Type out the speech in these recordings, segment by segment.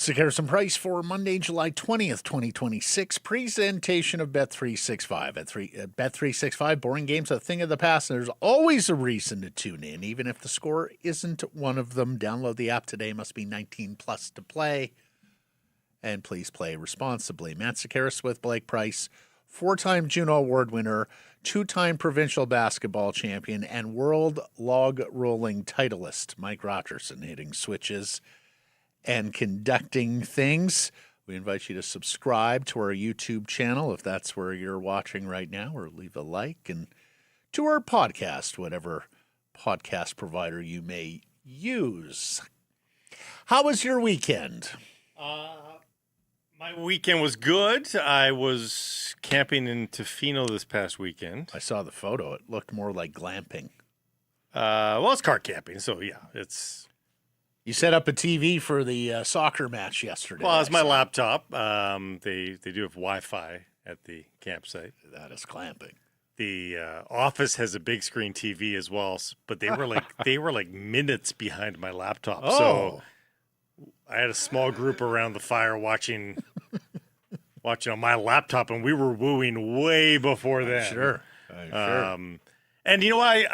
So here's some price for Monday, July 20th, 2026. Presentation of Bet365. At Bet365, boring games are a thing of the past, and there's always a reason to tune in, even if the score isn't one of them. Download the app today. Must be 19 plus to play. And please play responsibly. Matt Sakaris with Blake Price, 4-time Juno Award winner, 2-time provincial basketball champion, and world log rolling titleist Mike Rogerson hitting switches and conducting things. We invite you to subscribe to our YouTube channel if that's where you're watching right now, or leave a like, and to our podcast, whatever podcast provider you may use. How was your weekend? My weekend was good. I was camping in Tofino this past weekend. I saw the photo. It looked more like glamping. Well, it's car camping, so yeah, it's... You set up a TV for the soccer match yesterday. Well, it's my laptop. They do have Wi-Fi at the campsite. That is clamping. The office has a big screen TV as well, but they were like minutes behind my laptop. Oh. So I had a small group around the fire watching on my laptop, and we were wooing way before then. Sure. Sure. And you know why?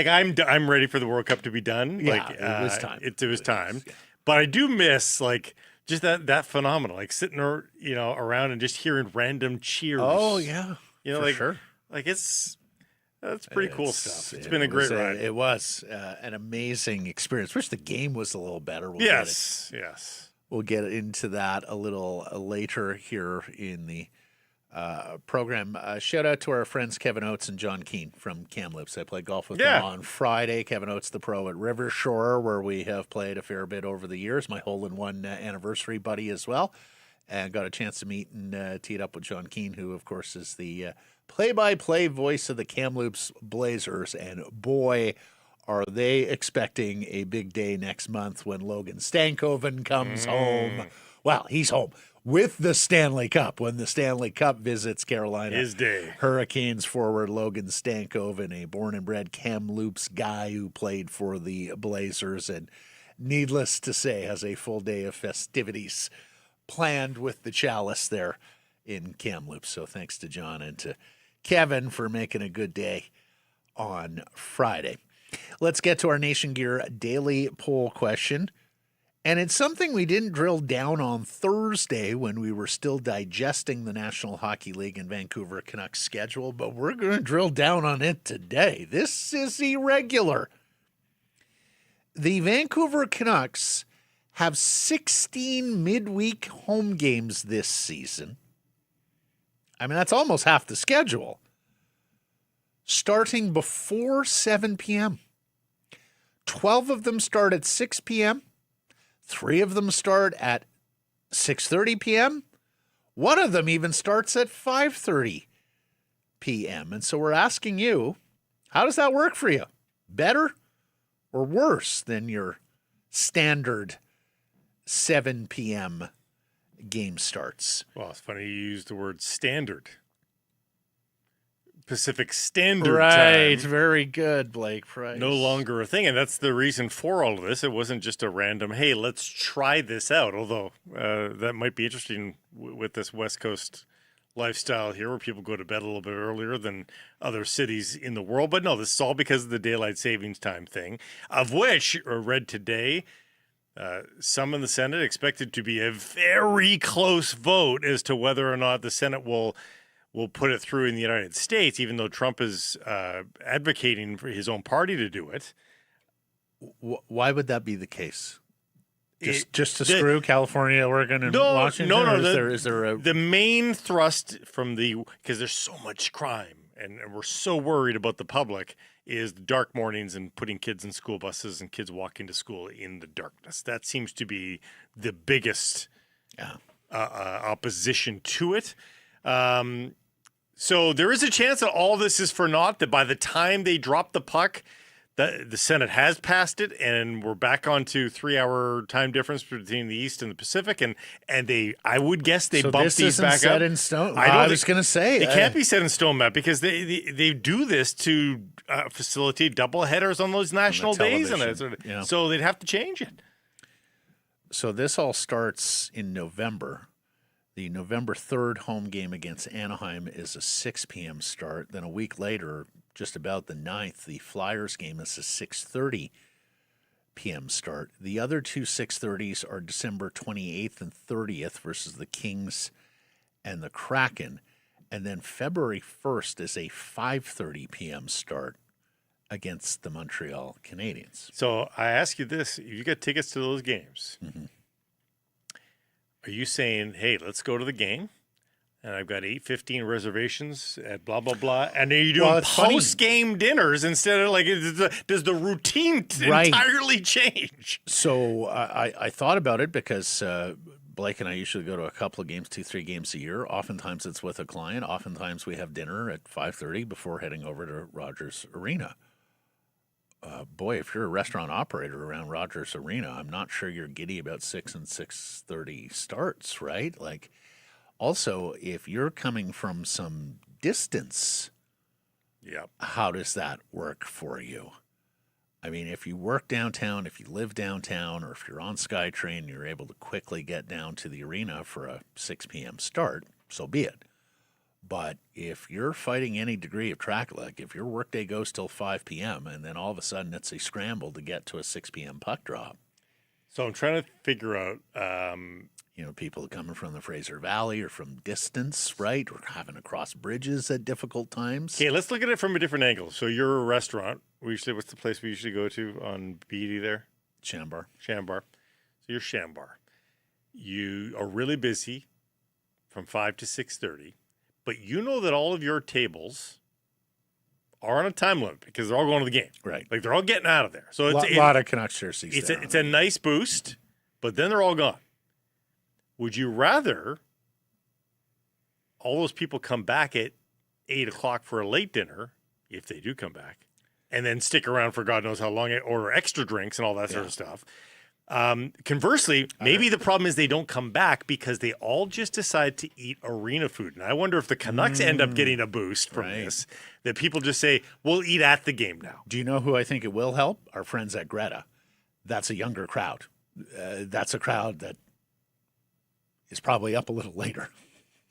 I'm ready for the World Cup to be done. Yeah, like, it was time. It was time. Yeah. But I do miss just that phenomenon, like sitting around and just hearing random cheers. Oh yeah, for sure. Like that's pretty cool stuff. It's been a great ride. It was an amazing experience. Wish the game was a little better. Yes. We'll get into that a little later here in the program. Shout out to our friends Kevin Oates and John Keane from Kamloops. I played golf with them on Friday. Kevin Oates, the pro at River Shore, where we have played a fair bit over the years. My hole-in-one anniversary buddy as well. And got a chance to meet and tee it up with John Keane, who, of course, is the play-by-play voice of the Kamloops Blazers. And boy, are they expecting a big day next month when Logan Stankoven comes home. Well, he's home with the Stanley Cup. When the Stanley Cup visits Carolina, His day. Hurricanes forward Logan Stankoven, a born and bred Kamloops guy who played for the Blazers, and needless to say, has a full day of festivities planned with the Chalice there in Kamloops. So thanks to John and to Kevin for making a good day on Friday. Let's get to our Nation Gear daily poll question. And it's something we didn't drill down on Thursday when we were still digesting the National Hockey League and Vancouver Canucks schedule, but we're going to drill down on it today. This is irregular. The Vancouver Canucks have 16 midweek home games this season. I mean, that's almost half the schedule. Starting before 7 p.m. 12 of them start at 6 p.m. 3 of them start at 6:30 p.m. One of them even starts at 5:30 p.m. And so we're asking you, how does that work for you? Better or worse than your standard 7 p.m. game starts? Well, it's funny you used the word standard. Pacific Standard Right, Time. very good, Blake Price. No longer a thing, and that's the reason for all of this. It wasn't just a random, hey, let's try this out, although that might be interesting with this West Coast lifestyle here where people go to bed a little bit earlier than other cities in the world. But no, this is all because of the daylight savings time thing, of which, read today, some in the Senate expected to be a very close vote as to whether or not the Senate will put it through in the United States, even though Trump is advocating for his own party to do it. Why would that be the case? Just to screw California, Oregon, and Washington? No. Is there a... The main thrust from because there's so much crime and we're so worried about the public, is the dark mornings and putting kids in school buses and kids walking to school in the darkness. That seems to be the biggest opposition to it. So there is a chance that all this is for naught, that by the time they drop the puck, the Senate has passed it, and we're back onto 3-hour time difference between the East and the Pacific, and I would guess they So bump this these isn't back set up. in stone. I was going to say it can't be set in stone, Matt, because they do this to facilitate double headers on those national days, and yeah. so they'd have to change it. So this all starts in November. The November 3rd home game against Anaheim is a 6 p.m. start. Then a week later, just about the 9th, the Flyers game is a 6:30 p.m. start. The other two 6:30s are December 28th and 30th versus the Kings and the Kraken. And then February 1st is a 5:30 p.m. start against the Montreal Canadiens. So I ask you this: if you get tickets to those games, are you saying, "Hey, let's go to the game"? And I've got 8:15 reservations at blah blah blah, and then you do post-game dinners instead of does the routine entirely change? So I thought about it because Blake and I usually go to a couple of games, 2-3 games a year. Oftentimes it's with a client. Oftentimes we have dinner at 5:30 before heading over to Rogers Arena. Boy, if you're a restaurant operator around Rogers Arena, I'm not sure you're giddy about 6 and 6:30 starts, right? Like, also, if you're coming from some distance, how does that work for you? I mean, if you work downtown, if you live downtown, or if you're on SkyTrain, you're able to quickly get down to the arena for a 6 p.m. start, so be it. But if you're fighting any degree of track lag, if your workday goes till 5 p.m. and then all of a sudden it's a scramble to get to a 6 p.m. puck drop. So I'm trying to figure out, people coming from the Fraser Valley or from distance, right? Or having to cross bridges at difficult times. Okay, let's look at it from a different angle. So you're a restaurant. What's the place we usually go to on Beatty there? Shambar. So you're Shambar. You are really busy from 5 to 6:30. But you know that all of your tables are on a time limit because they're all going to the game. Right. Like they're all getting out of there. So it's a lot of Canucks jerseys. It's a nice boost, but then they're all gone. Would you rather all those people come back at 8 o'clock for a late dinner, if they do come back, and then stick around for God knows how long, order extra drinks and all that sort of stuff? Conversely, maybe the problem is they don't come back because they all just decide to eat arena food. And I wonder if the Canucks end up getting a boost from this, that people just say, we'll eat at the game now. Do you know who I think it will help? Our friends at Greta. That's a younger crowd. That's a crowd that is probably up a little later.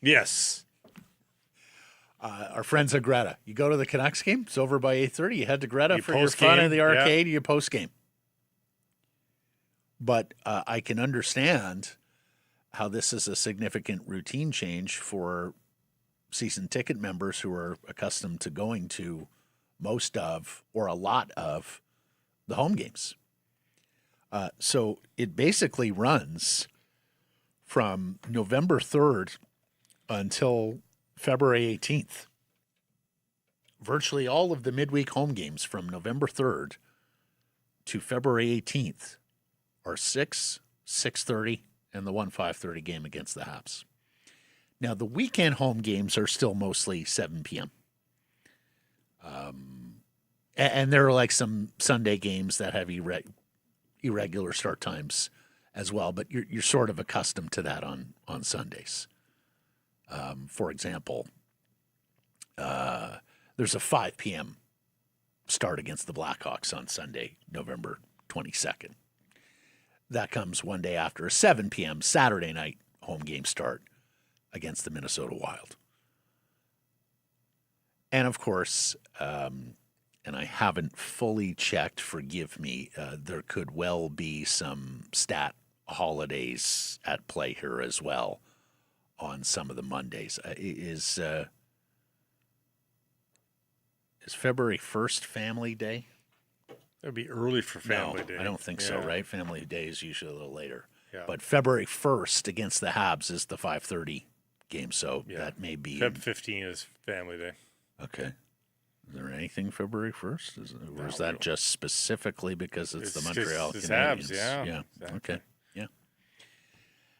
Yes. Our friends at Greta. You go to the Canucks game, it's over by 8:30. You head to Greta for your fun in the arcade, you post-game. But I can understand how this is a significant routine change for season ticket members who are accustomed to going to most of or a lot of the home games. So it basically runs from November 3rd until February 18th. Virtually all of the midweek home games from November 3rd to February 18th are 6, 6:30, and the 5:30 game against the Habs. Now, the weekend home games are still mostly 7 p.m. And there are like some Sunday games that have irregular start times as well, but you're sort of accustomed to that on Sundays. For example, there's a 5 p.m. start against the Blackhawks on Sunday, November 22nd. That comes one day after a 7 p.m. Saturday night home game start against the Minnesota Wild. And, of course, and I haven't fully checked, forgive me, there could well be some stat holidays at play here as well on some of the Mondays. Is February 1st Family Day? That'd be early for Family Day. I don't think so, right? Family Day is usually a little later. Yeah. But February 1st against the Habs is the 5:30 game, so that may be... Feb 15 is Family Day. Okay. Is there anything February 1st? Or is that just specifically because it's the Montreal Canadiens? Habs, yeah. Exactly. Okay. Yeah.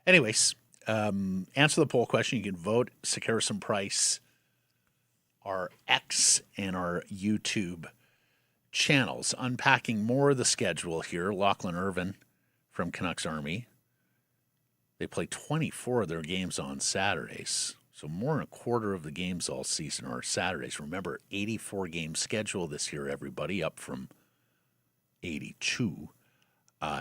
Anyways, answer the poll question. You can vote Harrison Price our X and our YouTube channels, unpacking more of the schedule here. Lachlan Irvin from Canucks Army. They play 24 of their games on Saturdays. So more than a quarter of the games all season are Saturdays. Remember, 84-game schedule this year, everybody, up from 82.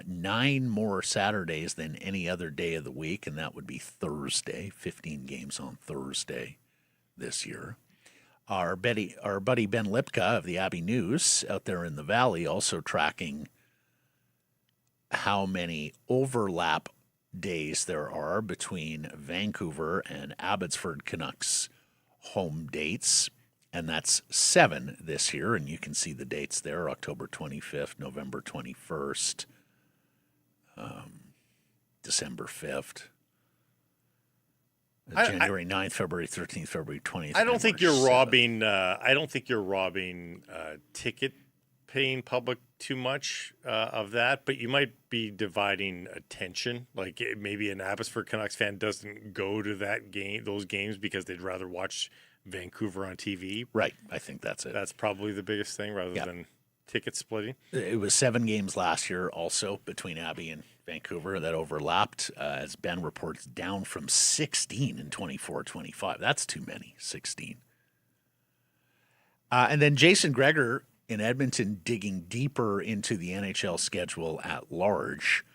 9 more Saturdays than any other day of the week, and that would be Thursday. 15 games on Thursday this year. Our buddy Ben Lipka of the Abbey News out there in the Valley also tracking how many overlap days there are between Vancouver and Abbotsford Canucks home dates, and that's 7 this year, and you can see the dates there: October 25th, November 21st, December 5th, January 9th, February 13th, February 20th. I don't think you're robbing. I don't think you're robbing ticket paying public too much of that, but you might be dividing attention. Like maybe an Abbotsford Canucks fan doesn't go to those games because they'd rather watch Vancouver on TV. Right. I think that's it. That's probably the biggest thing rather than ticket splitting. It was 7 games last year also between Abbey and Vancouver that overlapped, as Ben reports, down from 16 in 24-25. That's too many, 16. And then Jason Gregor in Edmonton digging deeper into the NHL schedule at large.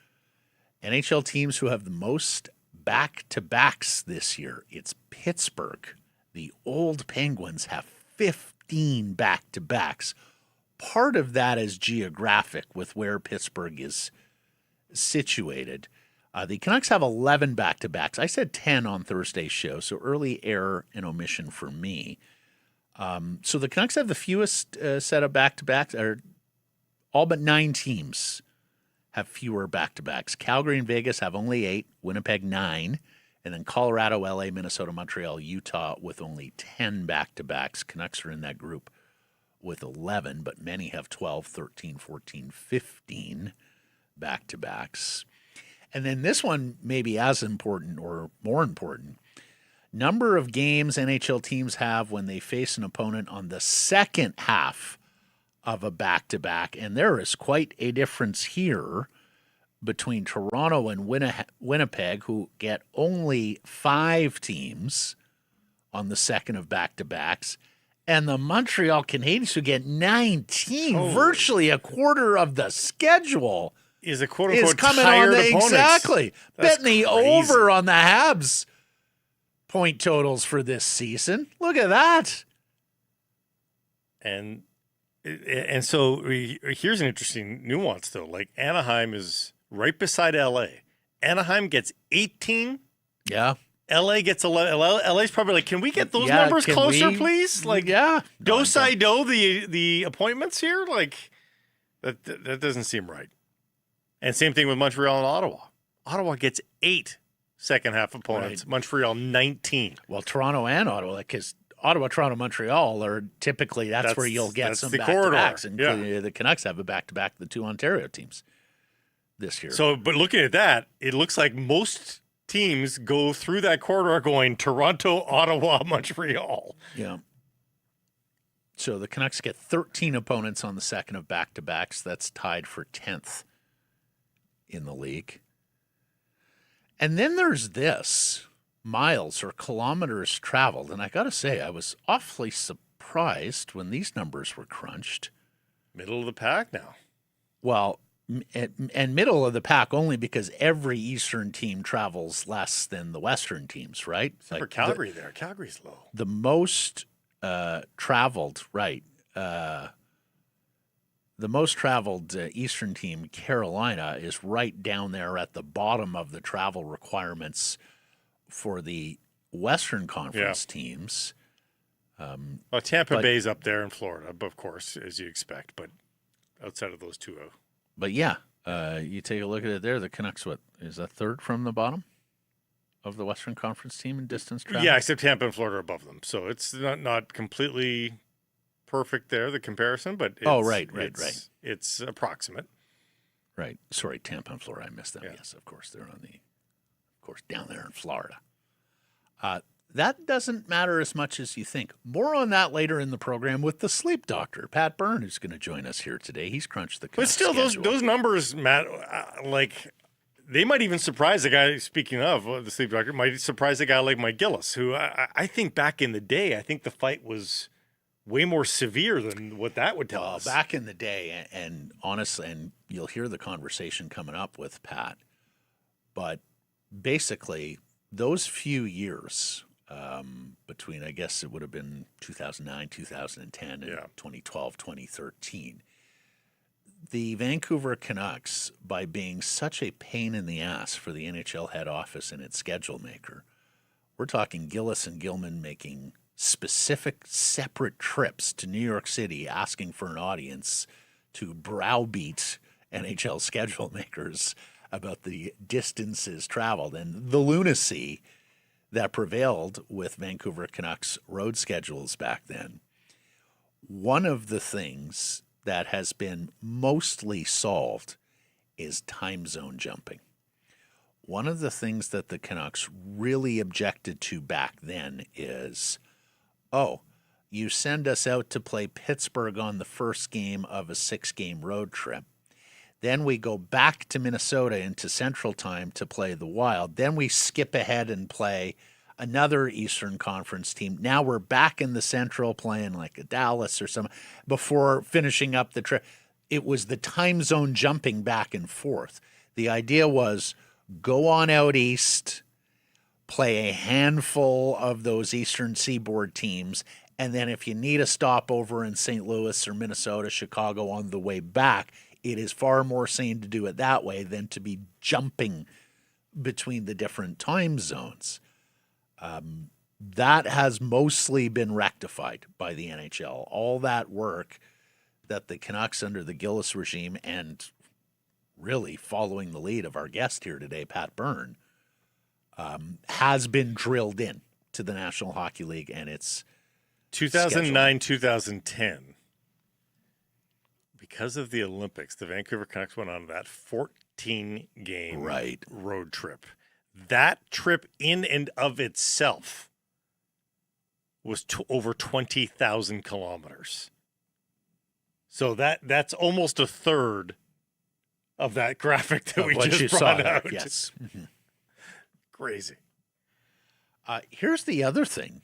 NHL teams who have the most back-to-backs this year, it's Pittsburgh. The old Penguins have 15 back-to-backs. Part of that is geographic with where Pittsburgh is situated. The Canucks have 11 back-to-backs. I said 10 on Thursday's show, so early error and omission for me. So the Canucks have the fewest set of back-to-backs. All but 9 teams have fewer back-to-backs. Calgary and Vegas have only 8, Winnipeg 9, and then Colorado, LA, Minnesota, Montreal, Utah with only 10 back-to-backs. Canucks are in that group with 11, but many have 12, 13, 14, 15 back-to-backs. And then this one may be as important or more important. Number of games NHL teams have when they face an opponent on the second half of a back-to-back. And there is quite a difference here between Toronto and Winnipeg, who get only 5 teams on the second of back-to-backs, and the Montreal Canadiens, who get 19, virtually a quarter of the schedule, is a quote-unquote coming tired on the opponents. Exactly. That's Betting the over on the Habs point totals for this season. Look at that. And so here's an interesting nuance, though. Like Anaheim is right beside LA. Anaheim gets 18. Yeah. LA gets 11. LA's probably like, can we get those numbers closer, please? Like, dose I do the appointments here? Like, that doesn't seem right. And same thing with Montreal and Ottawa. Ottawa gets 8 second half opponents. Right. Montreal 19. Well, Toronto and Ottawa, because Ottawa, Toronto, Montreal are typically that's where you'll get some back-to-backs. And the Canucks have a back-to-back, the 2 Ontario teams this year. So, but looking at that, it looks like most teams go through that corridor going Toronto, Ottawa, Montreal. Yeah. So the Canucks get 13 opponents on the second of back-to-backs. That's tied for 10th in the league. And then there's this, miles or kilometers traveled. And I got to say, I was awfully surprised when these numbers were crunched. Middle of the pack now. Well, and middle of the pack only because every Eastern team travels less than the Western teams, right? Except for Calgary there. Calgary's low. The most traveled, right. The most traveled Eastern team, Carolina, is right down there at the bottom of the travel requirements for the Western Conference teams. Well, Tampa Bay's up there in Florida, of course, as you expect, but outside of those two. But yeah, you take a look at it there. The Canucks, what is that, third from the bottom of the Western Conference team in distance travel? Yeah, except Tampa and Florida are above them, so it's not completely perfect there, the comparison, but it's, it's approximate. Right. Sorry, Tampa and Florida, I missed them. Yeah. Yes, of course, they're down there in Florida. that doesn't matter as much as you think. More on that later in the program with the sleep doctor, Pat Byrne, who's going to join us here today. He's crunched the Canucks But still, schedule. those numbers, Matt, they might even surprise a guy. Speaking of the sleep doctor, might surprise a guy like Mike Gillis, who I think back in the day, I think the fight was way more severe than what that would tell us. Back in the day, and honestly, and you'll hear the conversation coming up with Pat, but basically those few years between, I guess it would have been 2009, 2010, and 2012, 2013, the Vancouver Canucks, by being such a pain in the ass for the NHL head office and its schedule maker, we're talking Gillis and Gilman making specific separate trips to New York City asking for an audience to browbeat NHL schedule makers about the distances traveled and the lunacy that prevailed with Vancouver Canucks road schedules back then. One of the things that has been mostly solved is time zone jumping. One of the things that the Canucks really objected to back then is, you send us out to play Pittsburgh on the first game of a 6-game road trip. Then we go back to Minnesota into Central Time to play the Wild. Then we skip ahead and play another Eastern Conference team. Now we're back in the Central playing like a Dallas or something before finishing up the trip. It was the time zone jumping back and forth. The idea was go on out east, play a handful of those Eastern Seaboard teams, and then if you need a stopover in St. Louis or Minnesota, Chicago on the way back, it is far more sane to do it that way than to be jumping between the different time zones. That has mostly been rectified by the NHL. All that work that the Canucks under the Gillis regime, and really following the lead of our guest here today, Pat Byrne, has been drilled in to the National Hockey League and its 2009, 2010. Because of the Olympics, the Vancouver Canucks went on that 14-game road trip. That trip in and of itself was over 20,000 kilometers. So that's almost a third of that graphic that we just brought out. Yes. Mm-hmm. Crazy. Here's the other thing.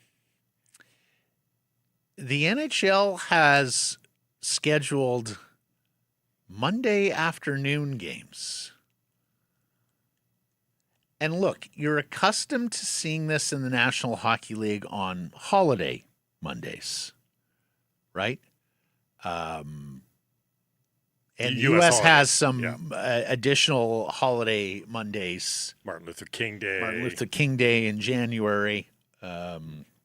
The NHL has scheduled Monday afternoon games. And look, you're accustomed to seeing this in the National Hockey League on holiday Mondays, right? And the U.S. has some additional holiday Mondays. Martin Luther King Day in January.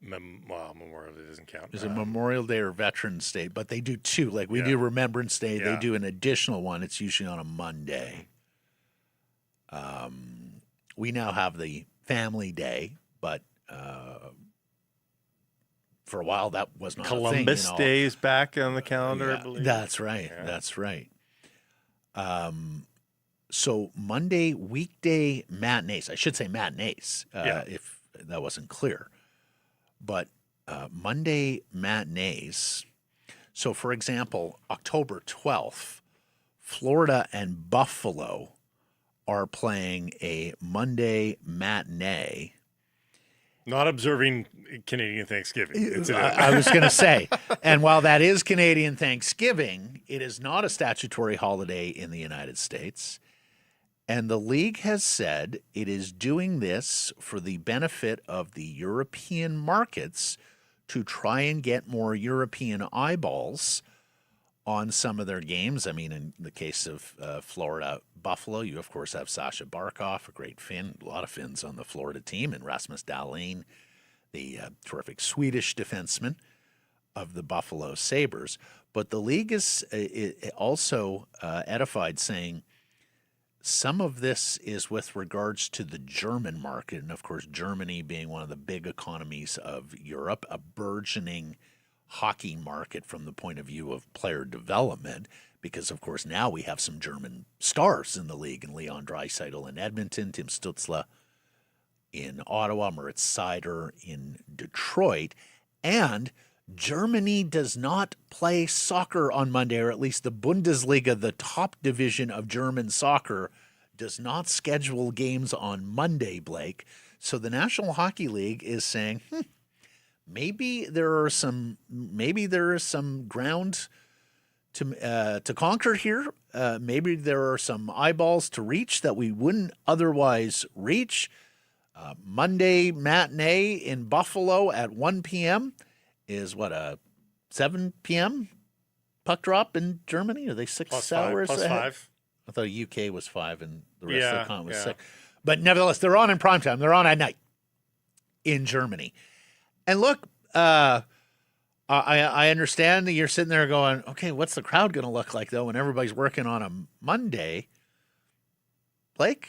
Memorial Day doesn't count. Is it Memorial Day or Veterans Day? But they do two. Like we do Remembrance Day. They do an additional one. It's usually on a Monday. We now have the Family Day, but for a while that was not Columbus a thing. Day is back on the calendar, I believe. That's right. Yeah. That's right. So Monday weekday matinees. I should say matinees, if that wasn't clear. But Monday matinees. So, for example, October 12th, Florida and Buffalo are playing a Monday matinee. Not observing Canadian Thanksgiving. I was going to say. And while that is Canadian Thanksgiving, it is not a statutory holiday in the United States. And the league has said it is doing this for the benefit of the European markets to try and get more European eyeballs on some of their games. I mean, in the case of Florida Buffalo, you, of course, have Sasha Barkov, a great Finn, a lot of Finns on the Florida team, and Rasmus Dahlin, the terrific Swedish defenseman of the Buffalo Sabres. But the league is also edified, saying some of this is with regards to the German market, and of course, Germany being one of the big economies of Europe, a burgeoning hockey market from the point of view of player development, because, of course, now we have some German stars in the league, and Leon Draisaitl in Edmonton, Tim Stützle in Ottawa, Moritz Seider in Detroit, and Germany does not play soccer on Monday, or at least the Bundesliga, the top division of German soccer, does not schedule games on Monday, Blake. So the National Hockey League is saying, maybe there is some ground to conquer here. Maybe there are some eyeballs to reach that we wouldn't otherwise reach. Monday matinee in Buffalo at 1 p.m. is what, a 7 p.m. puck drop in Germany? Are they 6 hours plus ahead? 5. I thought UK was 5 and the rest of the continent was 6. Yeah. But nevertheless, they're on in prime time. They're on at night in Germany. And look, I understand that you're sitting there going, okay, what's the crowd going to look like, though, when everybody's working on a Monday? Blake,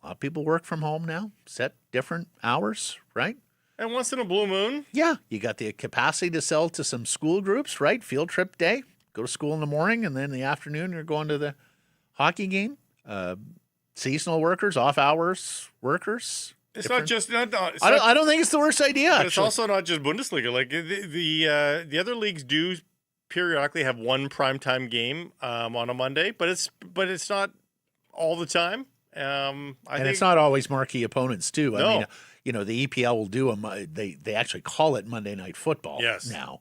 a lot of people work from home now, set different hours, right? And once in a blue moon. Yeah, you got the capacity to sell to some school groups, right? Field trip day, go to school in the morning, and then in the afternoon you're going to the hockey game. Seasonal workers, off hours workers. It's different. not just. I don't think it's the worst idea. But Actually. it's also not just Bundesliga. Like the other leagues do periodically have one primetime game on a Monday, but it's not all the time. I think it's not always marquee opponents too. No. I mean, the EPL will do they actually call it Monday Night Football now.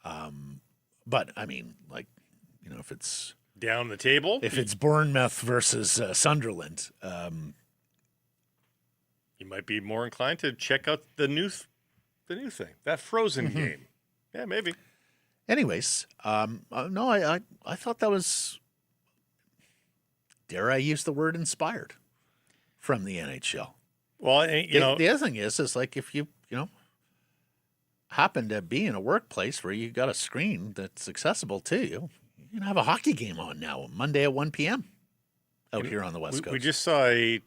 But I mean, like, if it's down the table, if it's Bournemouth versus Sunderland, you might be more inclined to check out the new thing, that Frozen game. Yeah, maybe. Anyways, no, I thought that was, dare I use the word, inspired from the NHL. Well, the other thing is like if you happen to be in a workplace where you got a screen that's accessible to you, you can have a hockey game on now Monday at 1 p.m. out here on the West Coast. We just saw a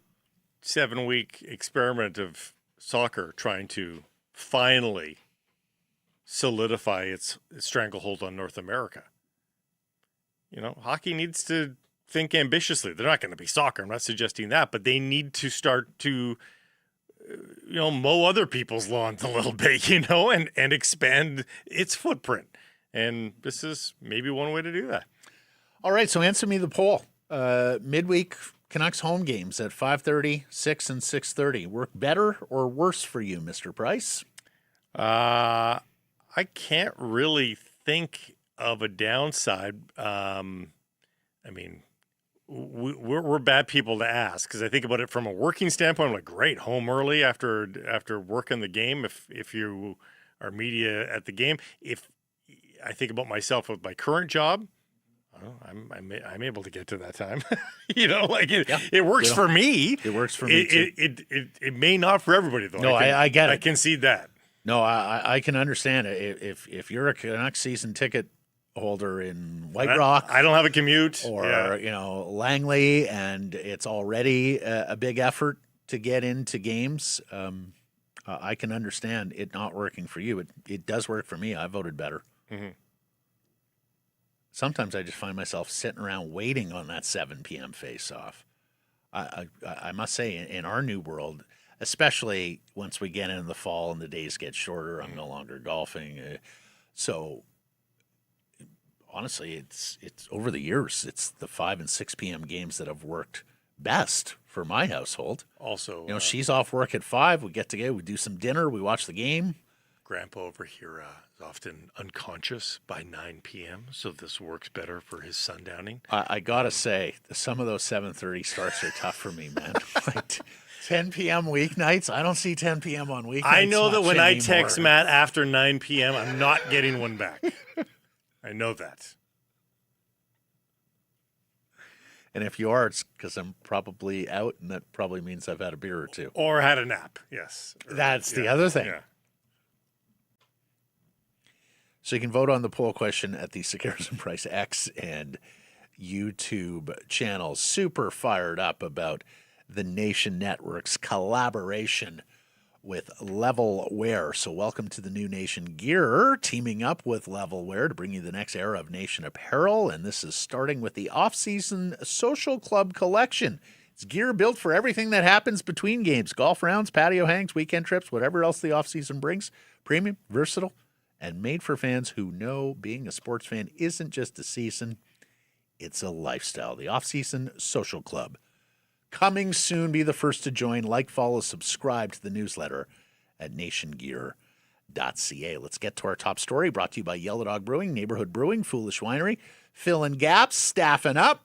7-week experiment of soccer trying to finally solidify its stranglehold on North America. Hockey needs to think ambitiously. They're not going to be soccer. I'm not suggesting that, but they need to start to, mow other people's lawns a little bit, and expand its footprint. And this is maybe one way to do that. All right, so answer me the poll. Midweek Canucks home games at 5:30, 6 and 6:30 work better or worse for you, Mr. Price? I can't really think of a downside. I mean, we're bad people to ask, because I think about it from a working standpoint. I'm like, great, home early after working the game. If you are media at the game, if I think about myself with my current job, I'm able to get to that time. It works for me. It works for me too. It may not for everybody though. No, I get it. I concede that. No, I can understand it. If you're a Canucks season ticket holder in White Rock, I don't have a commute, or Langley, and it's already a big effort to get into games. I can understand it not working for you. It does work for me. I voted better. Mm-hmm. Sometimes I just find myself sitting around waiting on that 7 p.m. face-off. I must say, in our new world, especially once we get into the fall and the days get shorter, I'm no longer golfing. So honestly, it's over the years, it's the 5 and 6 p.m. games that have worked best for my household. Also, she's off work at 5. We get together, we do some dinner, we watch the game. Grandpa over here is often unconscious by 9 p.m., so this works better for his sundowning. I gotta say, some of those 7:30 starts are tough for me, man. Like 10 p.m. weeknights, I don't see 10 p.m. on weeknights. I know that when I anymore. text Matt after 9 p.m., I'm not getting one back. I know that. And if you are, it's because I'm probably out, and that probably means I've had a beer or two. Or had a nap, yes. That's the other thing. Yeah. So you can vote on the poll question at the Sekeres and Price X and YouTube channels. Super fired up about the Nation Network's collaboration with Levelwear. So welcome to the new Nation gear, teaming up with Levelwear to bring you the next era of Nation apparel. And this is starting with the off-season Social Club collection. It's gear built for everything that happens between games. Golf rounds, patio hangs, weekend trips, whatever else the offseason brings. Premium, versatile, and made for fans who know being a sports fan isn't just a season, it's a lifestyle. The Off-Season Social Club. Coming soon. Be the first to join. Like, follow, subscribe to the newsletter at nationgear.ca. Let's get to our top story, brought to you by Yellow Dog Brewing, Neighborhood Brewing, Foolish Winery, filling gaps, staffing up.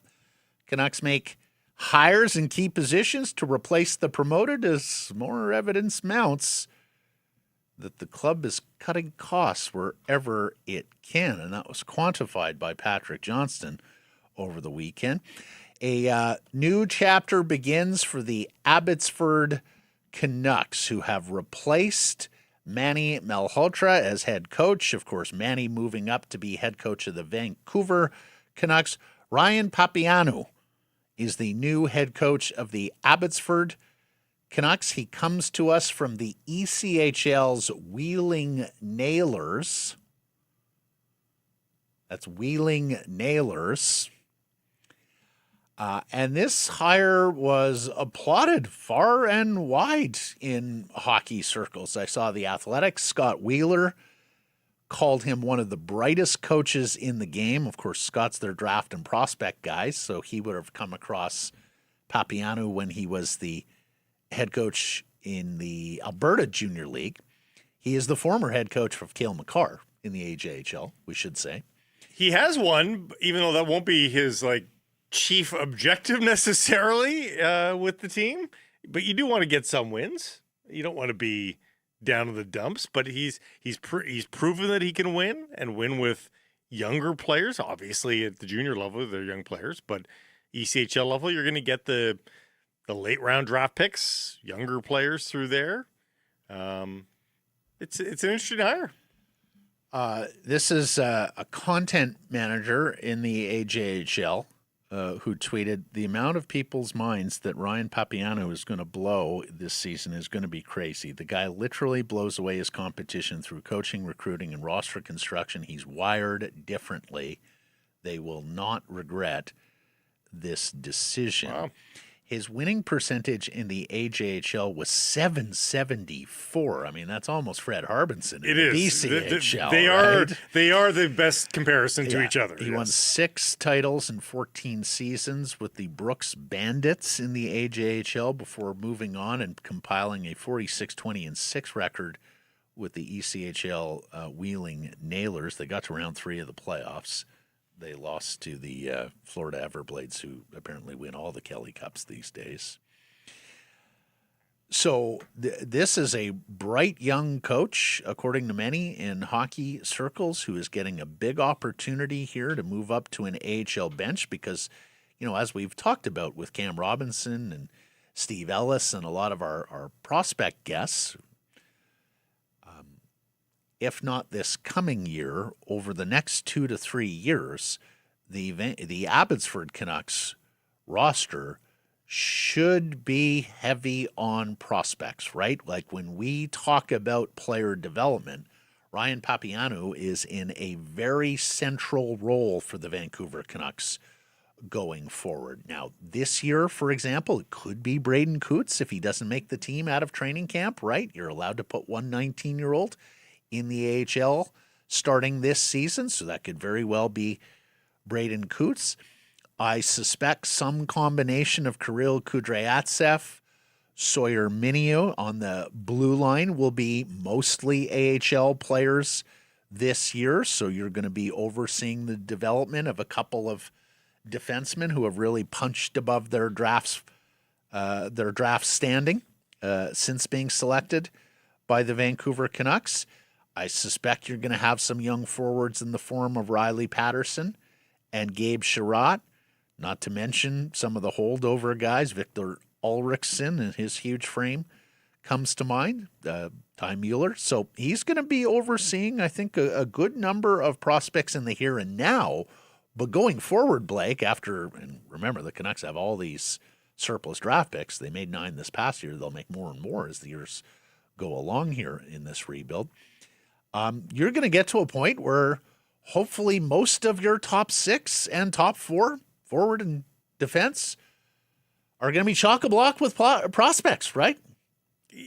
Canucks make hires in key positions to replace the promoted as more evidence mounts that the club is cutting costs wherever it can. And that was quantified by Patrick Johnston over the weekend. A new chapter begins for the Abbotsford Canucks, who have replaced Manny Malhotra as head coach. Of course, Manny moving up to be head coach of the Vancouver Canucks. Ryan Papianu is the new head coach of the Abbotsford Canucks. He comes to us from the ECHL's Wheeling Nailers. That's Wheeling Nailers. And this hire was applauded far and wide in hockey circles. I saw The Athletic. Scott Wheeler called him one of the brightest coaches in the game. Of course, Scott's their draft and prospect guy, so he would have come across Papianu when he was the head coach in the Alberta Junior League. He is the former head coach of Cale Makar in the AJHL, we should say. He has one, even though that won't be his chief objective necessarily with the team. But you do want to get some wins. You don't want to be down in the dumps. But he's proven that he can win and win with younger players. Obviously, at the junior level, they're young players. But ECHL level, you're going to get the late round draft picks, younger players through there. It's an interesting hire. This is a content manager in the AJHL who tweeted, the amount of people's minds that Ryan Papianu is going to blow this season is going to be crazy. The guy literally blows away his competition through coaching, recruiting, and roster construction. He's wired differently. They will not regret this decision. Wow. His winning percentage in the AJHL was .774. I mean, that's almost Fred Harbinson in the BCHL. They are the best comparison to each other. He won 6 titles in 14 seasons with the Brooks Bandits in the AJHL before moving on and compiling a 46-20-6 record with the ECHL Wheeling Nailers. They got to round 3 of the playoffs. They lost to the Florida Everblades, who apparently win all the Kelly Cups these days. So this is a bright young coach, according to many in hockey circles, who is getting a big opportunity here to move up to an AHL bench because, as we've talked about with Cam Robinson and Steve Ellis and a lot of our prospect guests, if not this coming year, over the next 2 to 3 years, the Abbotsford Canucks roster should be heavy on prospects, right? Like when we talk about player development, Ryan Papianu is in a very central role for the Vancouver Canucks going forward. Now, this year, for example, it could be Braden Coots if he doesn't make the team out of training camp, right? You're allowed to put one 19-year-old in the AHL starting this season, so that could very well be Braden Coots. I suspect some combination of Kirill Kudryavtsev, Sawyer Minio on the blue line will be mostly AHL players this year, so you're going to be overseeing the development of a couple of defensemen who have really punched above their draft standing since being selected by the Vancouver Canucks. I suspect you're going to have some young forwards in the form of Riley Patterson and Gabe Sherratt, not to mention some of the holdover guys. Victor Ulrichsen and his huge frame comes to mind, Ty Mueller. So he's going to be overseeing, I think, a good number of prospects in the here and now. But going forward, Blake, and remember, the Canucks have all these surplus draft picks. They made 9 this past year. They'll make more and more as the years go along here in this rebuild. You're going to get to a point where hopefully most of your top 6 and top 4 forward and defense are going to be chock-a-block with prospects, right?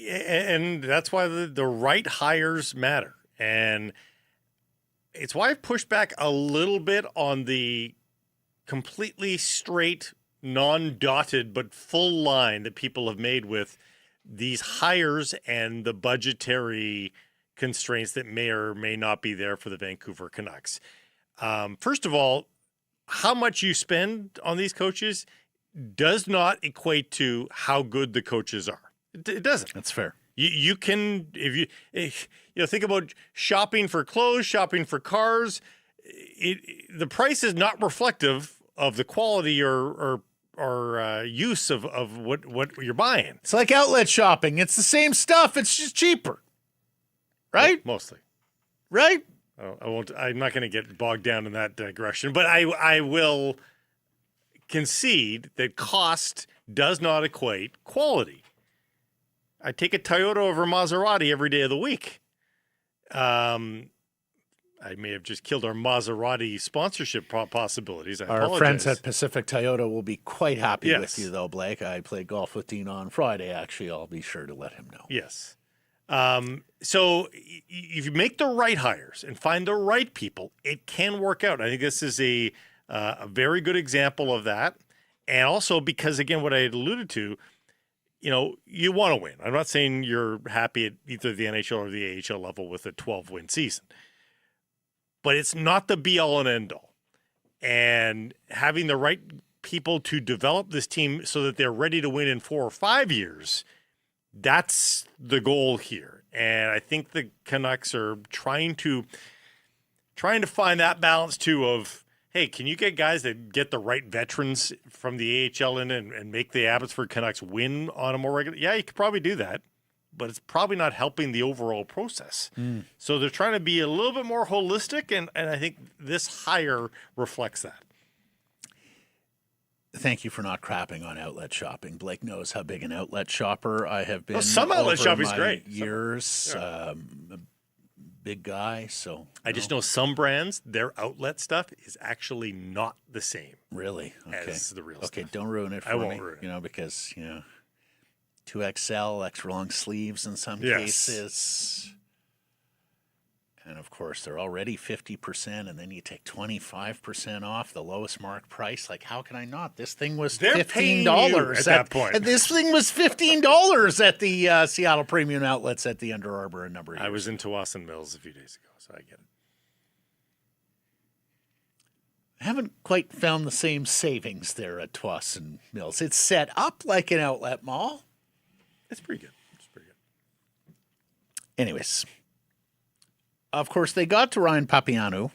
And that's why the right hires matter. And it's why I've pushed back a little bit on the completely straight, non-dotted, but full line that people have made with these hires and the budgetary constraints that may or may not be there for the Vancouver Canucks. First of all, how much you spend on these coaches does not equate to how good the coaches are. It doesn't. That's fair. You can, if you think about shopping for clothes, shopping for cars, the price is not reflective of the quality or use of what you're buying. It's like outlet shopping. It's the same stuff. It's just cheaper, right? Mostly, right? I won't. I'm not going to get bogged down in that digression, but I will concede that cost does not equate quality. I take a Toyota over a Maserati every day of the week. I may have just killed our Maserati sponsorship possibilities. I apologize. Our friends at Pacific Toyota will be quite happy with you, though, Blake. I played golf with Dean on Friday. Actually, I'll be sure to let him know. Yes. So if you make the right hires and find the right people, it can work out. I think this is a very good example of that. And also because, again, what I had alluded to, you want to win. I'm not saying you're happy at either the NHL or the AHL level with a 12-win season. But it's not the be-all and end-all. And having the right people to develop this team so that they're ready to win in 4 or 5 years, that's the goal here. And I think the Canucks are trying to find that balance, too, of, hey, can you get guys that get the right veterans from the AHL in and make the Abbotsford Canucks win on a more regular? Yeah, you could probably do that. But it's probably not helping the overall process. So they're trying to be a little bit more holistic, and I think this hire reflects that. Thank you for not crapping on outlet shopping. Blake knows how big an outlet shopper I have been. Some outlet shopping's great. Years, a big guy. So I just know some brands, their outlet stuff is actually not the same. Really? Okay. As the real stuff. Okay, don't ruin it for me. I won't ruin it. Because 2XL, extra long sleeves in some cases. And of course, they're already 50%, and then you take 25% off the lowest mark price. Like, how can I not? This thing was $15 at that point. And this thing was $15 at the Seattle Premium Outlets at the Under Arbor a number of years. I was in Tawasin Mills a few days ago, so I get it. I haven't quite found the same savings there at Tawasin Mills. It's set up like an outlet mall. It's pretty good. Anyways, of course, they got to Ryan Papianu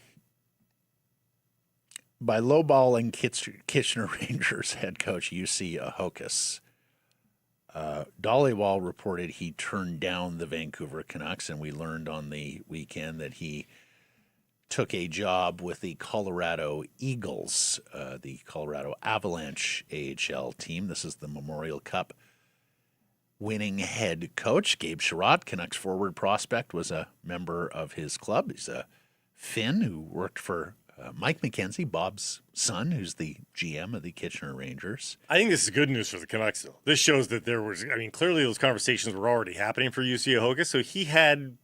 by lowballing Kitchener Rangers head coach UC Ahokas. Dollywall reported he turned down the Vancouver Canucks, and we learned on the weekend that he took a job with the Colorado Eagles, the Colorado Avalanche AHL team. This is the Memorial Cup winning head coach. Gabe Sherratt, Canucks forward prospect, was a member of his club. He's a Finn who worked for Mike McKenzie, Bob's son, who's the GM of the Kitchener Rangers. I think this is good news for the Canucks, though. This shows that clearly those conversations were already happening for UC Ahogas, so he had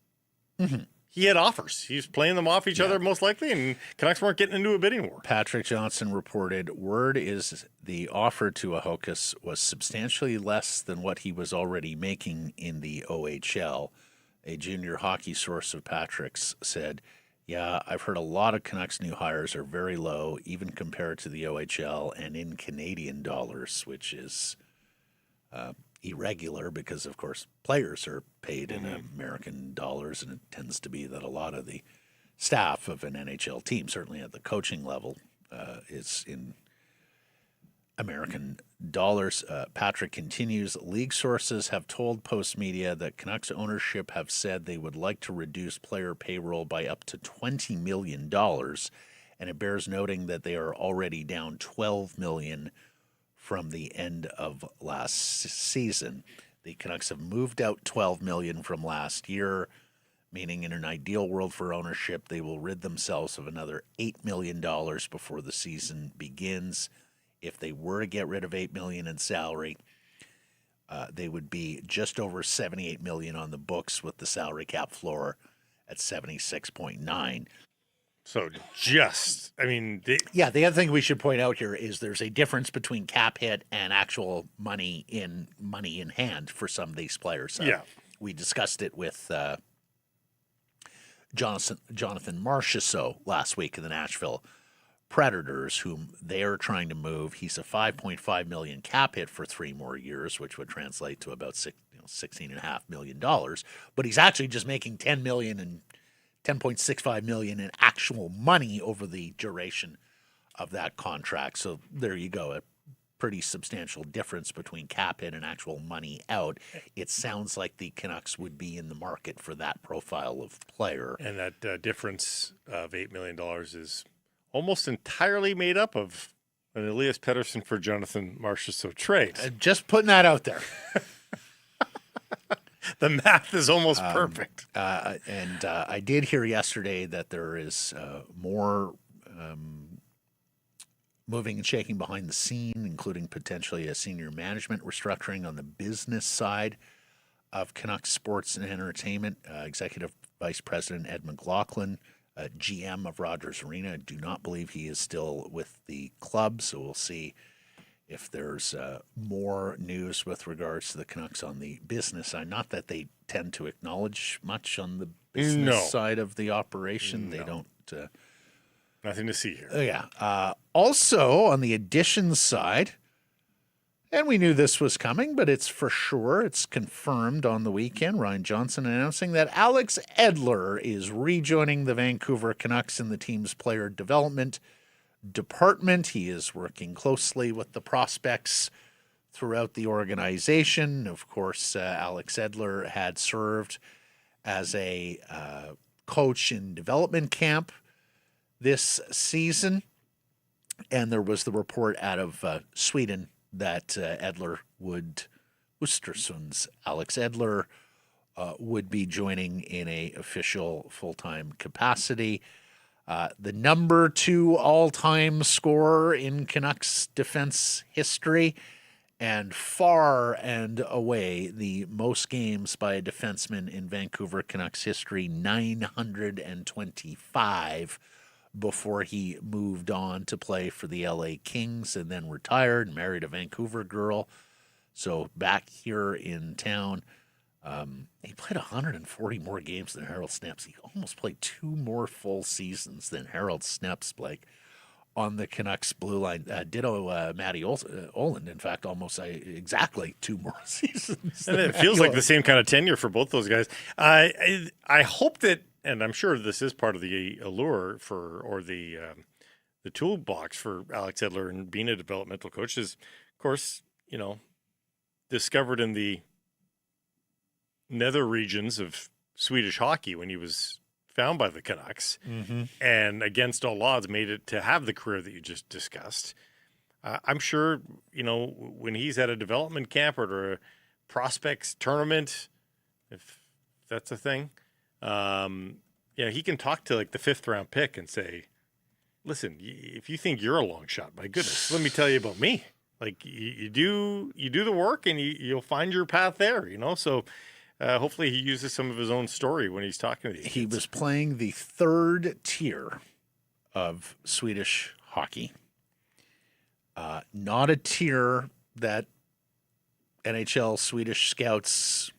offers. He was playing them off each other most likely, and Canucks weren't getting into a bidding war. Patrick Johnson reported, word is the offer to Ahokas was substantially less than what he was already making in the OHL. A junior hockey source of Patrick's said, yeah, I've heard a lot of Canucks new hires are very low, even compared to the OHL and in Canadian dollars, which is irregular because, of course, players are paid in American dollars, and it tends to be that a lot of the staff of an NHL team, certainly at the coaching level, is in American dollars. Patrick continues, league sources have told Post Media that Canucks ownership have said they would like to reduce player payroll by up to $20 million, and it bears noting that they are already down $12 million from the end of last season. The Canucks have moved out $12 million from last year, meaning in an ideal world for ownership, they will rid themselves of another $8 million before the season begins. If they were to get rid of $8 million in salary, they would be just over $78 million on the books with the salary cap floor at 76.9. So just, I mean, the other thing we should point out here is there's a difference between cap hit and actual money in hand for some of these players. We discussed it with Jonathan Marchessault last week in the Nashville Predators, whom they are trying to move. He's a $5.5 million cap hit for 3 more years, which would translate to about $16.5 million. But he's actually just making $10 million and $10.65 million in actual money over the duration of that contract. So there you go, a pretty substantial difference between cap hit and actual money out. It sounds like the Canucks would be in the market for that profile of player. And that difference of $8 million is almost entirely made up of an Elias Pettersson for Jonathan Marchessault trade. Just putting that out there. The math is almost perfect. And I did hear yesterday that there is more moving and shaking behind the scene, including potentially a senior management restructuring on the business side of Canucks Sports and Entertainment. Executive Vice President Ed McLaughlin, GM of Rogers Arena. I do not believe he is still with the club, so we'll see if there's more news with regards to the Canucks on the business side. Not that they tend to acknowledge much on the business side of the operation. They don't. Nothing to see here. Also, on the additions side, and we knew this was coming, but it's for sure, it's confirmed on the weekend, Ryan Johnson announcing that Alex Edler is rejoining the Vancouver Canucks in the team's player development department. He is working closely with the prospects throughout the organization. Of course, Alex Edler had served as a coach in development camp this season, and there was the report out of Sweden that Östersund's Alex Edler would be joining in a official full-time capacity. The number 2 all-time scorer in Canucks defense history, and far and away the most games by a defenseman in Vancouver Canucks history, 925, before he moved on to play for the LA Kings and then retired, married a Vancouver girl. So back here in town, he played 140 more games than Harold Snepsts. He almost played 2 more full seasons than Harold Snepsts, Blake, on the Canucks blue line. Ditto Matty Oland, in fact, almost exactly 2 more seasons. And it feels like the same kind of tenure for both those guys. I hope that, and I'm sure this is part of the allure or the toolbox for Alex Edler and being a developmental coach is, of course, discovered in the nether regions of Swedish hockey when he was found by the Canucks, and against all odds made it to have the career that you just discussed. I'm sure, when he's at a development camp or a prospects tournament, if that's a thing, he can talk to like the 5th round pick and say, listen, if you think you're a long shot, my goodness, let me tell you about me. Like you do the work and you'll find your path there, So hopefully he uses some of his own story when he's talking to these kids. He was playing the 3rd tier of Swedish hockey. Not a tier that NHL Swedish scouts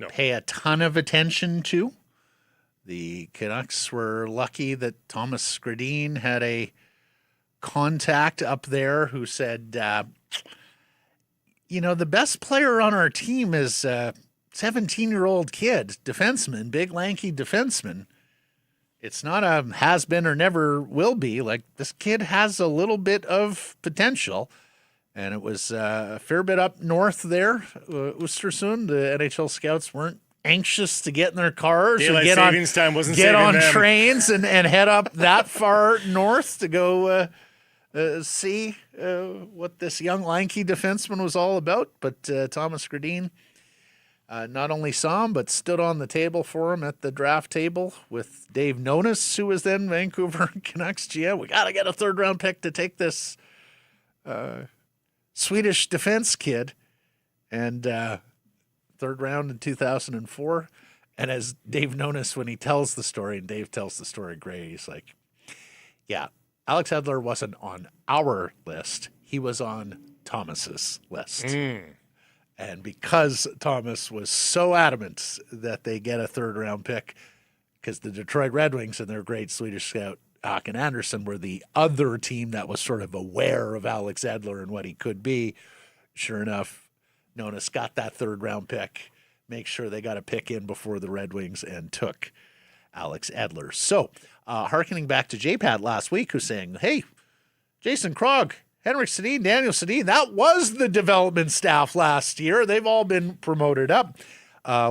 pay a ton of attention to. The Canucks were lucky that Thomas Skredin had a contact up there who said, the best player on our team is a 17-year-old kid, defenseman, big lanky defenseman. It's not a has-been or never will be. Like, this kid has a little bit of potential. And it was a fair bit up north there, Östersund. The NHL scouts weren't anxious to get in their cars Daylight and savings time wasn't get on them. trains and head up that far north to go see what this young lanky defenseman was all about. But Thomas Skredin not only saw him, but stood on the table for him at the draft table with Dave Nonis, who was then Vancouver Canucks GM. We got to get a 3rd round pick to take this Swedish defense kid, and third round in 2004. And as Dave noticed when he tells the story, and Dave tells the story great, he's like, yeah, Alex Edler wasn't on our list. He was on Thomas's list. And because Thomas was so adamant that they get a third-round pick, because the Detroit Red Wings and their great Swedish scout, Håkan Andersson, were the other team that was sort of aware of Alex Edler and what he could be. Sure enough, Nonis got that third-round pick, make sure they got a pick in before the Red Wings, and took Alex Edler. So, hearkening back to J-Pat last week, who's saying, hey, Jason Krog, Henrik Sedin, Daniel Sedin, that was the development staff last year. They've all been promoted up.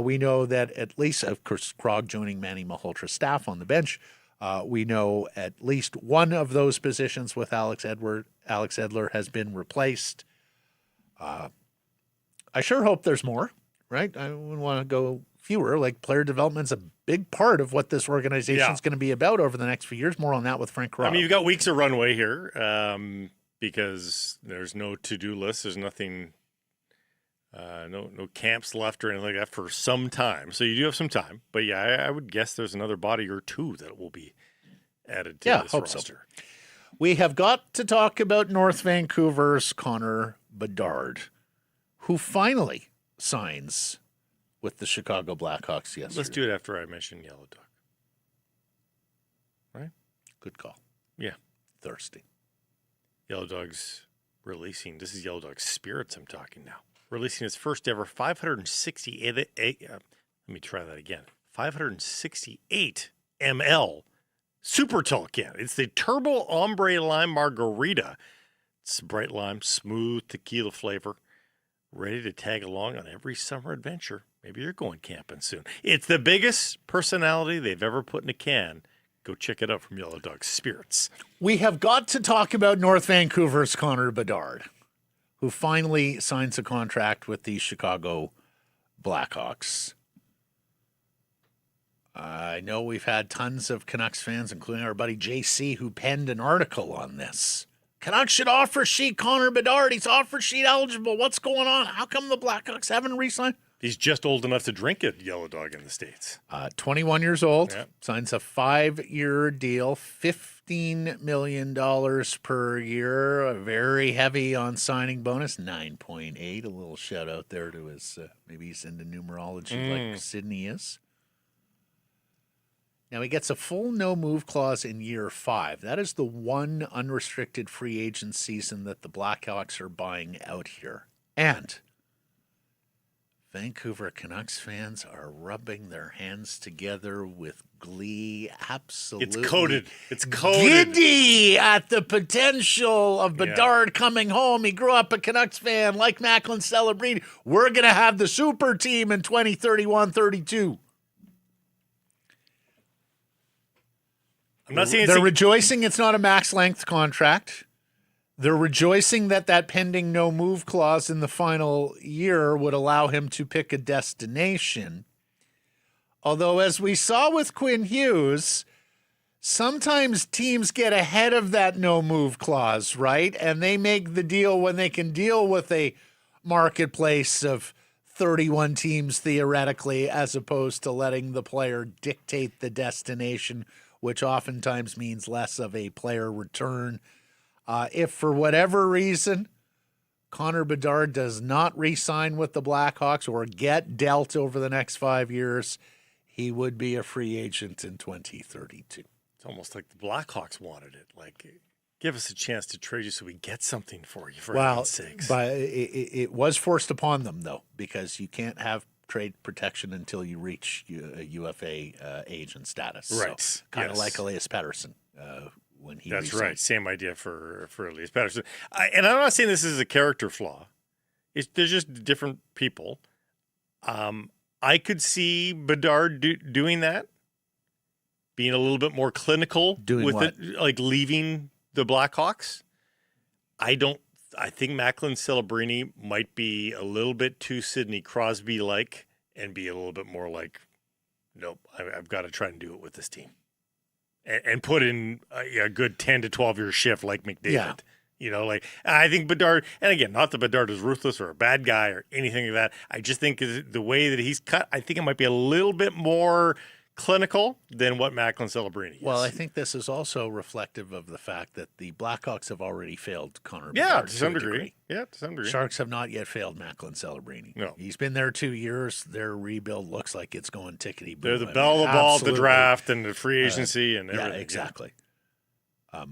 We know that at least, of course, Krog joining Manny Malhotra's staff on the bench. We know at least one of those positions with Alex Edler has been replaced. I sure hope there's more, right? I wouldn't want to go fewer. Like, player development's a big part of what this organization is going to be about over the next few years. More on that with Frank Corrado. I mean, you've got weeks of runway here. Because there's no to-do list. There's nothing, no camps left or anything like that for some time. So you do have some time. But, yeah, I would guess there's another body or two that will be added to this roster. So. We have got to talk about North Vancouver's Connor Bedard, who finally signs with the Chicago Blackhawks yesterday. Let's do it after I mention Yellow Dog. Right? Good call. Yeah. Thirsty. Yellow Dog's releasing, this is Yellow Dog Spirits I'm talking now, releasing its first ever 568, let me try that again, 568 ml super tall can. It's the Turbo Ombre Lime Margarita. It's bright lime, smooth tequila flavor, ready to tag along on every summer adventure. Maybe you're going camping soon. It's the biggest personality they've ever put in a can. Go check it out from Yellow Dog Spirits. We have got to talk about North Vancouver's Connor Bedard, who finally signs a contract with the Chicago Blackhawks. I know we've had tons of Canucks fans, including our buddy JC, who penned an article on this. Canucks should offer sheet Connor Bedard. He's offer sheet eligible. What's going on? How come the Blackhawks haven't re-signed? He's just old enough to drink it, Yellow Dog, in the States. 21 years old, yeah. Signs a 5-year deal, $15 million per year. Very heavy on signing bonus, 9.8. A little shout out there to his, maybe he's into numerology like Sydney is. Now he gets a full no-move clause in year 5. That is the one unrestricted free agent season that the Blackhawks are buying out here. And Vancouver Canucks fans are rubbing their hands together with glee. Absolutely. It's coded. Giddy at the potential of Bedard coming home. He grew up a Canucks fan like Macklin Celebrini. We're going to have the super team in 2031-32. I'm not saying they're rejoicing it's not a max length contract. They're rejoicing that pending no-move clause in the final year would allow him to pick a destination. Although, as we saw with Quinn Hughes, sometimes teams get ahead of that no-move clause, right? And they make the deal when they can deal with a marketplace of 31 teams, theoretically, as opposed to letting the player dictate the destination, which oftentimes means less of a player return. If for whatever reason Connor Bedard does not re-sign with the Blackhawks or get dealt over the next 5 years, he would be a free agent in 2032. It's almost like the Blackhawks wanted it. Like, give us a chance to trade you so we get something for you, for heaven's sakes. But it was forced upon them, though, because you can't have trade protection until you reach UFA agent status. Right. So, kind of like Elias Pettersson. When he That's resigned. right. Same idea for Elias Pettersson. And I'm not saying this is a character flaw. They're just different people. I could see Bedard doing that, being a little bit more clinical with what? it, like leaving the Blackhawks. I think Macklin Celebrini might be a little bit too Sidney Crosby-like and be a little bit more like, nope, I've got to try and do it with this team. And put in a good 10 to 12 year shift like McDavid. Like I think Bedard, and again, not that Bedard is ruthless or a bad guy or anything like that. I just think the way that he's cut, I think it might be a little bit more clinical than what Macklin Celebrini is. Well, I think this is also reflective of the fact that the Blackhawks have already failed Connor yeah, Bedard to some a degree. Yeah, to some degree. Sharks have not yet failed Macklin Celebrini. No. He's been there 2 years. Their rebuild looks like it's going tickety-boo. They're the bell of the ball of the draft and the free agency and everything. Yeah, exactly.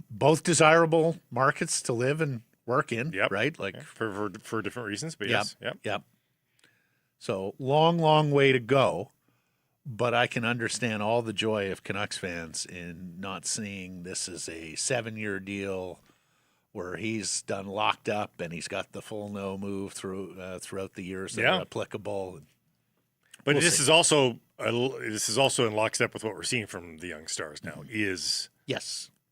Both desirable markets to live and work in, right? Like for different reasons, but yes. Yep. So long way to go, but I can understand all the joy of Canucks fans in not seeing this as a 7-year deal where he's done locked up and he's got the full no move throughout the years that are applicable. But this is also in lockstep with what we're seeing from the young stars now. Is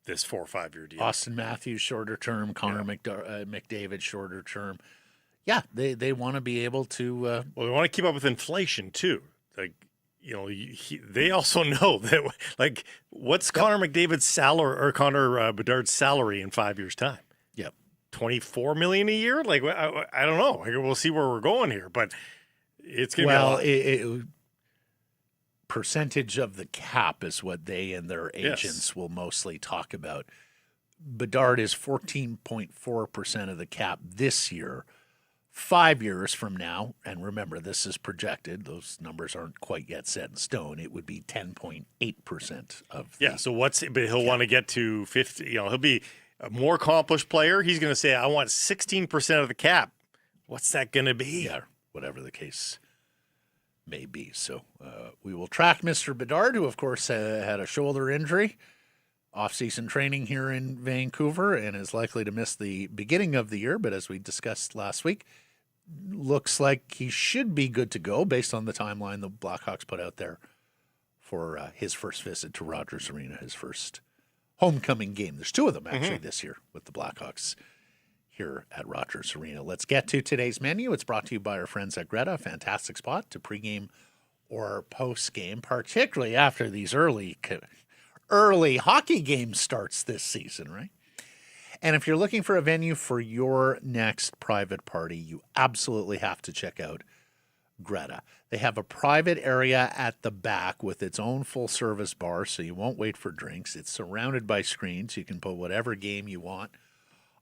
this 4 or 5 year deal? Austin Matthews shorter term, Connor McDavid shorter term. Yeah, they want to be able to. Well, they want to keep up with inflation too. Like they also know that. Like, what's Connor McDavid's salary or Connor Bedard's salary in 5 years' time? Yep, $24 million a year. Like I don't know. We'll see where we're going here, but it's going to be a lot. Percentage of the cap is what they and their agents will mostly talk about. Bedard is 14.4% of the cap this year. 5 years from now, and remember, this is projected. Those numbers aren't quite yet set in stone. It would be 10.8% of the So but he'll want to get to 50. He'll be a more accomplished player. He's going to say, I want 16% of the cap. What's that going to be? Yeah, whatever the case may be. So we will track Mr. Bedard, who, of course, had a shoulder injury, off-season training here in Vancouver, and is likely to miss the beginning of the year. But as we discussed last week, looks like he should be good to go based on the timeline the Blackhawks put out there for his first visit to Rogers Arena, his first homecoming game. There's 2 of them, actually, this year with the Blackhawks here at Rogers Arena. Let's get to today's menu. It's brought to you by our friends at Greta. A fantastic spot to pregame or postgame, particularly after these early hockey game starts this season, right? And if you're looking for a venue for your next private party, you absolutely have to check out Greta. They have a private area at the back with its own full-service bar, so you won't wait for drinks. It's surrounded by screens. You can put whatever game you want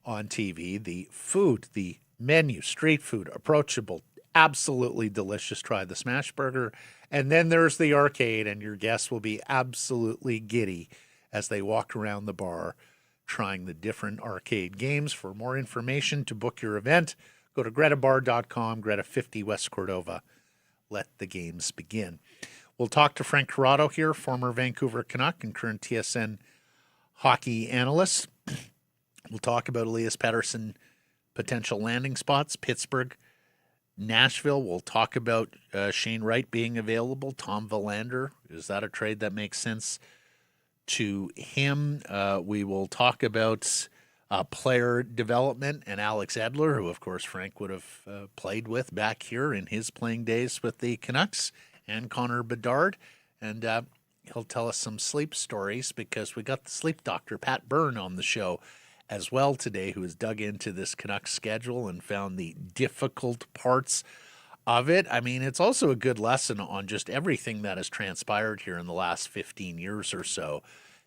on TV. The food, the menu, street food, approachable, absolutely delicious. Try the smash burger. And then there's the arcade, and your guests will be absolutely giddy as they walk around the bar trying the different arcade games. For more information to book your event, go to gretabar.com, Greta 50 West Cordova. Let the games begin. We'll talk to Frank Corrado here, former Vancouver Canuck and current TSN hockey analyst. We'll talk about Elias Pettersson potential landing spots, Pittsburgh, Nashville. We'll talk about Shane Wright being available, Tom Verlander. Is that a trade that makes sense to him? We will talk about player development and Alex Edler, who, of course, Frank would have played with back here in his playing days with the Canucks, and Connor Bedard. And he'll tell us some sleep stories because we got the sleep doctor, Pat Byrne, on the show as well today, who has dug into this Canucks schedule and found the difficult parts of it. I mean, it's also a good lesson on just everything that has transpired here in the last 15 years or so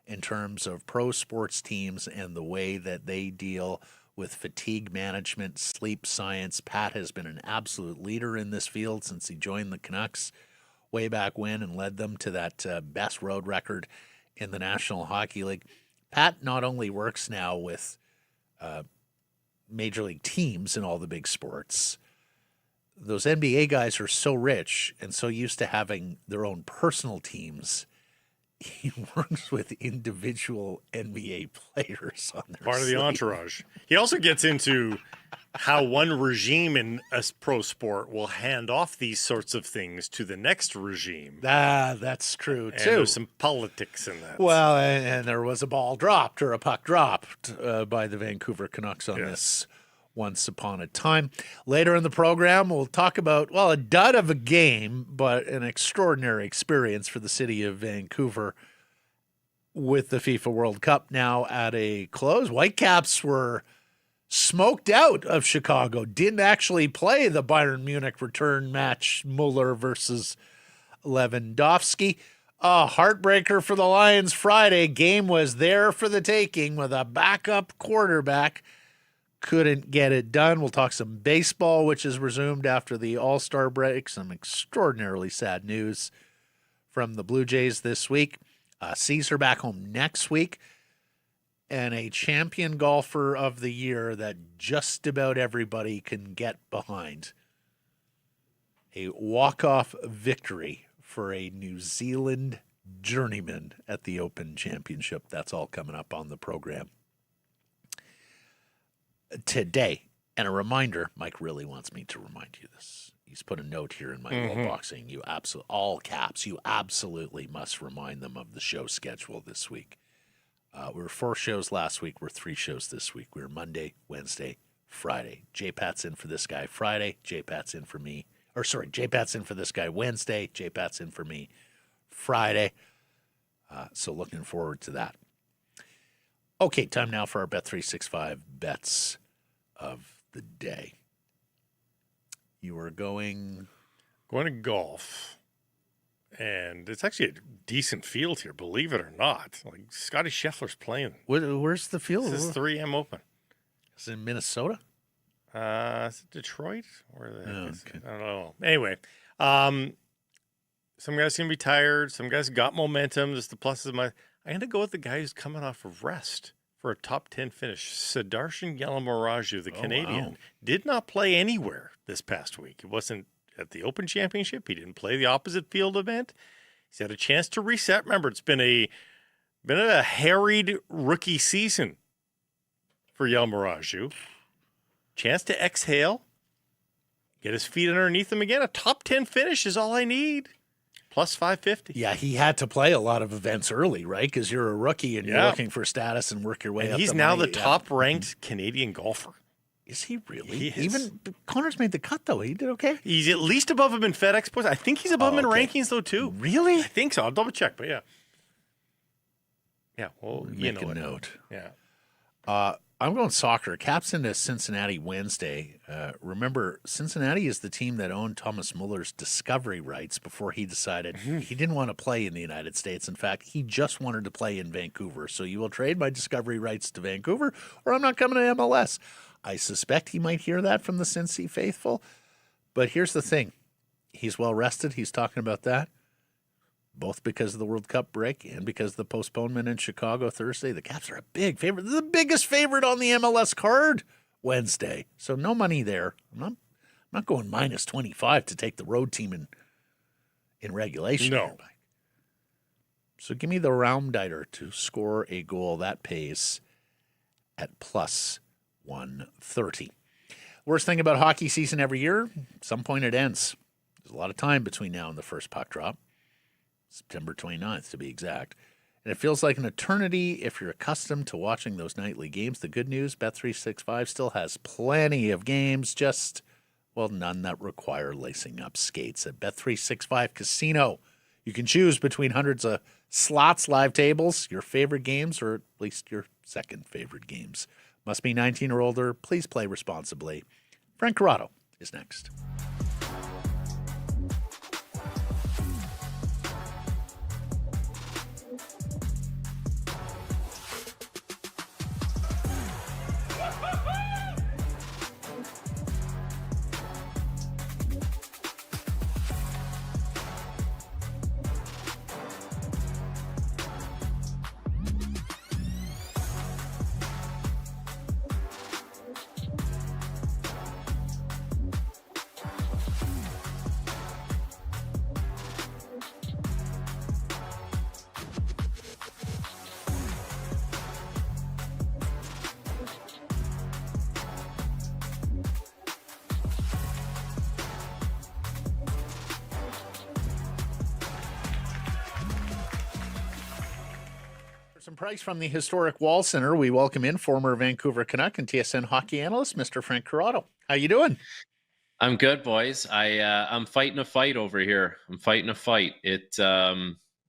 in terms of pro sports teams and the way that they deal with fatigue management, sleep science. Pat has been an absolute leader in this field since he joined the Canucks way back when and led them to that best road record in the National Hockey League. Pat not only works now with major league teams in all the big sports. Those NBA guys are so rich and so used to having their own personal teams. He works with individual NBA players on their part of the entourage. He also gets into how one regime in a pro sport will hand off these sorts of things to the next regime. That's true, too. And there's some politics in that. Well, and there was a ball dropped or a puck dropped by the Vancouver Canucks on this once upon a time. Later in the program, we'll talk about, well, a dud of a game, but an extraordinary experience for the city of Vancouver with the FIFA World Cup now at a close. Whitecaps were smoked out of Chicago. Didn't actually play the Bayern Munich return match, Muller versus Lewandowski. A heartbreaker for the Lions Friday. Game was there for the taking with a backup quarterback. Couldn't get it done. We'll talk some baseball, which is resumed after the All-Star break. Some extraordinarily sad news from the Blue Jays this week. Caesar back home next week. And a champion golfer of the year that just about everybody can get behind. A walk-off victory for a New Zealand journeyman at the Open Championship. That's all coming up on the program today. And a reminder, Mike really wants me to remind you this. He's put a note here in my little box saying, you absolutely, all caps, you absolutely must remind them of the show schedule this week. We were 4 shows last week. We're 3 shows this week. We were Monday, Wednesday, Friday. J-Pat's in for this guy Friday. J-Pat's in for me. J-Pat's in for this guy Wednesday. J-Pat's in for me Friday. So looking forward to that. Okay, time now for our Bet365 bets of the day. You are going to golf. And it's actually a decent field here, believe it or not. Like Scotty Scheffler's playing. Where's the field? This is 3M Open. Is it in Minnesota? Is it Detroit? Or okay. I don't know. Anyway, some guys can be tired. Some guys got momentum. Just the pluses of I'm going to go with the guy who's coming off of rest for a top 10 finish. Sudarshan Yalamaraju, the Canadian, wow. did not play anywhere this past week. It wasn't at the Open Championship. He didn't play the opposite field event. He's had a chance to reset. Remember, it's been a harried rookie season for Yalamaraju. Chance to exhale, get his feet underneath him again. A top 10 finish is all I need. Plus 550. Yeah, he had to play a lot of events early, right? Because you're a rookie and you're looking for status and work your way and up. He's the now money. the top-ranked Canadian golfer. Is he really? He is. Even Connor's made the cut, though. He did okay. He's at least above him in FedEx points. I think he's above him in rankings, though, too. Really? I think so. I'll double check, but yeah. Yeah, well, you Make know a it. note. Yeah. I'm going soccer. Caps into Cincinnati Wednesday. Remember, Cincinnati is the team that owned Thomas Muller's discovery rights before he decided he didn't want to play in the United States. In fact, he just wanted to play in Vancouver. So you will trade my discovery rights to Vancouver, or I'm not coming to MLS. I suspect he might hear that from the Cincy faithful. But here's the thing. He's well rested. He's talking about that. Both because of the World Cup break and because of the postponement in Chicago Thursday. The Caps are a big favorite. They're the biggest favorite on the MLS card Wednesday. So no money there. I'm not going minus 25 to take the road team in regulation. No. Here. So give me the Raumditer to score a goal. That pays at plus 130. Worst thing about hockey season every year, some point it ends. There's a lot of time between now and the first puck drop. September 29th, to be exact. And it feels like an eternity if you're accustomed to watching those nightly games. The good news, Bet365 still has plenty of games, just, well, none that require lacing up skates. At Bet365 Casino, you can choose between hundreds of slots, live tables, your favorite games, or at least your second favorite games. Must be 19 or older. Please play responsibly. Frank Corrado is next. Some price from the historic Wall Center. We welcome in former Vancouver Canuck and TSN hockey analyst, Mr. Frank Corrado. How you doing? I'm good, boys. I'm fighting a fight over here. I'm fighting a fight.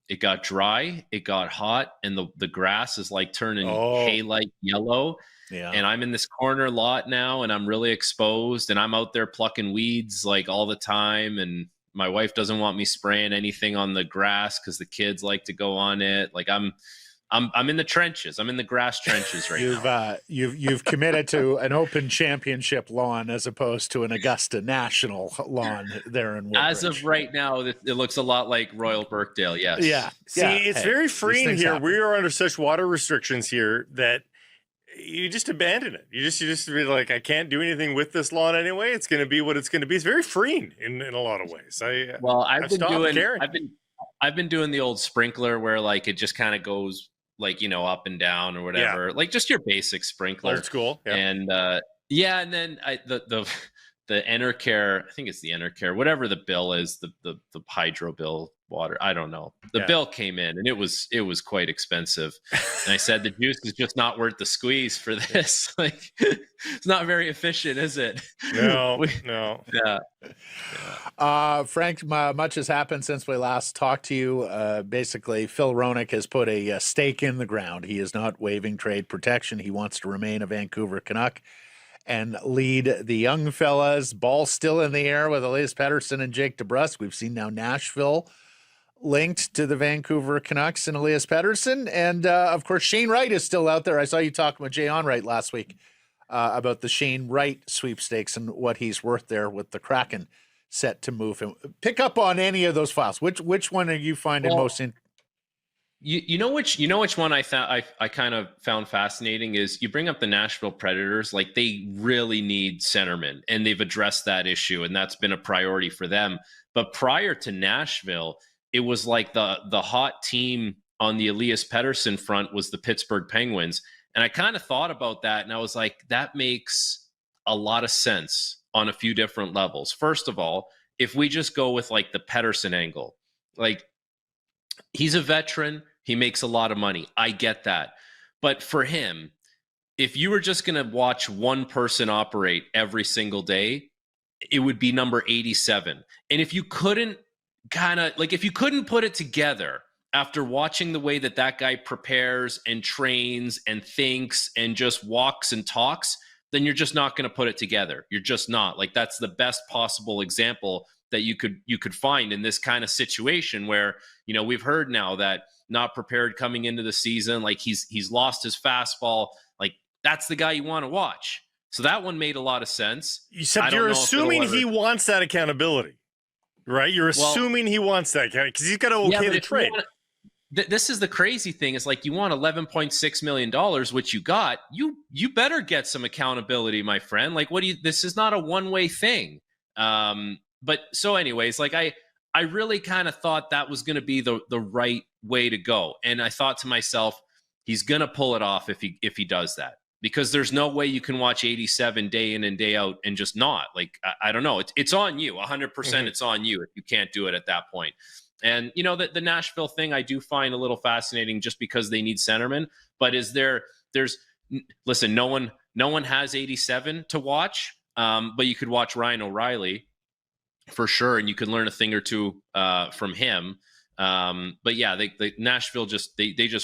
it got dry, it got hot, and the grass is like turning Oh. hay-like yellow. Yeah. And I'm in this corner lot now, and I'm really exposed, and I'm out there plucking weeds like all the time. And my wife doesn't want me spraying anything on the grass because the kids like to go on it. Like I'm in the trenches. I'm in the grass trenches right now. You've committed to an Open Championship lawn as opposed to an Augusta National lawn there in Woodbridge. As of right now, it looks a lot like Royal Birkdale. Yes. Yeah. See, it's very freeing here. Happen. We are under such water restrictions here that you just abandon it. You just be like, I can't do anything with this lawn anyway. It's going to be what it's going to be. It's very freeing in a lot of ways. I've been doing the old sprinkler where like it just kind of goes like, up and down or whatever, like just your basic sprinkler. Old school. Yeah. And and then the Enercare, I think it's the Enercare, whatever the bill is, the hydro bill, water, I don't know. The bill came in and it was quite expensive. And I said the juice is just not worth the squeeze for this. Like it's not very efficient, is it? No. Yeah. Frank, much has happened since we last talked to you. Basically, Phil Roenick has put a stake in the ground. He is not waiving trade protection. He wants to remain a Vancouver Canuck and lead the young fellas. Ball still in the air with Elias Pettersson and Jake DeBrusk. We've seen now Nashville linked to the Vancouver Canucks and Elias Pettersson. And, of course, Shane Wright is still out there. I saw you talking with Jay Onright last week about the Shane Wright sweepstakes and what he's worth there with the Kraken set to move him. Pick up on any of those files. Which one are you finding most in? You know which one I kind of found fascinating is you bring up the Nashville Predators. Like they really need centermen, and they've addressed that issue, and that's been a priority for them. But prior to Nashville, it was like the hot team on the Elias Pettersson front was the Pittsburgh Penguins, and I kind of thought about that, and I was like, that makes a lot of sense on a few different levels. First of all, if we just go with like the Pettersson angle, like. He's a veteran. He makes a lot of money. I get that. But for him, if you were just going to watch one person operate every single day, it would be number 87. And if you couldn't put it together after watching the way that guy prepares and trains and thinks and just walks and talks, then you're just not going to put it together. You're just not. Like that's the best possible example that you could find in this kind of situation where, we've heard now that not prepared coming into the season, like he's lost his fastball. Like that's the guy you want to watch. So that one made a lot of sense. Except you're assuming he wants that accountability, right? You're assuming he wants that because he's got to okay the trade. This is the crazy thing. Is like you want $11.6 million, which you got. You better get some accountability, my friend. Like this is not a one-way thing. But so anyways, like I really kind of thought that was going to be the right way to go. And I thought to myself, he's going to pull it off if he does that, because there's no way you can watch 87 day in and day out and just not. Like, I don't know. It's on you. 100% it's on you if you can't do it at that point. And, the Nashville thing I do find a little fascinating just because they need centermen. But listen, no one has 87 to watch, but you could watch Ryan O'Reilly for sure, and you can learn a thing or two from him. But yeah, Nashville just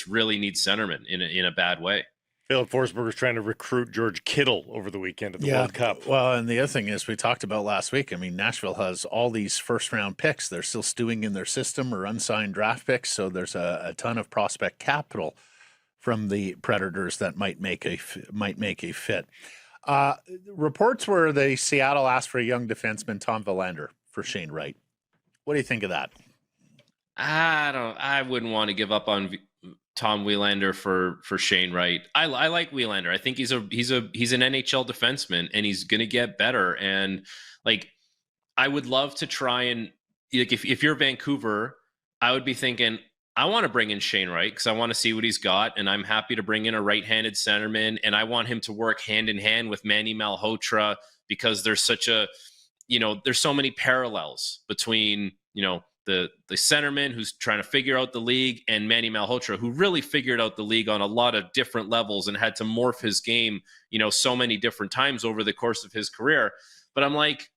really need centermen in a bad way. Philip Forsberg's trying to recruit George Kittle over the weekend at the World Cup. Well, and the other thing is we talked about last week. I mean, Nashville has all these first-round picks. They're still stewing in their system or unsigned draft picks, so there's a ton of prospect capital from the Predators that might make a fit. Reports were the Seattle asked for a young defenseman, Tom Willander, for Shane Wright. What do you think of that? I wouldn't want to give up on Tom Willander for Shane Wright. I like Willander. I think he's an NHL defenseman, and he's going to get better. And like, I would love to try and like if you're Vancouver, I would be thinking I want to bring in Shane Wright because I want to see what he's got, and I'm happy to bring in a right-handed centerman, and I want him to work hand in hand with Manny Malhotra because there's such a there's so many parallels between the centerman who's trying to figure out the league and Manny Malhotra, who really figured out the league on a lot of different levels and had to morph his game, so many different times over the course of his career. But I'm like,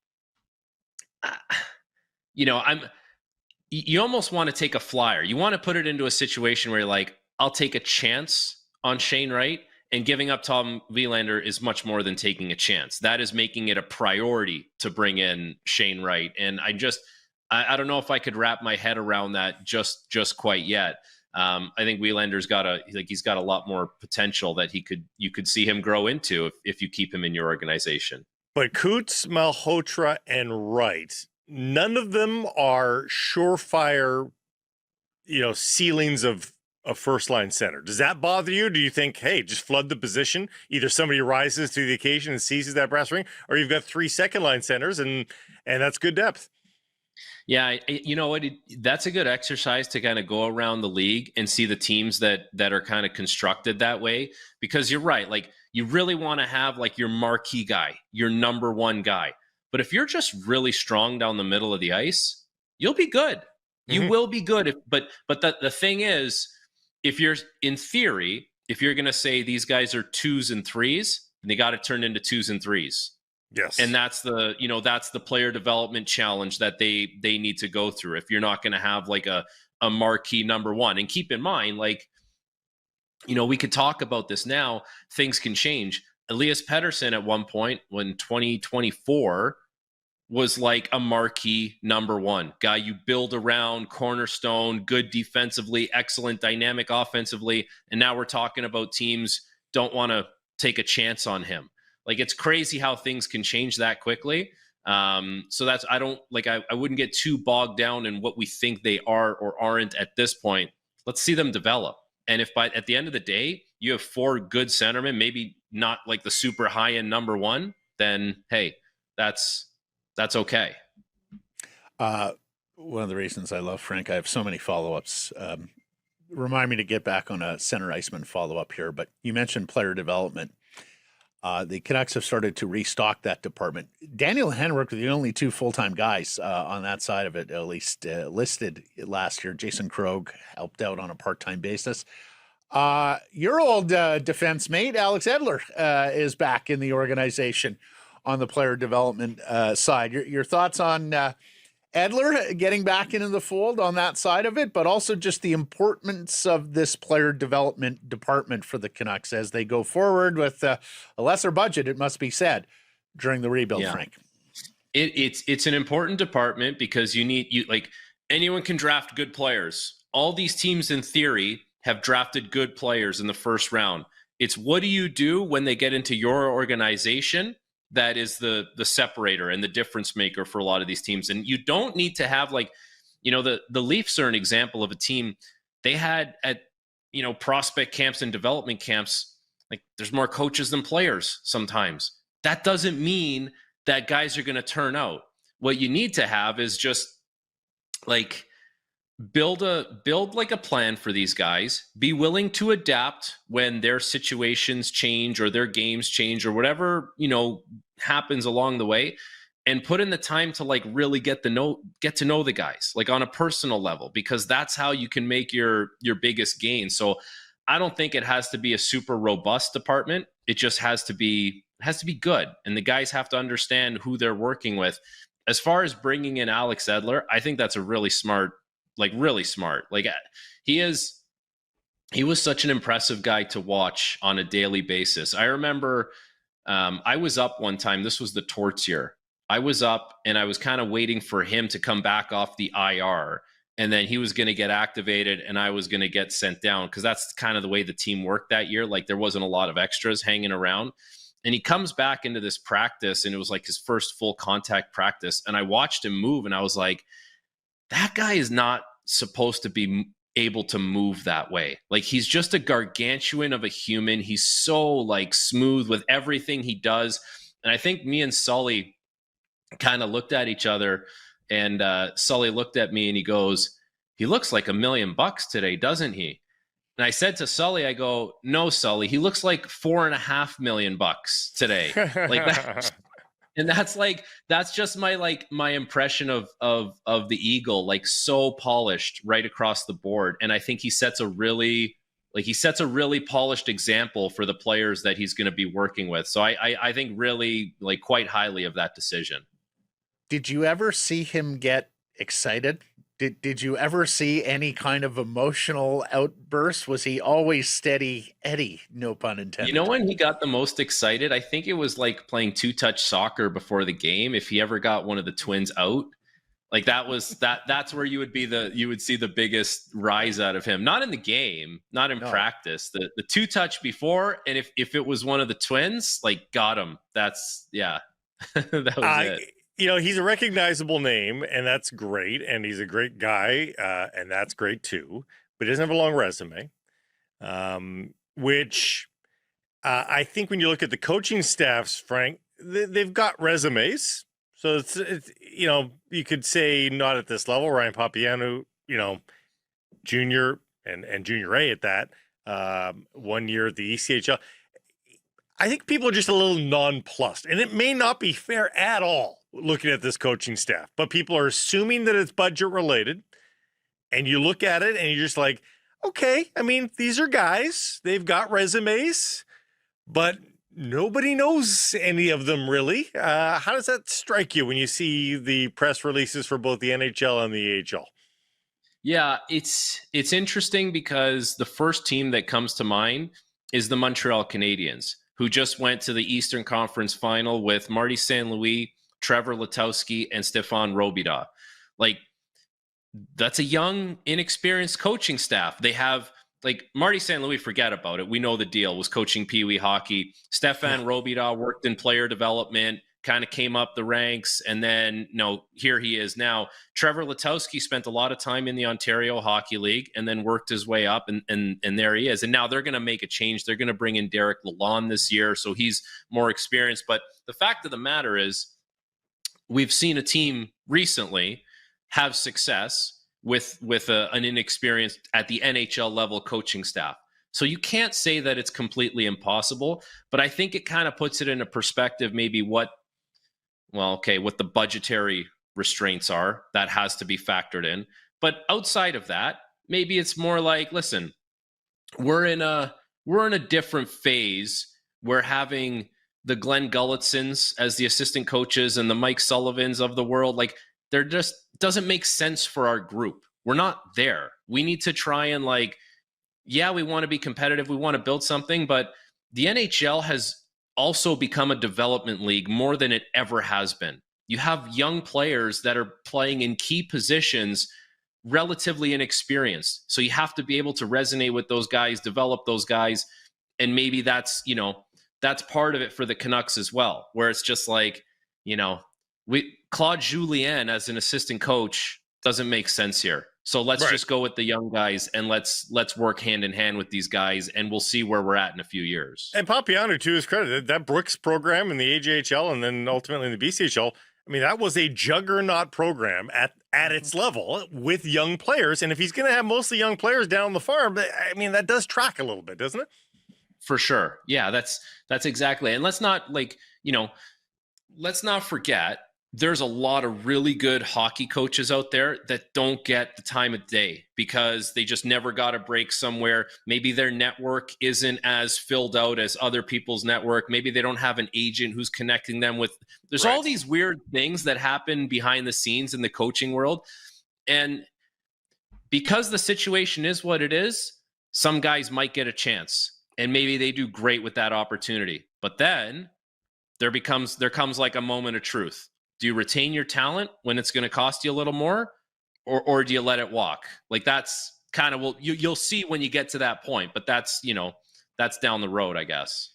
you almost want to take a flyer. You want to put it into a situation where you're like, I'll take a chance on Shane Wright, and giving up Tom Wielander is much more than taking a chance. That is making it a priority to bring in Shane Wright. And I don't know if I could wrap my head around that just quite yet. I think Wielander's he's got a lot more potential that you could see him grow into if you keep him in your organization. But Coots, Malhotra, and Wright, none of them are surefire, ceilings of a first-line center. Does that bother you? Do you think, hey, just flood the position? Either somebody rises to the occasion and seizes that brass ring, or you've got 3 second-line centers, and that's good depth. Yeah, you know what? That's a good exercise to kind of go around the league and see the teams that are kind of constructed that way. Because you're right, like you really want to have like your marquee guy, your number one guy. But if you're just really strong down the middle of the ice, you'll be good. You will be good. But the thing is, if you're in theory, if you're going to say these guys are 2s and 3s, they got to turn into 2s and 3s. Yes. And that's the player development challenge that they need to go through. If you're not going to have like a marquee number one, and keep in mind, like, we could talk about this now, things can change. Elias Pettersson at one point when 2024 was like a marquee number one guy you build around, cornerstone, good defensively, excellent dynamic offensively. And now we're talking about teams don't want to take a chance on him. Like, it's crazy how things can change that quickly. So that's, I wouldn't get too bogged down in what we think they are or aren't at this point. Let's see them develop. And if at the end of the day, you have 4 good centermen, maybe not like the super high end number one, then hey, that's okay. One of the reasons I love Frank, I have so many follow-ups. Remind me to get back on a center iceman follow-up here, but you mentioned player development. The Canucks have started to restock that department. Daniel and Henrik were the only 2 full-time guys on that side of it, at least listed last year. Jason Krogh helped out on a part-time basis. Your old defense mate, Alex Edler, is back in the organization on the player development side. Your thoughts on Edler getting back into the fold on that side of it, but also just the importance of this player development department for the Canucks as they go forward with a lesser budget, it must be said, during the rebuild, yeah. Frank. It's an important department because like anyone can draft good players. All these teams in theory have drafted good players in the first round. It's what do you do when they get into your organization? That is the separator and the difference maker for a lot of these teams. And you don't need to have the Leafs are an example of a team they had at, prospect camps and development camps. Like, there's more coaches than players sometimes. That doesn't mean that guys are going to turn out. What you need to have is just like build like a plan for these guys, be willing to adapt when their situations change or their games change or whatever, happens along the way, and put in the time to like really get to know the guys like on a personal level, because that's how you can make your biggest gain. So I don't think it has to be a super robust department. It just has to be good. And the guys have to understand who they're working with. As far as bringing in Alex Edler, I think that's a really smart. Like, he was such an impressive guy to watch on a daily basis. I remember I was up one time. This was the Torts year. I was up and I was kind of waiting for him to come back off the IR, and then he was going to get activated and I was going to get sent down, because that's kind of the way the team worked that year. Like, there wasn't a lot of extras hanging around. And he comes back into this practice, and it was like his first full contact practice. And I watched him move and I was like, that guy is not supposed to be able to move that way. Like, he's just a gargantuan of a human. He's so like smooth with everything he does. And I think me and Sully kind of looked at each other, and Sully looked at me and he goes, "He looks like $1 million today, doesn't he?" And I said to Sully, I go, "No, Sully, he looks like $4.5 million today." Like that. And that's just my impression of the Eagle, like so polished right across the board. And I think he sets a really polished example for the players that he's going to be working with. So I think really quite highly of that decision. Did you ever see him get excited Did you ever see any kind of emotional outburst? Was he always steady Eddie? No pun intended. You know when he got the most excited? I think it was like playing two-touch soccer before the game. If he ever got one of the twins out, like that's where you would see the biggest rise out of him. Not in the game, not in practice. The two-touch before, and if it was one of the twins, like got him. That's that was it. You know, he's a recognizable name, and that's great. And he's a great guy, and that's great too. But he doesn't have a long resume, which I think when you look at the coaching staffs, Frank, they've got resumes. So it's you know, you could say not at this level. Ryan Papianu, you know, junior and junior A at that, 1 year at the ECHL. I think people are just a little nonplussed, and it may not be fair at all looking at this coaching staff, but people are assuming that it's budget related, and you look at it and you're just like, okay, I mean, these are guys, they've got resumes, but nobody knows any of them really. How does that strike you when you see the press releases for both the NHL and the AHL? Yeah, it's interesting because the first team that comes to mind is the Montreal Canadiens, who just went to the Eastern Conference Final with Marty St. Louis, Trevor Letowski, and Stefan Robida. Like, that's a young, inexperienced coaching staff. They have, like, Marty St. Louis, forget about it. We know the deal, was coaching Pee Wee hockey. Stefan Robida worked in player development, kind of came up the ranks, and then, here he is now. Trevor Letowski spent a lot of time in the Ontario Hockey League and then worked his way up, and there he is. And now they're going to make a change. They're going to bring in Derek Lalonde this year, so he's more experienced. But the fact of the matter is, we've seen a team recently have success with an inexperienced at the NHL level coaching staff. So you can't say that it's completely impossible, but I think it kind of puts it in a perspective, maybe what the budgetary restraints are. That has to be factored in. But outside of that, maybe it's more like, listen, we're in a different phase. We're having the Glenn Gullitsons as the assistant coaches and the Mike Sullivans of the world. Like, they're just doesn't make sense for our group. We're not there. We need to try and we want to be competitive. We want to build something, but the NHL has also become a development league more than it ever has been. You have young players that are playing in key positions, relatively inexperienced. So you have to be able to resonate with those guys, develop those guys. And maybe that's part of it for the Canucks as well, where it's just like, Claude Julien as an assistant coach doesn't make sense here. So let's just go with the young guys and let's work hand in hand with these guys, and we'll see where we're at in a few years. And Papianu, to his credit, that Brooks program in the AJHL and then ultimately in the BCHL, I mean, that was a juggernaut program at its level with young players. And if he's going to have mostly young players down the farm, I mean, that does track a little bit, doesn't it? For sure. Yeah, that's exactly. And let's not forget, there's a lot of really good hockey coaches out there that don't get the time of day because they just never got a break somewhere. Maybe their network isn't as filled out as other people's network. Maybe they don't have an agent who's connecting them with. There's all these weird things that happen behind the scenes in the coaching world. And because the situation is what it is, some guys might get a chance and maybe they do great with that opportunity. But then there comes like a moment of truth. Do you retain your talent when it's going to cost you a little more, or do you let it walk? Like, that's kind of you'll see when you get to that point, but that's down the road, I guess.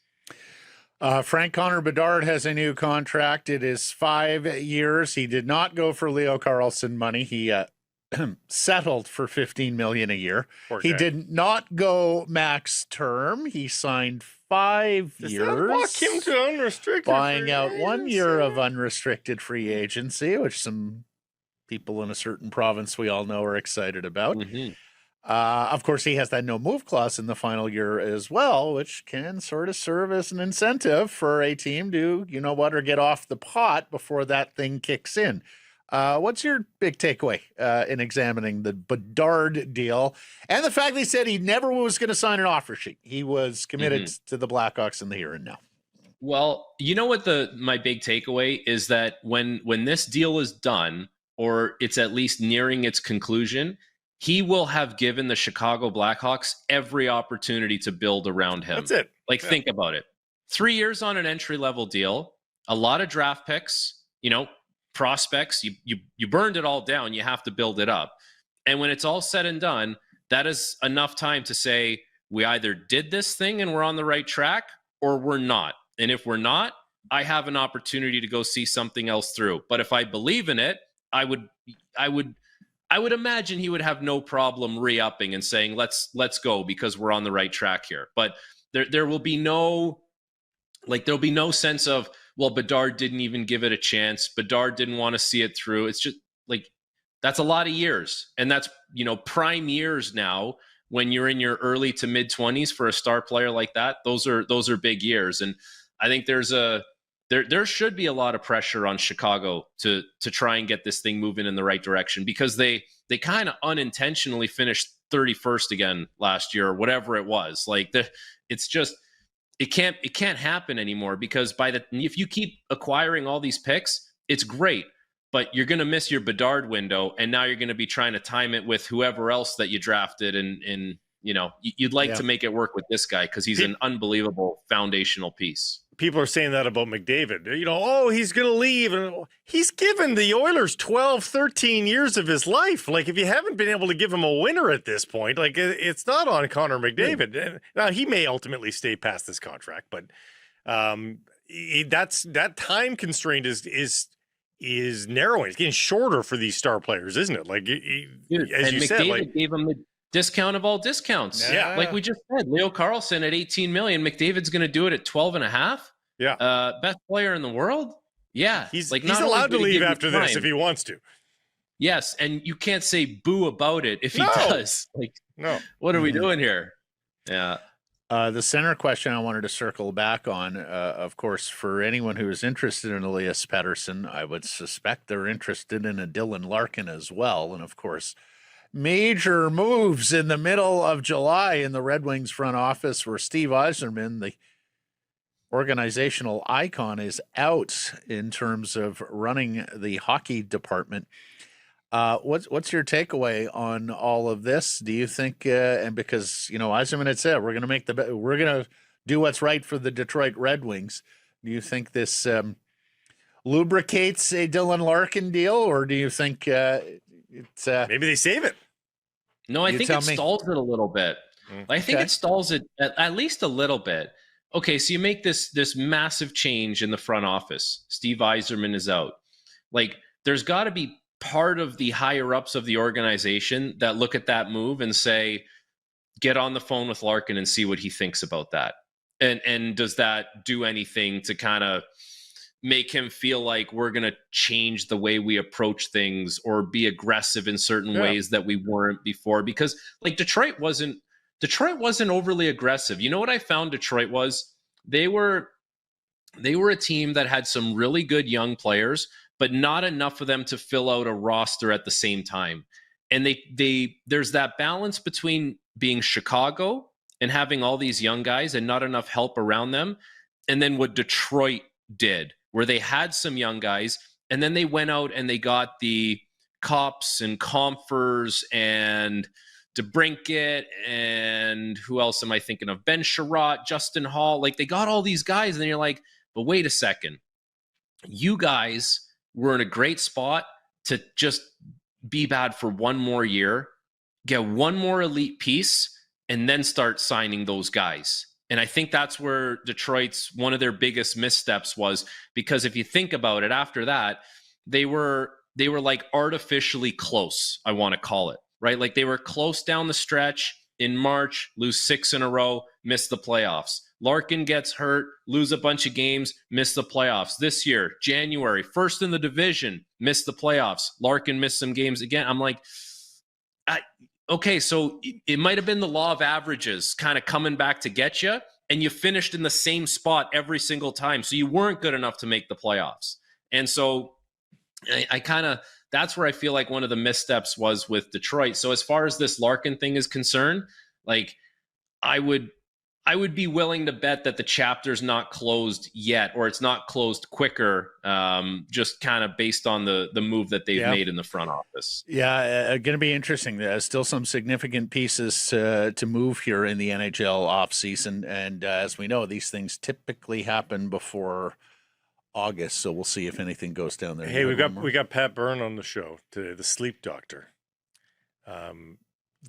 Frank Connor Bedard has a new contract. It is 5 years. He did not go for Leo Carlsson money. He settled for $15 million a year. He did not go max term. He signed 5 years. Does that lock him to unrestricted buying free out agency? 1 year of unrestricted free agency, which some people in a certain province we all know are excited about. Mm-hmm. Of course, he has that no move clause in the final year as well, which can sort of serve as an incentive for a team to, or get off the pot before that thing kicks in. What's your big takeaway in examining the Bedard deal and the fact that he said he never was going to sign an offer sheet? He was committed to the Blackhawks in the here and now. Well, you know what my big takeaway is, that when this deal is done, or it's at least nearing its conclusion, he will have given the Chicago Blackhawks every opportunity to build around him. That's it. Like, think about it. 3 years on an entry-level deal, a lot of draft picks, prospects, you burned it all down. You have to build it up. And when it's all said and done, that is enough time to say, we either did this thing and we're on the right track, or we're not. And if we're not, I have an opportunity to go see something else through. But if I believe in it, I would imagine he would have no problem re-upping and saying, let's go, because we're on the right track here. But there will be there'll be no sense of, well, Bedard didn't even give it a chance. Bedard didn't want to see it through. It's just like, that's a lot of years. And that's, prime years now when you're in your early to mid 20s for a star player like that. Those are big years. And I think there should be a lot of pressure on Chicago to try and get this thing moving in the right direction, because they kind of unintentionally finished 31st again last year, or whatever it was. Like, it's just, it can't happen anymore, because if you keep acquiring all these picks, it's great, but you're going to miss your Bedard window, and now you're going to be trying to time it with whoever else that you drafted, and you'd like to make it work with this guy, because he's an unbelievable foundational piece. People are saying that about McDavid. He's going to leave. And he's given the Oilers 12, 13 years of his life. Like, if you haven't been able to give him a winner at this point, like, it's not on Connor McDavid. Now, he may ultimately stay past this contract, but that time constraint is narrowing. It's getting shorter for these star players, isn't it? Like, as you McDavid said, like, gave him the discount of all discounts. Yeah. Like we just said, Leo Carlsson at 18 million. McDavid's going to do it at 12 and a half. Yeah. Best player in the world. Yeah. He's allowed to leave after this if he wants to. Yes. And you can't say boo about it if he does. Like, no. What are we doing here? Yeah. The center question I wanted to circle back on, of course, for anyone who is interested in Elias Pettersson, I would suspect they're interested in a Dylan Larkin as well. And of course, major moves in the middle of July in the Red Wings front office, where Steve Yzerman, the organizational icon, is out in terms of running the hockey department. What's your takeaway on all of this? Do you think, and because Yzerman had said we're going to do what's right for the Detroit Red Wings, do you think this lubricates a Dylan Larkin deal, or do you think it's maybe they save it? No, I think it stalls it a little bit. I think it stalls it at least a little bit. Okay, so you make this massive change in the front office. Steve Yzerman is out. Like, there's got to be part of the higher ups of the organization that look at that move and say, get on the phone with Larkin and see what he thinks about that. And does that do anything to kind of make him feel like we're going to change the way we approach things or be aggressive in certain ways that we weren't before? Because like Detroit wasn't overly aggressive. You know what I found Detroit was? They were a team that had some really good young players, but not enough of them to fill out a roster at the same time. And there's that balance between being Chicago and having all these young guys and not enough help around them. And then what Detroit did, where they had some young guys, and then they went out and they got the Kops and Comfers and DeBrincat, and who else am I thinking of? Ben Sherratt, Justin Hall. Like, they got all these guys, and then you're like, but wait a second. You guys were in a great spot to just be bad for one more year, get one more elite piece, and then start signing those guys. And I think that's where Detroit's one of their biggest missteps was, because if you think about it, after that, they were like artificially close, I want to call it, right? Like, they were close down the stretch. In March, lose 6 in a row, miss the playoffs. Larkin gets hurt, lose a bunch of games, miss the playoffs. This year, January, first in the division, miss the playoffs. Larkin missed some games again. I'm like, okay, so it might have been the law of averages kind of coming back to get you, and you finished in the same spot every single time. So you weren't good enough to make the playoffs. And so I kind of, that's where I feel like one of the missteps was with Detroit. So as far as this Larkin thing is concerned, like, I would I would be willing to bet that the chapter's not closed yet, or it's not closed quicker, just kind of based on the move that they've made in the front office. Yeah, going to be interesting. There's still some significant pieces to move here in the NHL offseason. And as we know, these things typically happen before August. So we'll see if anything goes down there. Hey, we got Pat Byrne on the show today, the sleep doctor.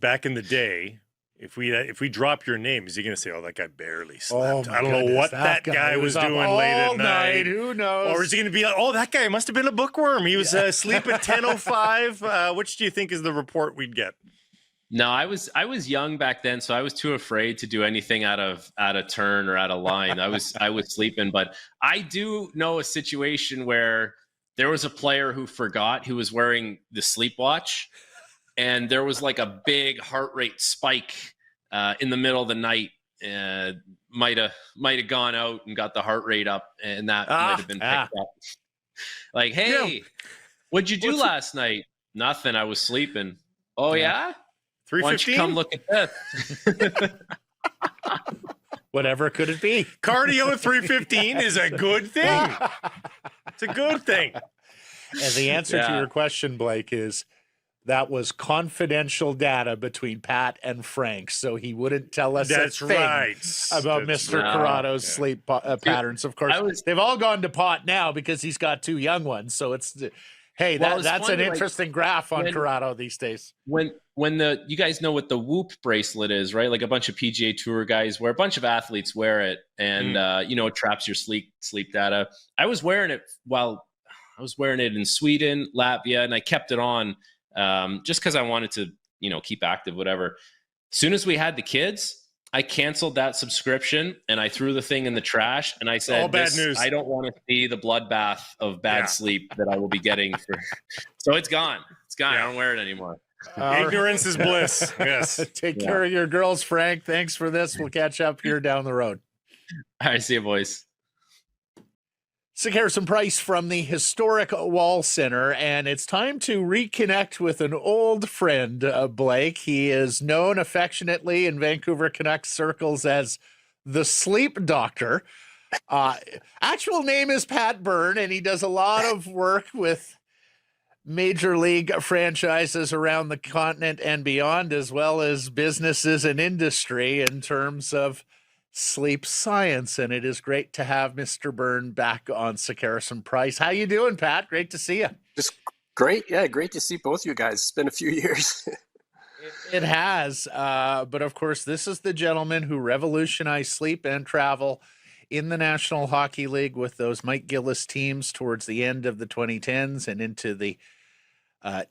Back in the day, if we drop your name, is he going to say, "Oh, that guy barely slept"? I don't know what that guy was doing late at night. Who knows? Or is he going to be like, "Oh, that guy must have been a bookworm. He was asleep at 10:05." Which do you think is the report we'd get? No, I was young back then, so I was too afraid to do anything out of turn or out of line. I was sleeping, but I do know a situation where there was a player who forgot he was wearing the sleep watch. And there was like a big heart rate spike in the middle of the night. Might have gone out and got the heart rate up, and that might have been picked up. Like, hey, what'd you do last night? Nothing. I was sleeping. Oh yeah. 3:15. Why don't you come look at this? Whatever could it be? Cardio at 3:15 is a good thing. It's a good thing. And the answer to your question, Blake, is that was confidential data between Pat and Frank, so he wouldn't tell us about Mr. Corrado's sleep patterns. Of course, they've all gone to pot now because he's got 2 young ones. So it's, hey, that's an interesting graph on Corrado these days. When you guys know what the Whoop bracelet is, right? Like a bunch of PGA Tour guys wear, a bunch of athletes wear it, and it traps your sleep data. I was wearing it in Sweden, Latvia, and I kept it on. Just because I wanted to, keep active, whatever. As soon as we had the kids, I canceled that subscription and I threw the thing in the trash. And I said, bad news. I don't want to see the bloodbath of bad sleep that I will be getting. So it's gone. It's gone. I don't wear it anymore. Ignorance is bliss. Yes. Take care of your girls, Frank. Thanks for this. We'll catch up here down the road. All right. See you, boys. Sick Harrison Price from the historic Wall Center, and it's time to reconnect with an old friend, Blake. He is known affectionately in Vancouver Canucks circles as the Sleep Doctor. Actual name is Pat Byrne, and he does a lot of work with major league franchises around the continent and beyond, as well as businesses and industry in terms of sleep science. And it is great to have Mr. Byrne back on Sick Harrison Price. How you doing, Pat? Great to see you. Just great. Yeah, great to see both you guys. It's been a few years. It has. But of course, this is the gentleman who revolutionized sleep and travel in the National Hockey League with those Mike Gillis teams towards the end of the 2010s and into the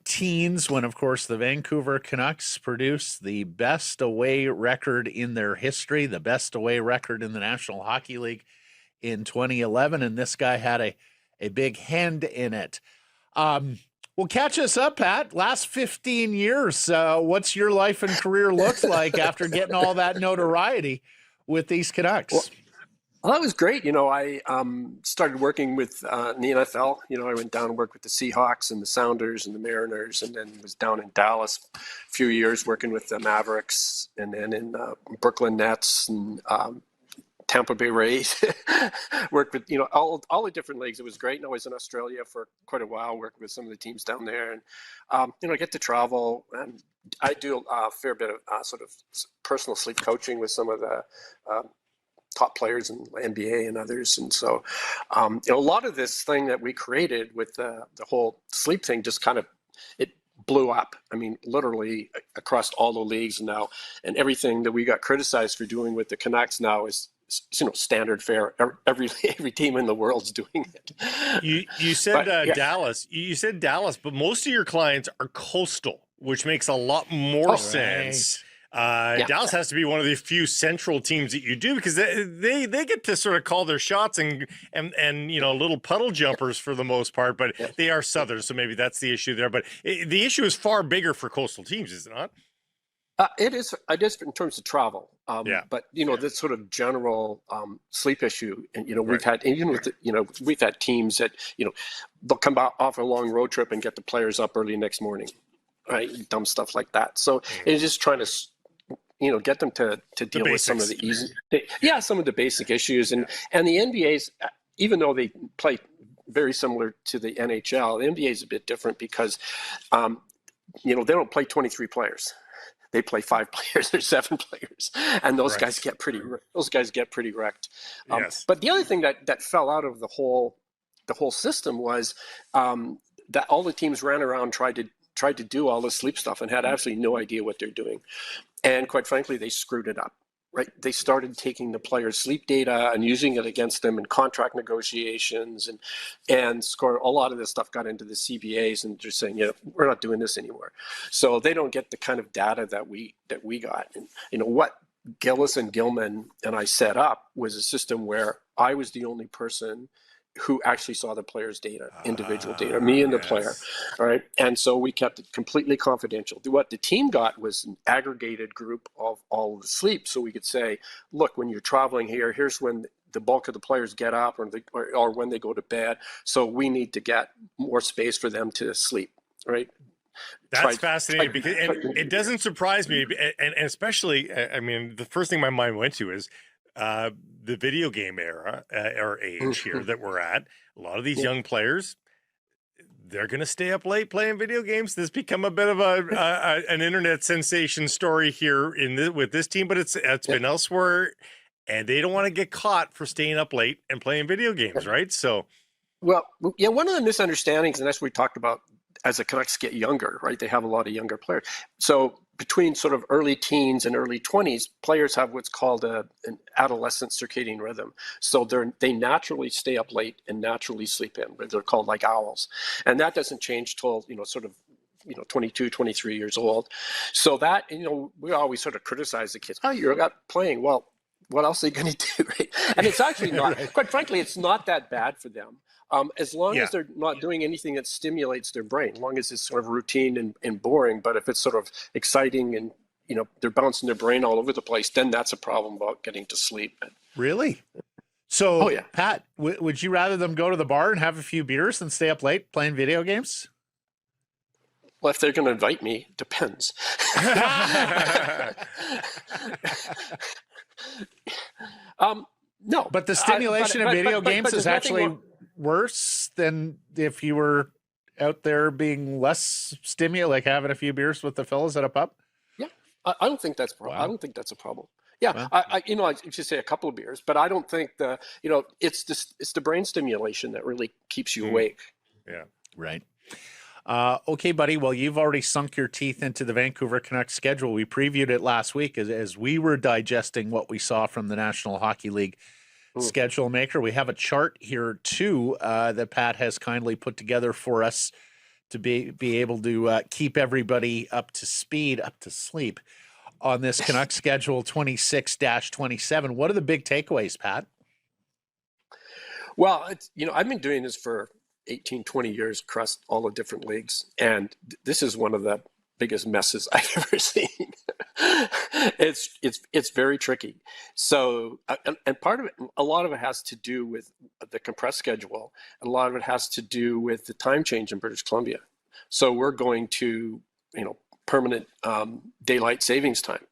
teens, when, of course, the Vancouver Canucks produced the best away record in their history, the best away record in the National Hockey League in 2011. And this guy had a big hand in it. Well, catch us up, Pat. Last 15 years, what's your life and career looked like after getting all that notoriety with these Canucks? Well, that was great. I started working with in the NFL. I went down and worked with the Seahawks and the Sounders and the Mariners, and then was down in Dallas a few years working with the Mavericks, and then in Brooklyn Nets and Tampa Bay Rays. Worked with all the different leagues. It was great. And I was in Australia for quite a while, working with some of the teams down there, and I get to travel, and I do a fair bit of sort of personal sleep coaching with some of the top players in NBA and others. And so, a lot of this thing that we created with the whole sleep thing just kind of, it blew up. I mean, literally across all the leagues now, and everything that we got criticized for doing with the Canucks now is, standard fare. Every team in the world's doing it. You said Dallas. You said Dallas, but most of your clients are coastal, which makes a lot more sense. Dallas has to be one of the few central teams that you do, because they get to sort of call their shots and little puddle jumpers for the most part, but they are Southern, so maybe that's the issue there. But the issue is far bigger for coastal teams, is it not? It is in terms of travel. But this sort of general sleep issue, and we've had, even with we've had teams that they'll come off a long road trip and get the players up early next morning, right? Dumb stuff like that. So it's just trying to get them to deal with some of the some of the basic issues. And the NBA's, even though they play very similar to the NHL, the NBA is a bit different because, they don't play 23 players. They play 5 players or 7 players, and those guys get pretty wrecked. Yes. But the other thing that fell out of the whole system was that all the teams ran around, tried to do all the sleep stuff and had absolutely no idea what they're doing. And quite frankly, they screwed it up, right? They started taking the players' sleep data and using it against them in contract negotiations and score. A lot of this stuff got into the CBAs and just saying, we're not doing this anymore. So they don't get the kind of data that we got. And, what Gillis and Gilman and I set up was a system where I was the only person who actually saw the player's data, individual data, me and the player, all right? And so we kept it completely confidential. What the team got was an aggregated group of all of the sleep, so we could say, look, when you're traveling here, here's when the bulk of the players get up or when they go to bed, so we need to get more space for them to sleep, right? That's fascinating because it doesn't surprise me, and especially, I mean, the first thing my mind went to is the video game era or age here that we're at. A lot of these young players, they're going to stay up late playing video games. This become a bit of an internet sensation story here with this team, but it's been elsewhere, and they don't want to get caught for staying up late and playing video games, right? So, well, yeah, one of the misunderstandings, and that's what we talked about, as the Canucks get younger, right? They have a lot of younger players. So between sort of early teens and early 20s, players have what's called an adolescent circadian rhythm. So they naturally stay up late and naturally sleep in. They're called like owls. And that doesn't change till, 22, 23 years old. So that, we always sort of criticize the kids. Oh, you're not playing. Well, what else are you going to do, right? And it's actually not, quite frankly, it's not that bad for them. As long as they're not doing anything that stimulates their brain, as long as it's sort of routine and boring, but if it's sort of exciting and, they're bouncing their brain all over the place, then that's a problem about getting to sleep. Really? So, Pat, would you rather them go to the bar and have a few beers than stay up late playing video games? Well, if they're going to invite me, depends. No. But the stimulation of video games is actually worse than if you were out there being less like having a few beers with the fellas at a pub? Yeah. I don't think that's a problem. I don't think that's a problem. Yeah. Well, I should say a couple of beers, but I don't think it's the brain stimulation that really keeps you awake. Yeah. Right. Okay, buddy. Well, you've already sunk your teeth into the Vancouver Canucks schedule. We previewed it last week as we were digesting what we saw from the National Hockey League schedule maker. We have a chart here too that Pat has kindly put together for us to be able to keep everybody up to sleep on this Canucks schedule 26-27. What are the big takeaways, Pat? Well, I've been doing this for 18, 20 years across all the different leagues. And this is one of the biggest messes I've ever seen. It's very tricky. So, and part of it, a lot of it has to do with the compressed schedule. And a lot of it has to do with the time change in British Columbia. So we're going to, permanent daylight savings time.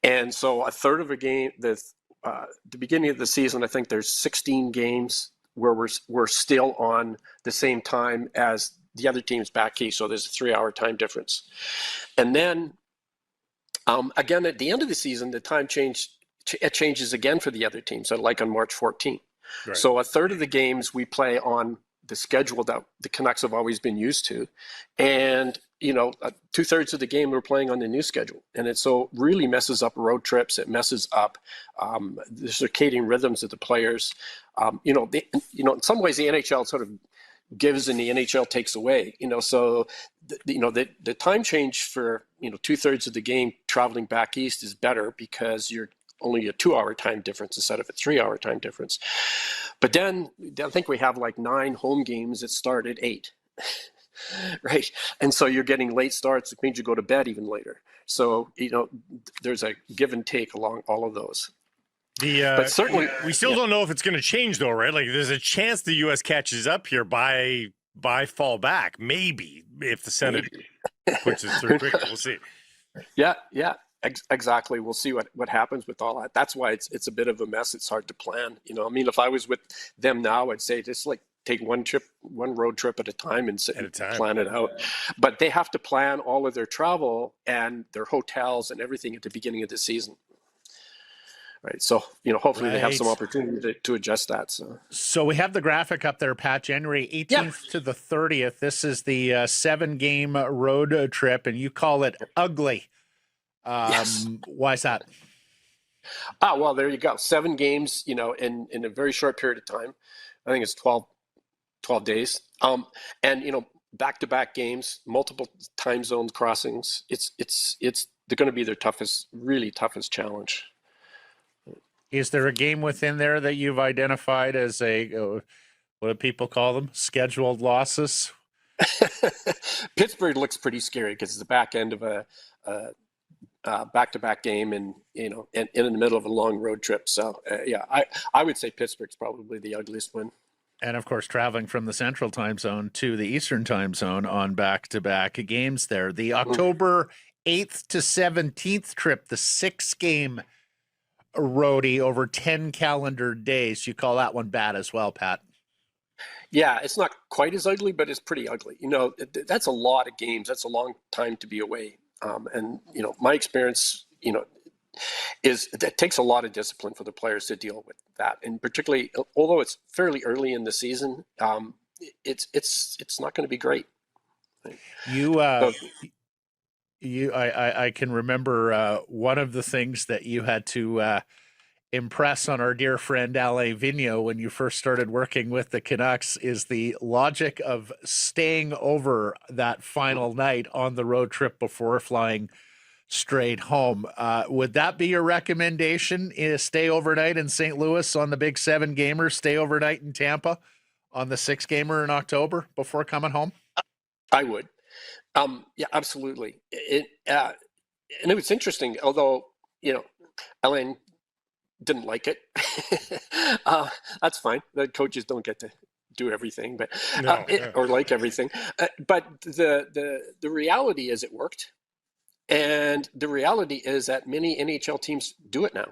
And so a third of a game, the beginning of the season, I think there's 16 games where we're still on the same time as the other team's back east, so there's a 3-hour time difference. And then, again, at the end of the season, the time changes again for the other team, so like on March 14th. Right. So a third of the games we play on the schedule that the Canucks have always been used to, and 2/3 of the game we're playing on the new schedule, and it so really messes up road trips. It messes up the circadian rhythms of the players. In some ways the NHL sort of gives and the NHL takes away. So the time change for 2/3 of the game traveling back east is better because you're only a 2-hour time difference instead of a 3-hour time difference. But then I think we have like 9 home games that start at 8. Right. And so you're getting late starts. It means you go to bed even later. So, there's a give and take along all of those. But certainly we still don't know if it's going to change though, right? Like there's a chance the U.S. catches up here by fall back, maybe if the Senate pushes through quickly. We'll see. Yeah. Exactly. We'll see what happens with all that. That's why it's a bit of a mess. It's hard to plan. I mean, if I was with them now, I'd say just like take one road trip at a time and plan it out. But they have to plan all of their travel and their hotels and everything at the beginning of the season. Right. So, hopefully they have some opportunity to adjust that. So we have the graphic up there, Pat, January 18th to the 30th. This is the 7-game road trip, and you call it ugly. Yes. Why is that? Well, there you go. 7 games, in a very short period of time. I think it's 12 days. And, back-to-back games, multiple time zones crossings. They're going to be their really toughest challenge. Is there a game within there that you've identified as what do people call them? Scheduled losses? Pittsburgh looks pretty scary because it's the back end of a back-to-back game and in the middle of a long road trip. So, I would say Pittsburgh's probably the ugliest one. And, of course, traveling from the Central Time Zone to the Eastern Time Zone on back-to-back games there. The October 8th to 17th trip, the 6-game roadie over 10 calendar days. You call that one bad as well, Pat? Yeah, it's not quite as ugly, but it's pretty ugly. That's a lot of games. That's a long time to be away. And my experience, is that takes a lot of discipline for the players to deal with that. And particularly, although it's fairly early in the season, it's not going to be great. I can remember one of the things that you had to impress on our dear friend Alain Vigneault when you first started working with the Canucks is the logic of staying over that final night on the road trip before flying straight home. Would that be your recommendation? Stay overnight in St. Louis on the big 7-gamer, stay overnight in Tampa on the 6-gamer in October before coming home? I would. Yeah, absolutely. And it was interesting, although, Alain didn't like it. That's fine. The coaches don't get to do everything, but or like everything. But the reality is it worked. And the reality is that many NHL teams do it now.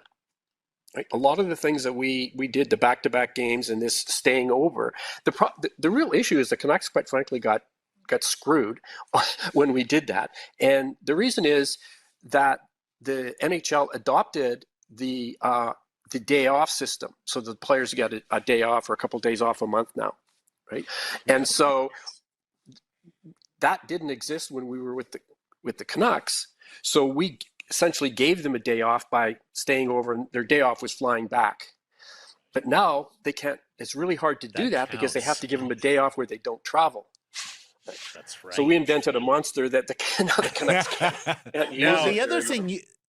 Right? A lot of the things that we did, the back-to-back games and this staying over, the real issue is the Canucks, quite frankly, got screwed when we did that. And the reason is that the NHL adopted the day off system. So the players get a day off or a couple of days off a month now, right? And so that didn't exist when we were with the Canucks. So we essentially gave them a day off by staying over, and their day off was flying back. But now they can't. It's really hard to do that because they have to give them a day off where they don't travel. That's right. So we invented a monster that the Canucks can't use. Well,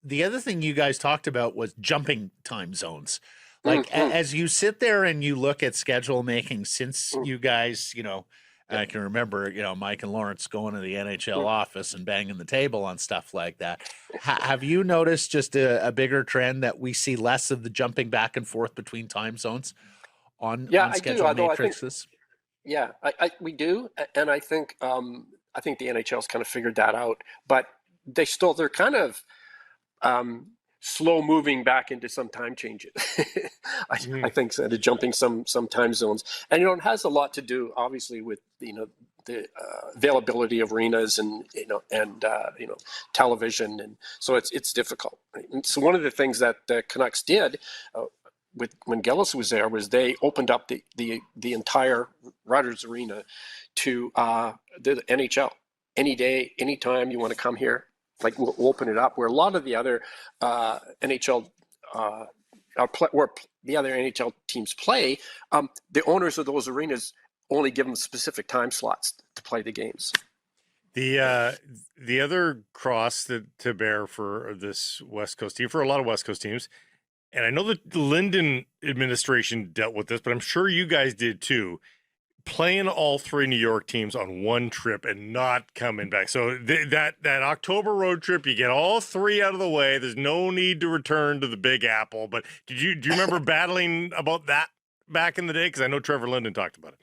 the other thing you guys talked about was jumping time zones. Like as you sit there and you look at schedule making, since you guys, I can remember, Mike and Lawrence going to the NHL office and banging the table on stuff like that. Have you noticed just a bigger trend that we see less of the jumping back and forth between time zones on schedule matrices? We do, and I think the NHL's kind of figured that out, but they're kind of slow moving back into some time changes. I think so, jumping some time zones, and it has a lot to do, obviously, with the availability of arenas and television, and so it's difficult. Right? And so one of the things that the Canucks did when Gillis was there was they opened up the entire Rogers Arena to the NHL. Any day, anytime you want to come here, like we'll open it up. Where a lot of the other NHL where the other NHL teams play, the owners of those arenas only give them specific time slots to play the games. The other cross to bear for this West Coast team, for a lot of West Coast teams, and I know that the Linden administration dealt with this, but I'm sure you guys did too, playing all 3 New York teams on one trip and not coming back. So that October road trip, you get all 3 out of the way. There's no need to return to the Big Apple. But do you remember battling about that back in the day? Because I know Trevor Linden talked about it.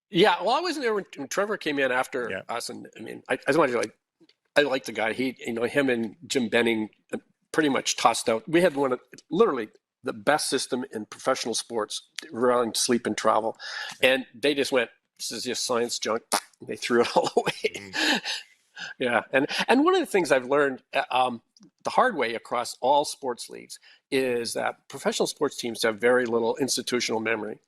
Yeah, well, I wasn't there when Trevor came in after us, and I mean, as much as I like the guy. Him and Jim Benning pretty much tossed out. We had literally the best system in professional sports around sleep and travel. And they just went, this is just science junk. They threw it all away. Yeah. And one of the things I've learned the hard way across all sports leagues is that professional sports teams have very little institutional memory.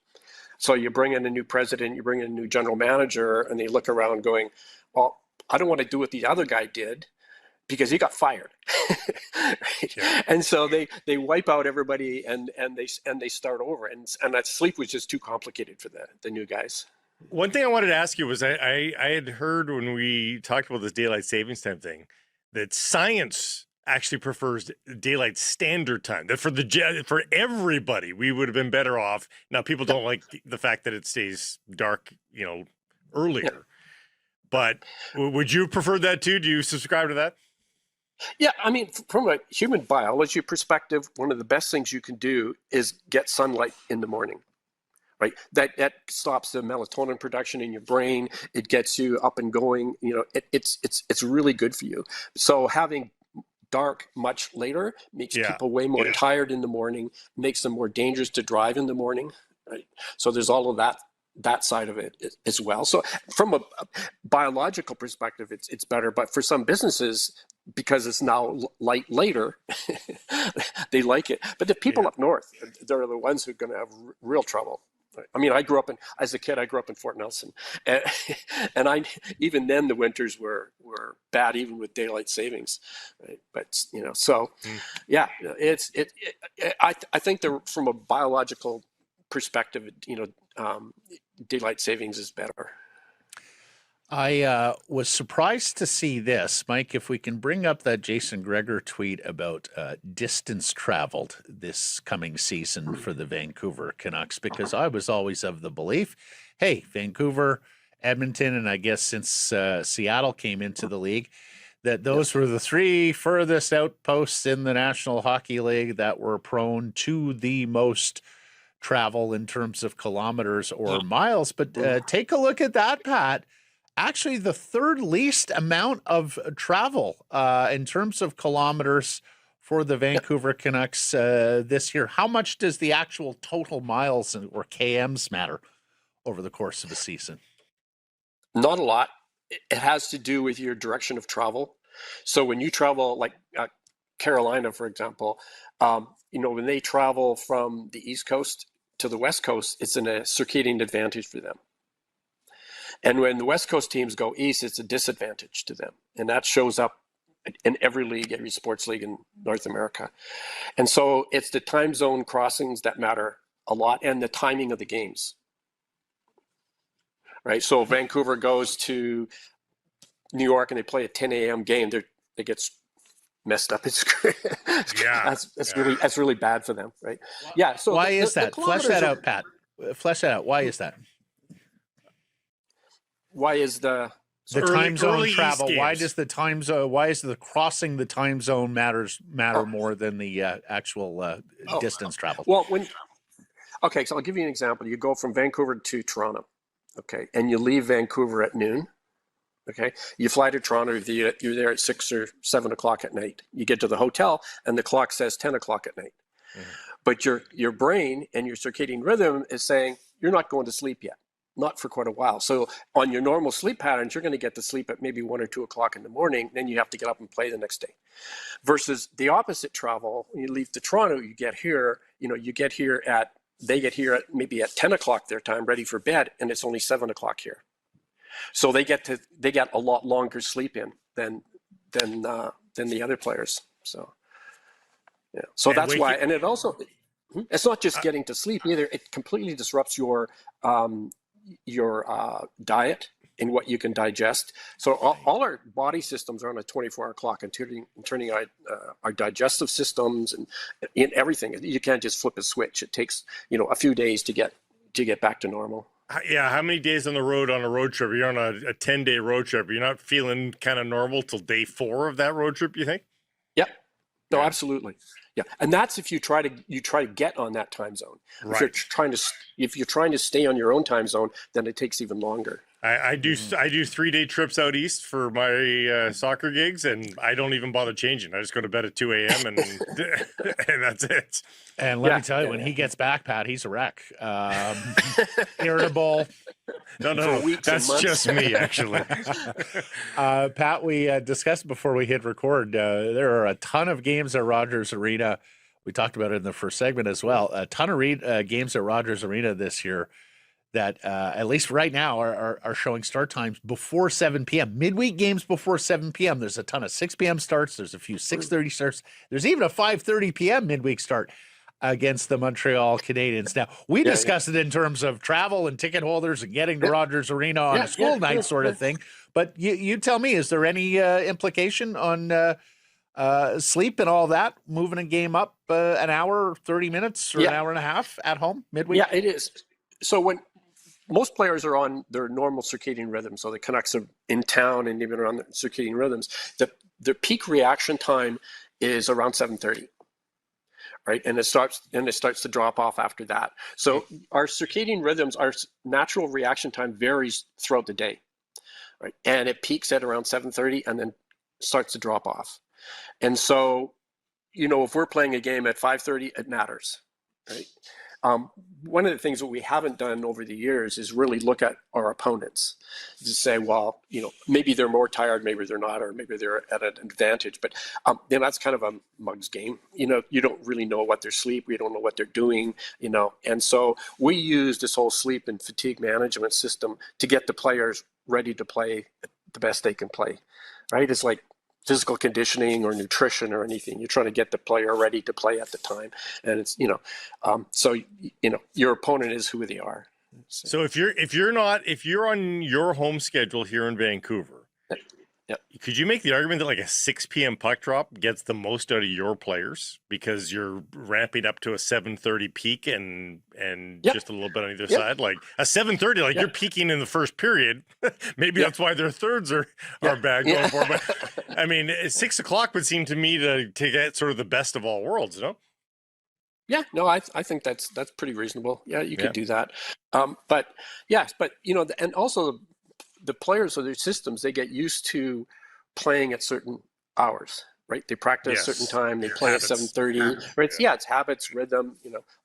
So you bring in a new president, you bring in a new general manager, and they look around going, well, I don't want to do what the other guy did because he got fired. Right? Yeah. And so they wipe out everybody and they start over. And that sleep was just too complicated for the new guys. One thing I wanted to ask you was I had heard when we talked about this daylight savings time thing that science actually prefers daylight standard time. That for everybody, we would have been better off. Now, people don't like the fact that it stays dark, earlier. Yeah. But would you prefer that too? Do you subscribe to that? Yeah, I mean, from a human biology perspective, one of the best things you can do is get sunlight in the morning, right? That stops the melatonin production in your brain. It gets you up and going. It's really good for you. So having dark much later makes people way more tired in the morning, makes them more dangerous to drive in the morning, right? So there's all of that side of it as well. So from a biological perspective, it's better. But for some businesses, because it's now light later, they like it. But the people up north, they're the ones who are going to have real trouble. I mean, as a kid, I grew up in Fort Nelson. And even then the winters were bad, even with daylight savings. Right? But, I think from a biological perspective, daylight savings is better. I was surprised to see this, Mike. If we can bring up that Jason Gregor tweet about distance traveled this coming season for the Vancouver Canucks, because I was always of the belief, hey, Vancouver, Edmonton, and I guess since Seattle came into the league, that those were the three furthest outposts in the National Hockey League that were prone to the most travel in terms of kilometers or miles. But take a look at that, Pat. Actually, the third least amount of travel in terms of kilometers for the Vancouver Canucks this year. How much does the actual total miles or KMs matter over the course of a season? Not a lot. It has to do with your direction of travel. So when you travel, like Carolina, for example, when they travel from the East Coast to the West Coast, it's a circadian advantage for them. And when the West Coast teams go east, it's a disadvantage to them. And that shows up in every league, every sports league in North America. And so it's the time zone crossings that matter a lot, and the timing of the games. Right? So Vancouver goes to New York and they play a 10 a.m. game. It gets messed up. It's that's really bad for them, right? Yeah. So why is that? Flesh that out, Pat. Flesh that out. Why is that? Why is the time zone travel? Why does the time zone? Why is the crossing the time zone matter more than the actual distance travel? Well, so I'll give you an example. You go from Vancouver to Toronto, okay, and you leave Vancouver at noon. Okay, you fly to Toronto. You're there at 6 or 7 o'clock at night. You get to the hotel, and the clock says 10 o'clock at night. Mm-hmm. But your brain and your circadian rhythm is saying you're not going to sleep yet. Not for quite a while. So on your normal sleep patterns, you're going to get to sleep at maybe 1 or 2 o'clock in the morning. Then you have to get up and play the next day. Versus the opposite travel, when you leave to Toronto, they get here at maybe at 10 o'clock their time, ready for bed, and it's only 7 o'clock here. So they get a lot longer sleep in than the other players. So yeah. So and that's why, and it also, it's not just getting to sleep either. It completely disrupts your diet and what you can digest. So all our body systems are on a 24-hour clock, and turning our digestive systems and in everything. You can't just flip a switch. It takes a few days to get back to normal. Yeah, how many days on the road on a road trip? You're on a 10-day road trip. You're not feeling kind of normal till day 4 of that road trip, you think? Yep. No, absolutely. Yeah, and that's if you try to get on that time zone. Right. If you're trying to stay on your own time zone, then it takes even longer. I do 3-day trips out east for my soccer gigs, and I don't even bother changing. I just go to bed at 2 a.m. and and that's it. And let me tell you, when he gets back, Pat, he's a wreck. Irritable. No, that's just me, actually. Pat, we discussed before we hit record, there are a ton of games at Rogers Arena. We talked about it in the first segment as well. A ton of games at Rogers Arena this year that, at least right now, are showing start times before 7 p.m. Midweek games before 7 p.m. There's a ton of 6 p.m. starts. There's a few 6:30 starts. There's even a 5:30 p.m. midweek start against the Montreal Canadiens. Now, we discussed it in terms of travel and ticket holders and getting to Rogers Arena on a school night sort of thing. But you tell me, is there any implication on sleep and all that, moving a game up an hour, 30 minutes, or an hour and a half at home midweek? Yeah, it is. So when most players are on their normal circadian rhythm, so the Canucks are in town and even around the circadian rhythms, the peak reaction time is around 7:30. Right, and it starts to drop off after that. So our circadian rhythms, our natural reaction time varies throughout the day, right? And it peaks at around 7:30 and then starts to drop off. And so, if we're playing a game at 5:30, it matters, right? One of the things that we haven't done over the years is really look at our opponents to say, well, maybe they're more tired, maybe they're not, or maybe they're at an advantage. But that's kind of a mug's game. You don't really know what they're sleep. We don't know what they're doing, And so we use this whole sleep and fatigue management system to get the players ready to play the best they can play, right? It's like physical conditioning or nutrition or anything. You're trying to get the player ready to play at the time. And it's, your opponent is who they are. So if you're on your home schedule here in Vancouver, could you make the argument that like a 6 p.m. puck drop gets the most out of your players because you're ramping up to a 7:30 peak and just a little bit on either side? Like a 7:30, you're peaking in the first period. Maybe that's why their thirds are bad going for. But I mean, 6 o'clock would seem to me to get sort of the best of all worlds, Yeah, no, I think that's pretty reasonable. Yeah, you could do that. But and also the players of their systems, they get used to playing at certain hours, right? They practice a certain time, they play at 7:30, right? Yeah, it's habits, rhythm,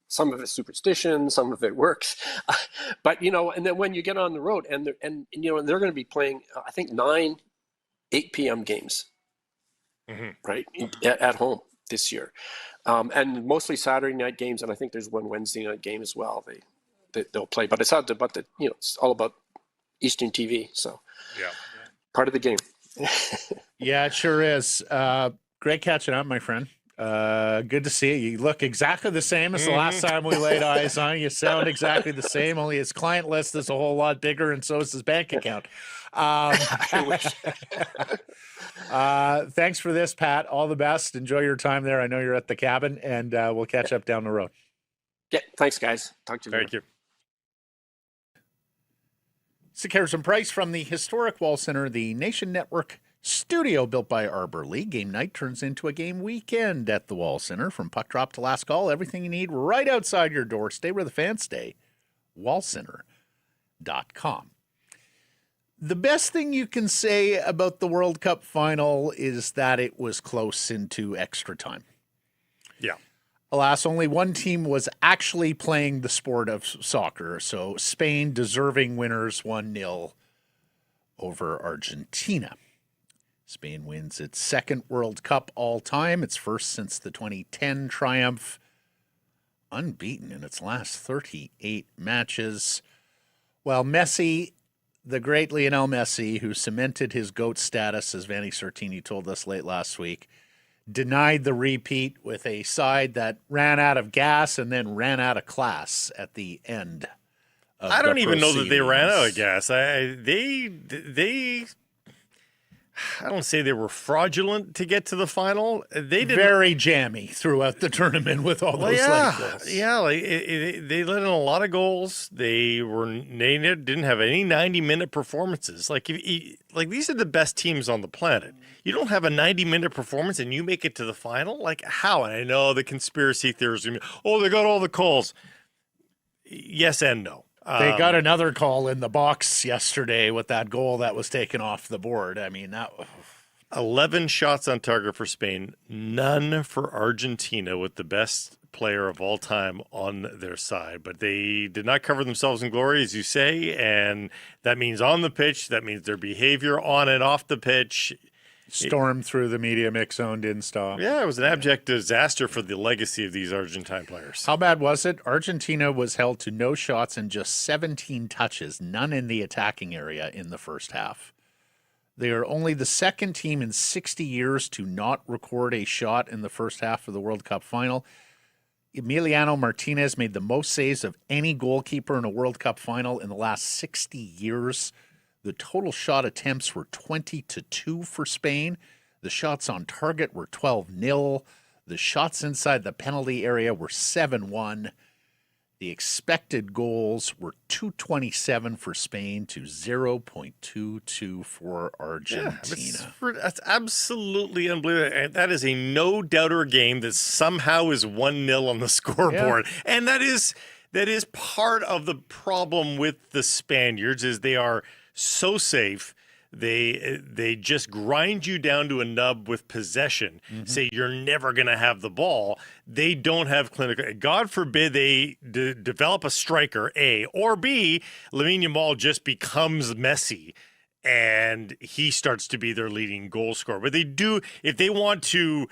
some of it's superstition, some of it works. But, and then when you get on the road and they're going to be playing, I think 8 p.m. games, right? At home this year. And mostly Saturday night games. And I think there's one Wednesday night game as well. They'll play, but it's it's all about Eastern TV, so part of the game. Yeah, it sure is. Great catching up, my friend. Good to see you. You look exactly the same as the last time we laid eyes on you. You sound exactly the same, only his client list is a whole lot bigger, and so is his bank account. I wish. Thanks for this, Pat. All the best. Enjoy your time there. I know you're at the cabin, and we'll catch up down the road. Yeah, thanks, guys. Talk to you later. Thank you. Sekeres and Price from the historic Wall Center, the Nation Network studio built by Arbor Lee. Game night turns into a game weekend at the Wall Center. From puck drop to last call, everything you need right outside your door. Stay where the fans stay. wallcenter.com. The best thing you can say about the World Cup final is that it was close into extra time. Yeah. Alas, only one team was actually playing the sport of soccer. So Spain, deserving winners, 1-0 over Argentina. Spain wins its second World Cup all time. Its first since the 2010 triumph. Unbeaten in its last 38 matches. While Messi, the great Lionel Messi, who cemented his GOAT status, as Vanni Sartini told us late last week, denied the repeat with a side that ran out of gas and then ran out of class at the end of I don't even know that they ran out of proceedings. gas. I don't say they were fraudulent to get to the final. They did Very jammy throughout the tournament with all those late goals. Yeah, they let in a lot of goals. They didn't have any 90-minute performances. These are the best teams on the planet. You don't have a 90-minute performance and you make it to the final? Like, how? And I know the conspiracy theories. Oh, they got all the calls. Yes and no. They got another call in the box yesterday with that goal that was taken off the board. I mean, that 11 shots on target for Spain, none for Argentina, with the best player of all time on their side. But they did not cover themselves in glory, as you say, and that means on the pitch. That means their behavior on and off the pitch. stormed through the media mix zone, didn't stop. Yeah, it was an abject disaster for the legacy of these Argentine players. How bad was it? Argentina was held to no shots and just 17 touches, none in the attacking area in the first half. They are only the second team in 60 years to not record a shot in the first half of the World Cup final. Emiliano Martinez made the most saves of any goalkeeper in a World Cup final in the last 60 years. The total shot attempts were 20-2 for Spain. The shots on target were 12-0. The shots inside the penalty area were 7-1. The expected goals were 227 for Spain to 0.22 for Argentina. That's absolutely unbelievable. And that is a no-doubter game that somehow is 1-0 on the scoreboard. Yeah. And that is part of the problem with the Spaniards is they are so safe. They just grind you down to a nub with possession. Mm-hmm. Say you're never going to have the ball. They don't have clinical. God forbid they develop a striker, A, or B, Lamine Yamal just becomes Messi and he starts to be their leading goal scorer. But they do, if they want to,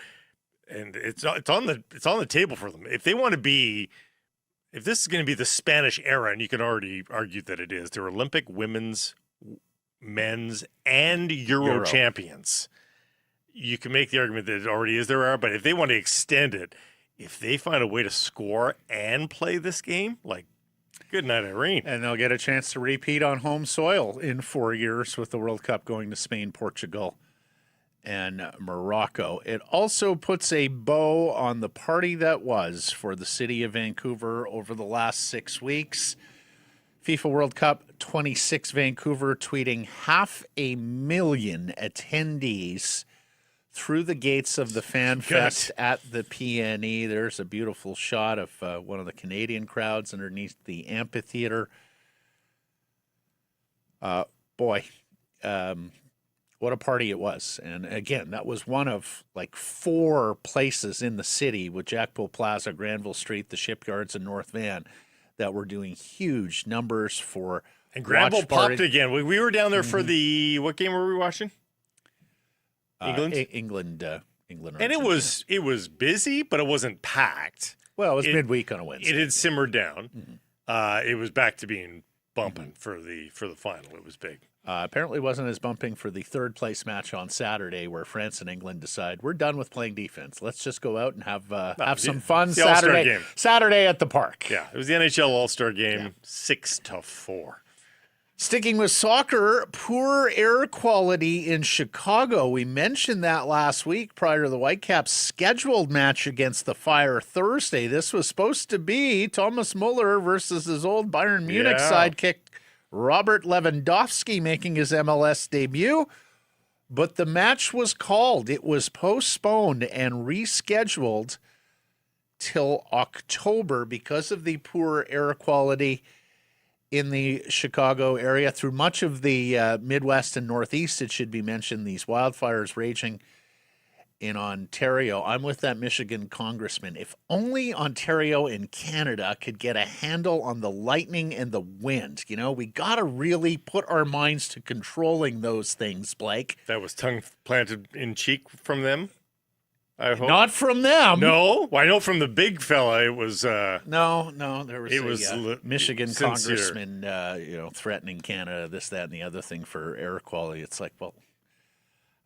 and it's on the table for them. If they want to be, if this is going to be the Spanish era, and you can already argue that it is, they're Olympic women's, men's, and Euro champions. You can make the argument that it already is their era, but if they want to extend it, if they find a way to score and play this game, like, good night, Irene. And they'll get a chance to repeat on home soil in 4 years with the World Cup going to Spain, Portugal, and Morocco. It also puts a bow on the party that was for the city of Vancouver over the last 6 weeks. FIFA World Cup 26 Vancouver tweeting 500,000 attendees through the gates of the Fan Fest at the PNE. There's a beautiful shot of one of the Canadian crowds underneath the amphitheater. What a party it was. And again, that was one of like 4 places in the city with Jackpot Plaza, Granville Street, the Shipyards, and North Van that were doing huge numbers for. And Granville popped again. We were down there for the, what game were we watching? England? England. And it was busy, but it wasn't packed. Well, it was midweek on a Wednesday. It had simmered down. Mm-hmm. It was back to being bumping for the final. It was big. Apparently it wasn't as bumping for the third place match on Saturday where France and England decide we're done with playing defense. Let's just go out and have some fun Saturday at the park. Yeah, it was the NHL All-Star game, 6-4. Sticking with soccer, poor air quality in Chicago. We mentioned that last week prior to the Whitecaps' scheduled match against the Fire Thursday. This was supposed to be Thomas Muller versus his old Bayern Munich sidekick, Robert Lewandowski, making his MLS debut. But the match was called. It was postponed and rescheduled till October because of the poor air quality in the Chicago area. Through much of the Midwest and Northeast, it should be mentioned, these wildfires raging in Ontario. I'm with that Michigan congressman. If only Ontario and Canada could get a handle on the lightning and the wind. You know, we got to really put our minds to controlling those things, Blake. That was tongue planted in cheek from them, I hope. Not from them. No, well, I know from the big fella it was. No, there was a Michigan congressman, threatening Canada, this, that, and the other thing for air quality. It's like, well,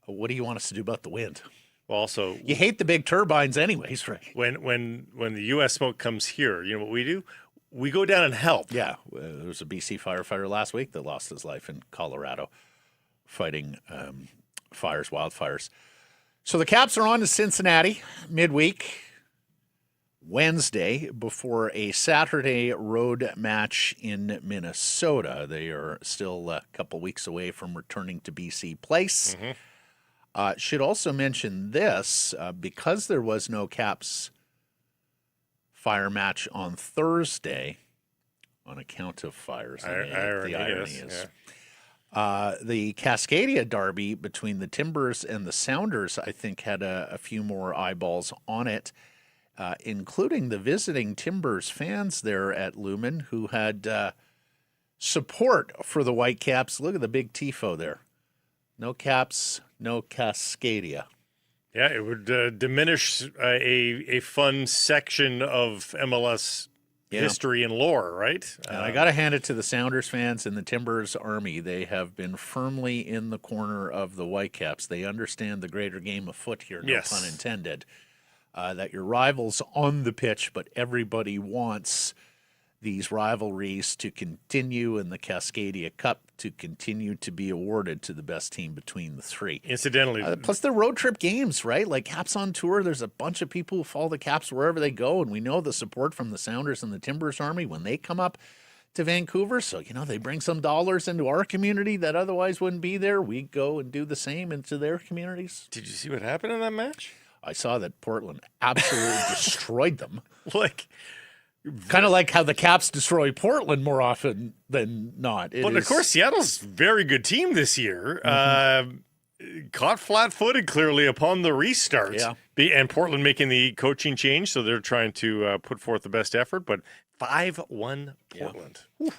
what do you want us to do about the wind? Well, also, you hate the big turbines, anyways, right? When the U.S. smoke comes here, you know what we do? We go down and help. Yeah, there was a BC firefighter last week that lost his life in Colorado fighting wildfires. So the Caps are on to Cincinnati midweek, Wednesday, before a Saturday road match in Minnesota. They are still a couple weeks away from returning to BC Place. Mm-hmm. Should also mention this, because there was no Caps fire match on Thursday, on account of fires. Irony, the irony yes, is. yeah. The Cascadia derby between the Timbers and the Sounders, I think, had a few more eyeballs on it, including the visiting Timbers fans there at Lumen who had support for the Whitecaps. Look at the big tifo there. No Caps, no Cascadia. Yeah, it would diminish a fun section of MLS history and lore, right? And I got to hand it to the Sounders fans and the Timbers Army. They have been firmly in the corner of the Whitecaps. They understand the greater game of foot here, no pun intended, that your rivals on the pitch, but everybody wants these rivalries to continue and the Cascadia Cup to continue to be awarded to the best team between the three. Incidentally. Plus the road trip games, right? Like Caps on tour, there's a bunch of people who follow the Caps wherever they go, and we know the support from the Sounders and the Timbers Army when they come up to Vancouver. So, they bring some dollars into our community that otherwise wouldn't be there. We go and do the same into their communities. Did you see what happened in that match? I saw that Portland absolutely destroyed them. Kind of like how the Caps destroy Portland more often than not. Of course, Seattle's a very good team this year. Caught flat-footed clearly upon the restart. Yeah. And Portland making the coaching change, so they're trying to put forth the best effort. But 5-1 Portland. Yeah.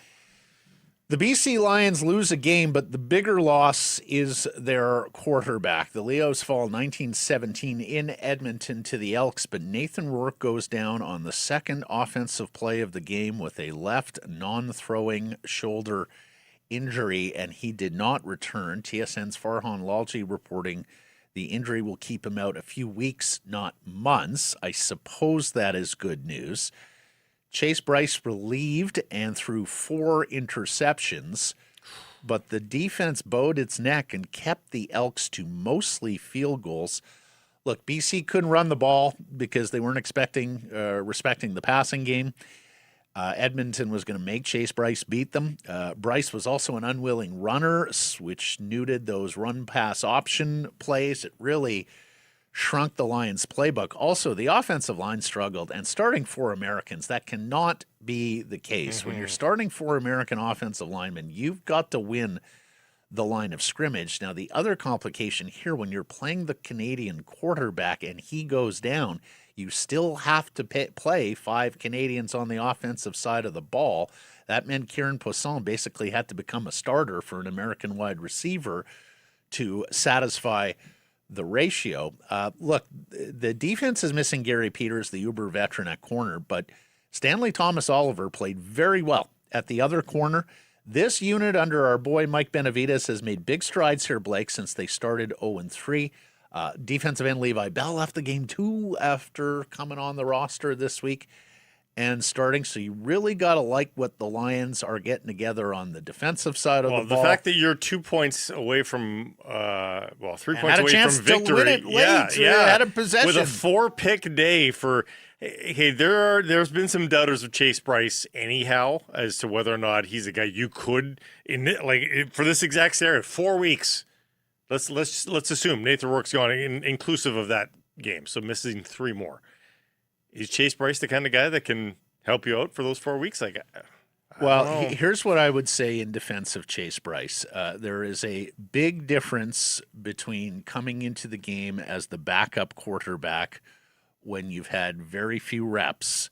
The BC Lions lose a game, but the bigger loss is their quarterback. The Leos fall 19-17 in Edmonton to the Elks, but Nathan Rourke goes down on the second offensive play of the game with a left non-throwing shoulder injury, and he did not return. TSN's Farhan Lalji reporting the injury will keep him out a few weeks, not months. I suppose that is good news. Chase Bryce relieved and threw 4 interceptions, but the defense bowed its neck and kept the Elks to mostly field goals. Look, BC couldn't run the ball because they weren't respecting the passing game. Edmonton was going to make Chase Bryce beat them. Bryce was also an unwilling runner, which neutered those run-pass option plays. It really shrunk the Lions' playbook. Also, the offensive line struggled, and starting 4 Americans, that cannot be the case. Mm-hmm. When you're starting 4 American offensive linemen, you've got to win the line of scrimmage. Now, the other complication here, when you're playing the Canadian quarterback and he goes down, you still have to play 5 Canadians on the offensive side of the ball. That meant Kieran Poisson basically had to become a starter for an American wide receiver to satisfy the ratio. Look, the defense is missing Gary Peters, the uber veteran at corner, but Stanley Thomas Oliver played very well at the other corner. This unit under our boy Mike Benavides has made big strides here, Blake, since they started 0-3. Defensive end Levi Bell left the game too after coming on the roster this week and starting. So you really got to like what the Lions are getting together on the defensive side of the ball. The fact that you're 2 points away from, 3 points away from victory. To win it late. Had a possession. With a 4-pick day for, hey, there's been some doubters of Chase Bryce anyhow as to whether or not he's a guy you could, for this exact scenario, 4 weeks. Let's assume Nathan Rourke's gone, inclusive of that game, so missing 3 more. Is Chase Bryce the kind of guy that can help you out for those 4 weeks? Here's what I would say in defense of Chase Bryce. There is a big difference between coming into the game as the backup quarterback when you've had very few reps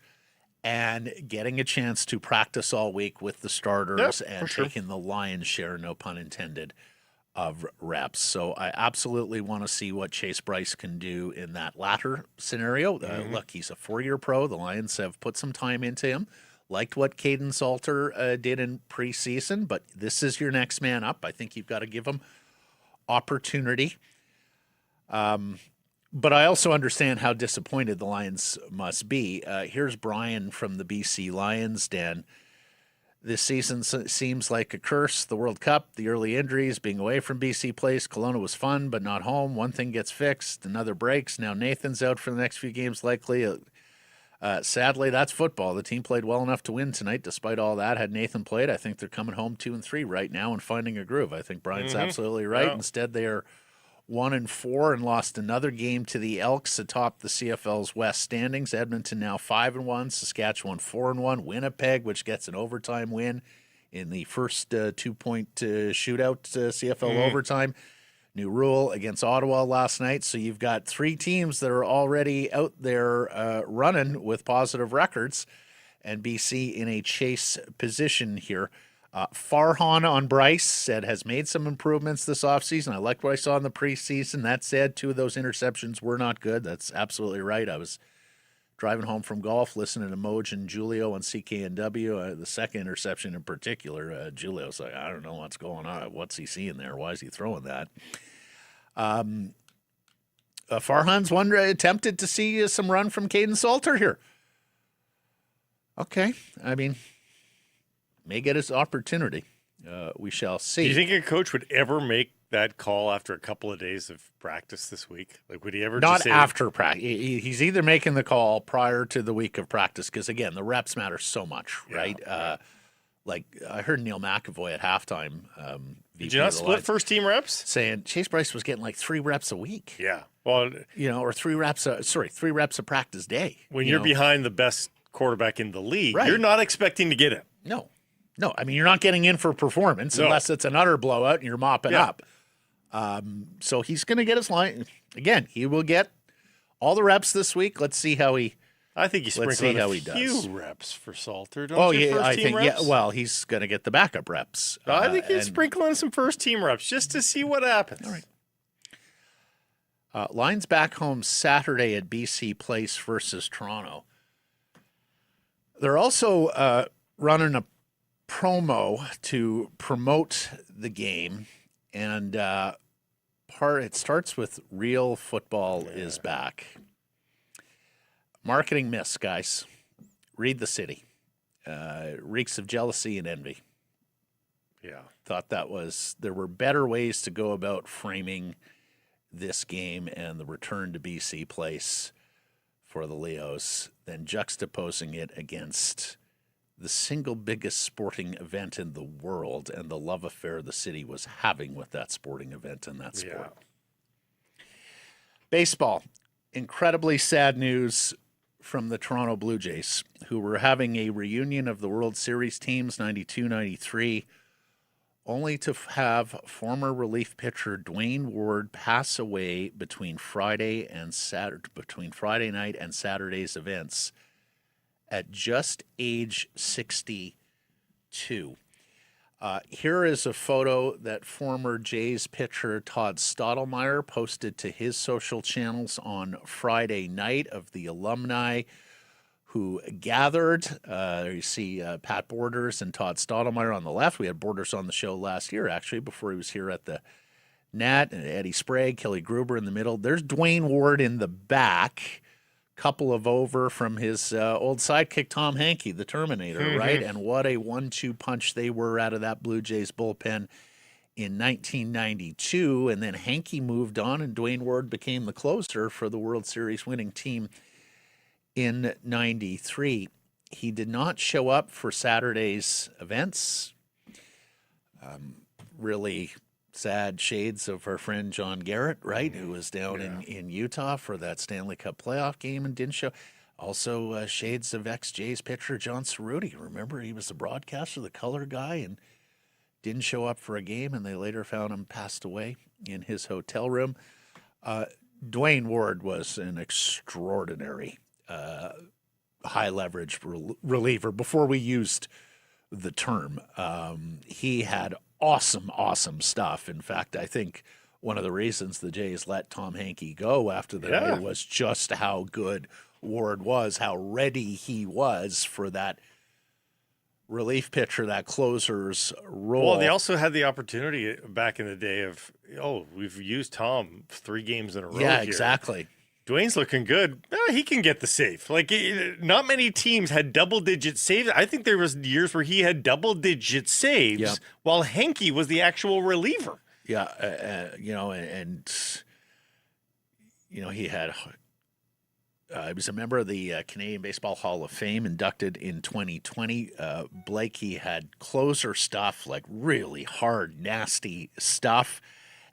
and getting a chance to practice all week with the starters and taking the lion's share, no pun intended, of reps. So I absolutely want to see what Chase Bryce can do in that latter scenario. Look, he's a 4-year pro. The Lions have put some time into him. Liked what Caden Salter did in preseason, but this is your next man up. I think you've got to give him opportunity. But I also understand how disappointed the Lions must be. Here's Brian from the BC Lions Den. This season seems like a curse. The World Cup, the early injuries, being away from BC Place. Kelowna was fun, but not home. One thing gets fixed, another breaks. Now Nathan's out for the next few games, likely. Sadly, that's football. The team played well enough to win tonight. Despite all that, had Nathan played, I think they're coming home 2-3 right now and finding a groove. I think Brian's absolutely right. Yeah. Instead, they are 1-4 and lost another game to the Elks atop the CFL's West standings. Edmonton now 5-1, Saskatchewan 4-1, Winnipeg, which gets an overtime win in the first 2-point shootout CFL overtime. New rule against Ottawa last night. So you've got 3 teams that are already out there running with positive records, and BC in a chase position here. Farhan on Bryce said has made some improvements this offseason. I liked what I saw in the preseason. That said, 2 of those interceptions were not good. That's absolutely right. I was driving home from golf, listening to Moj and Julio on CKNW. The second interception in particular, Julio's like, I don't know what's going on. What's he seeing there? Why is he throwing that? Farhan's attempted to see some run from Caden Salter here. Okay. I mean, may get his opportunity. We shall see. Do you think a coach would ever make that call after a couple of days of practice this week? Like, would he ever Not just say after practice. He's either making the call prior to the week of practice because, again, the reps matter so much, right? Like, I heard Neil McAvoy at halftime. Did you not split first-team reps? Saying Chase Bryce was getting like 3 reps a week. Yeah. Well, or 3 reps a practice day. When you're behind the best quarterback in the league, right, you're not expecting to get it. No. I mean, you're not getting in for performance unless it's an utter blowout and you're mopping up. So he's going to get his line. Again, he will get all the reps this week. Let's see how he. I think he's sprinkling a few does. Reps for Salter. Don't I think reps? Well, he's going to get the backup reps. I think he's sprinkling some first-team reps just to see what happens. All right. Lions back home Saturday at BC Place versus Toronto. They're also running a promo to promote the game, and it starts with Real Football is Back. Marketing miss, guys. Read the city. Reeks of jealousy and envy. Yeah. Thought there were better ways to go about framing this game and the return to BC Place for the Leos than juxtaposing it against the single biggest sporting event in the world and the love affair the city was having with that sporting event and that sport. Yeah. Baseball. Incredibly sad news from the Toronto Blue Jays, who were having a reunion of the World Series teams 92-93, only to have former relief pitcher Dwayne Ward pass away between Friday night and Saturday's events at just age 62. Here is a photo that former Jays pitcher Todd Stottlemyre posted to his social channels on Friday night of the alumni who gathered. You see Pat Borders and Todd Stottlemyre on the left. We had Borders on the show last year, actually, before he was here at the Nat, and Eddie Sprague, Kelly Gruber in the middle. There's Dwayne Ward in the back, couple of over from his old sidekick Tom Hankey, the Terminator, right? And what a 1-2 punch they were out of that Blue Jays bullpen in 1992. And then Hankey moved on, and Dwayne Ward became the closer for the World Series winning team in 93. He did not show up for Saturday's events. Really sad shades of our friend John Garrett, right, who was down in Utah for that Stanley Cup playoff game and didn't show. Also shades of ex-Jays pitcher John Cerruti. Remember, he was the broadcaster, the color guy, and didn't show up for a game, and they later found him passed away in his hotel room. Dwayne Ward was an extraordinary high-leverage reliever before we used the term. He had awesome stuff. In fact, I think one of the reasons the Jays let Tom Hankey go after the night was just how good Ward was, how ready he was for that relief pitcher, that closer's role. Well, they also had the opportunity back in the day of, we've used Tom 3 games in a row here. Yeah, exactly. Dwayne's looking good. He can get the save. Like, not many teams had double-digit saves. I think there was years where he had double-digit saves while Hankey was the actual reliever. Yeah, he had. He was a member of the Canadian Baseball Hall of Fame, inducted in 2020. Blakey had closer stuff, like really hard, nasty stuff.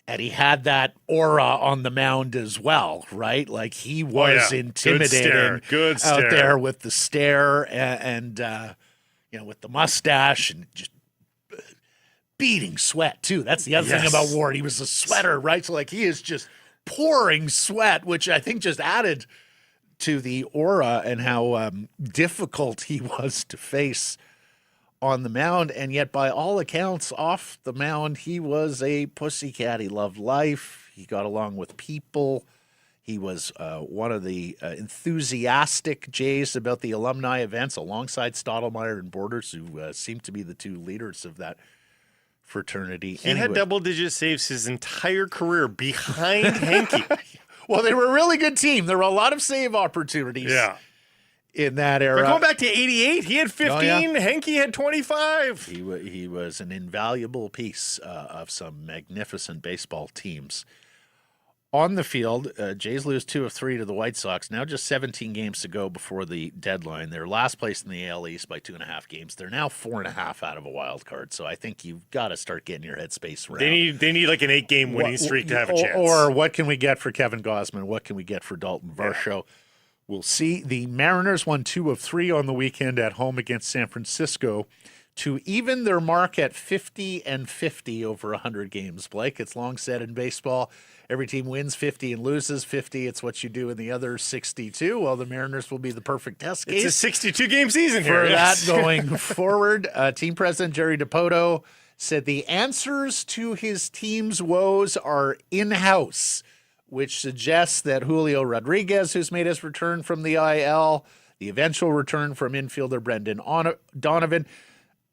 And he had that aura on the mound as well, right? Like he was intimidating Good out stare. there with the stare and with the mustache and just beating sweat too. That's the other thing about Ward. He was a sweater, right? So like he is just pouring sweat, which I think just added to the aura and how difficult he was to face on the mound. And yet, by all accounts, off the mound, he was a pussycat. He loved life. He got along with people. He was one of the enthusiastic Jays about the alumni events alongside Stottlemyre and Borders, who seemed to be the two leaders of that fraternity. He had double-digit saves his entire career behind Henke. Well, they were a really good team. There were a lot of save opportunities in that era. But going back to 88, he had 15. Henke had 25. He was an invaluable piece of some magnificent baseball teams. On the field, Jays lose 2 of 3 to the White Sox. Now just 17 games to go before the deadline. They're last place in the AL East by 2.5 games. They're now 4.5 out of a wild card. So I think you've got to start getting your headspace around. They need like an 8-game winning streak to have a chance. Or what can we get for Kevin Gausman? What can we get for Dalton Varsho? We'll see. The Mariners won 2 of 3 on the weekend at home against San Francisco to even their mark at 50-50 over 100 games. Blake, it's long said in baseball, every team wins 50 and loses 50. It's what you do in the other 62. Well, the Mariners will be the perfect test case. It's a 62-game season for here. that going forward. Team president Jerry DiPoto said the answers to his team's woes are in-house, which suggests that Julio Rodriguez, who's made his return from the IL, the eventual return from infielder Brendan Donovan,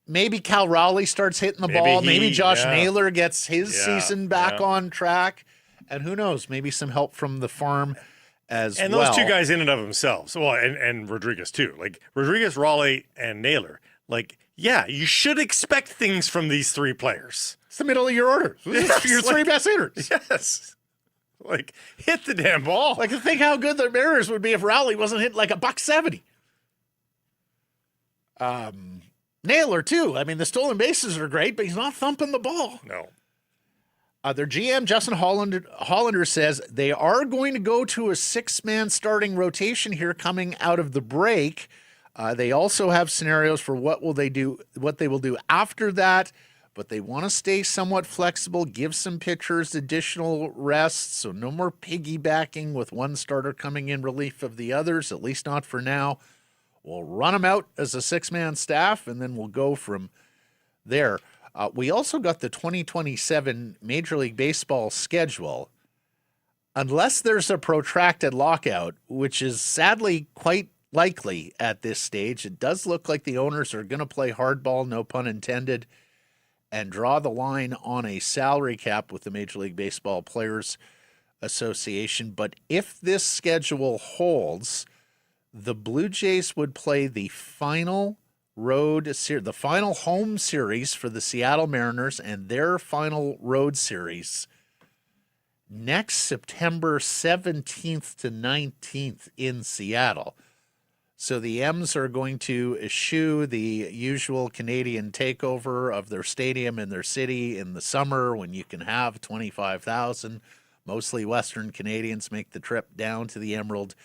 maybe Cal Rowley starts hitting the ball. Maybe Josh Naylor gets his season back on track. And who knows, maybe some help from the farm as well. And those two guys in and of themselves, well, and Rodriguez too. Like Rodriguez, Raleigh, and Naylor. Like, yeah, you should expect things from these 3 players. It's the middle of your order. Your 3 best hitters. Yes. Like, hit the damn ball. Like, think how good the Mariners would be if Rowley wasn't hitting like $170. Naylor, too. I mean, the stolen bases are great, but he's not thumping the ball. No. Their GM, Justin Hollander, says they are going to go to a 6-man starting rotation here coming out of the break. They also have scenarios for what they will do after that, but they want to stay somewhat flexible, give some pitchers additional rest, so no more piggybacking with one starter coming in relief of the others, at least not for now. We'll run them out as a 6-man staff, and then we'll go from there. We also got the 2027 Major League Baseball schedule. Unless there's a protracted lockout, which is sadly quite likely at this stage, it does look like the owners are going to play hardball, no pun intended, and draw the line on a salary cap with the Major League Baseball Players Association. But if this schedule holds, the Blue Jays would play the final the final home series for the Seattle Mariners and their final road series next September 17th to 19th in Seattle. So the M's are going to eschew the usual Canadian takeover of their stadium in their city in the summer when you can have 25,000. Mostly Western Canadians make the trip down to the Emerald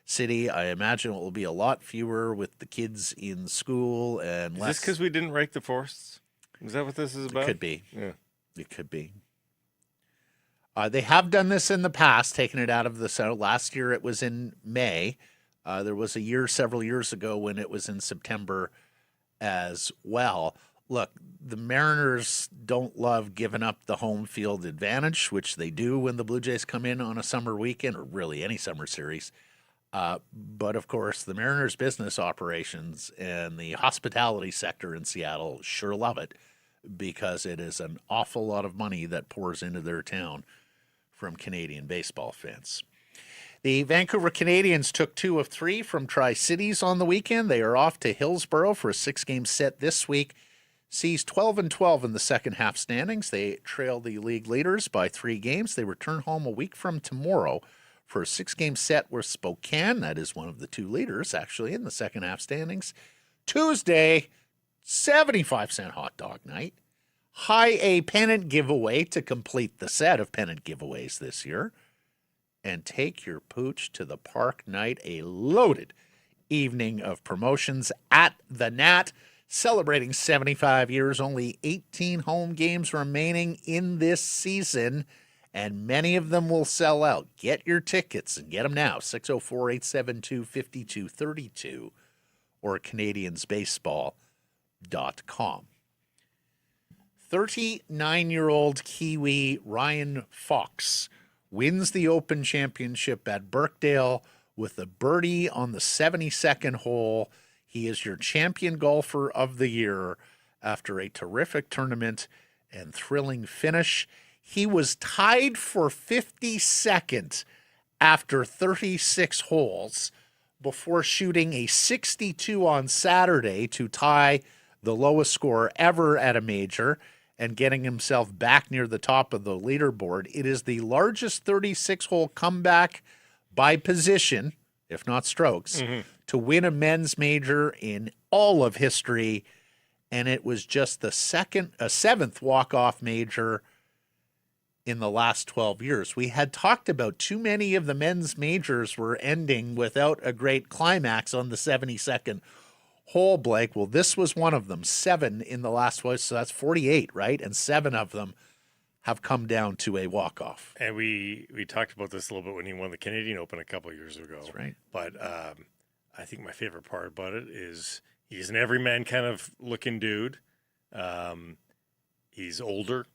City. I imagine it will be a lot fewer with the kids in school and less. Is this because we didn't rake the forests? Is that what this is about? It could be. Yeah. It could be. They have done this in the past, taken it out of the center. Last year it was in May. There was several years ago when it was in September as well. Look, the Mariners don't love giving up the home field advantage, which they do when the Blue Jays come in on a summer weekend, or really any summer series. But, of course, the Mariners' business operations and the hospitality sector in Seattle sure love it because it is an awful lot of money that pours into their town from Canadian baseball fans. The Vancouver Canadians took 2 of 3 from Tri-Cities on the weekend. They are off to Hillsborough for a 6-game set this week. Sees 12-12 in the second half standings. They trail the league leaders by 3 games. They return home a week from tomorrow for a 6-game set with Spokane. That is one of the 2 leaders, actually, in the second half standings. Tuesday, 75-cent hot dog night. high A pennant giveaway to complete the set of pennant giveaways this year. And take your pooch to the park night, a loaded evening of promotions at the Nat, celebrating 75 years, only 18 home games remaining in this season, and many of them will sell out. Get your tickets and get them now, 604-872-5232 or CanadiansBaseball.com. 39-year-old Kiwi Ryan Fox wins the Open Championship at Birkdale with a birdie on the 72nd hole. He is your champion golfer of the year after a terrific tournament and thrilling finish. He was tied for 52nd after 36 holes before shooting a 62 on Saturday to tie the lowest score ever at a major and getting himself back near the top of the leaderboard. It is the largest 36-hole comeback by position, if not strokes, to win a men's major in all of history, and it was just the seventh walk-off major in the last 12 years. We had talked about too many of the men's majors were ending without a great climax on the 72nd hole, Blake. Well, this was one of them. 7 in the last one, so that's 48, right? And 7 of them have come down to a walk-off. And we talked about this a little bit when he won the Canadian Open a couple of years ago. That's right. But I think my favorite part about it is he's an everyman kind of looking dude. He's older,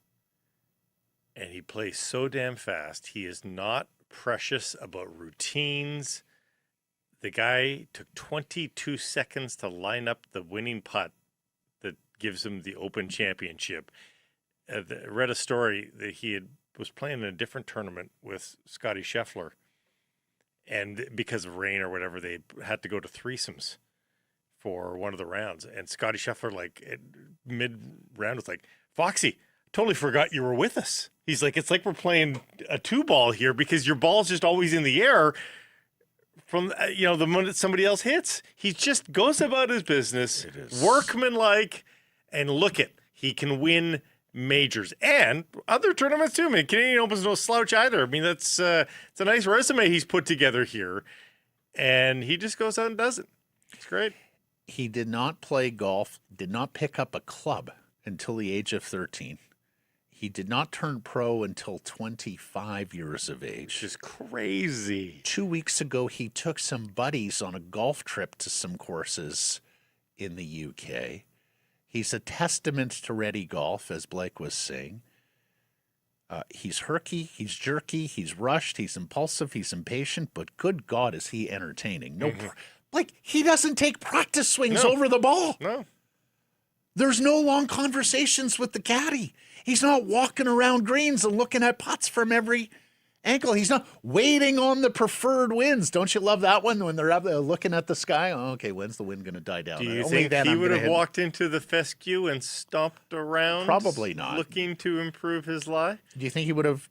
and he plays so damn fast. He is not precious about routines. The guy took 22 seconds to line up the winning putt that gives him the Open Championship. I read a story that was playing in a different tournament with Scotty Scheffler, and because of rain or whatever, they had to go to threesomes for one of the rounds. And Scotty Scheffler, like mid-round, was like, "Foxy, totally forgot you were with us." He's like, "It's like we're playing a 2-ball here because your ball's just always in the air from the moment somebody else hits." He just goes about his business, workmanlike, and look it, he can win majors and other tournaments too. I mean, Canadian Open's no slouch either. I mean, it's a nice resume he's put together here, and he just goes out and does it. It's great. He did not play golf, did not pick up a club until the age of 13. He did not turn pro until 25 years of age. Which is crazy. 2 weeks ago, he took some buddies on a golf trip to some courses in the UK. He's a testament to ready golf, as Blake was saying. He's herky, he's jerky, he's rushed, he's impulsive, he's impatient, but good God, is he entertaining. Blake, he doesn't take practice swings over the ball. No. There's no long conversations with the caddy. He's not walking around greens and looking at putts from every angle. He's not waiting on the preferred winds. Don't you love that one when they're up there looking at the sky? Oh, okay, when's the wind going to die down? Do you think he would have walked into the fescue and stomped around? Probably not. Looking to improve his lie? Do you think he would have,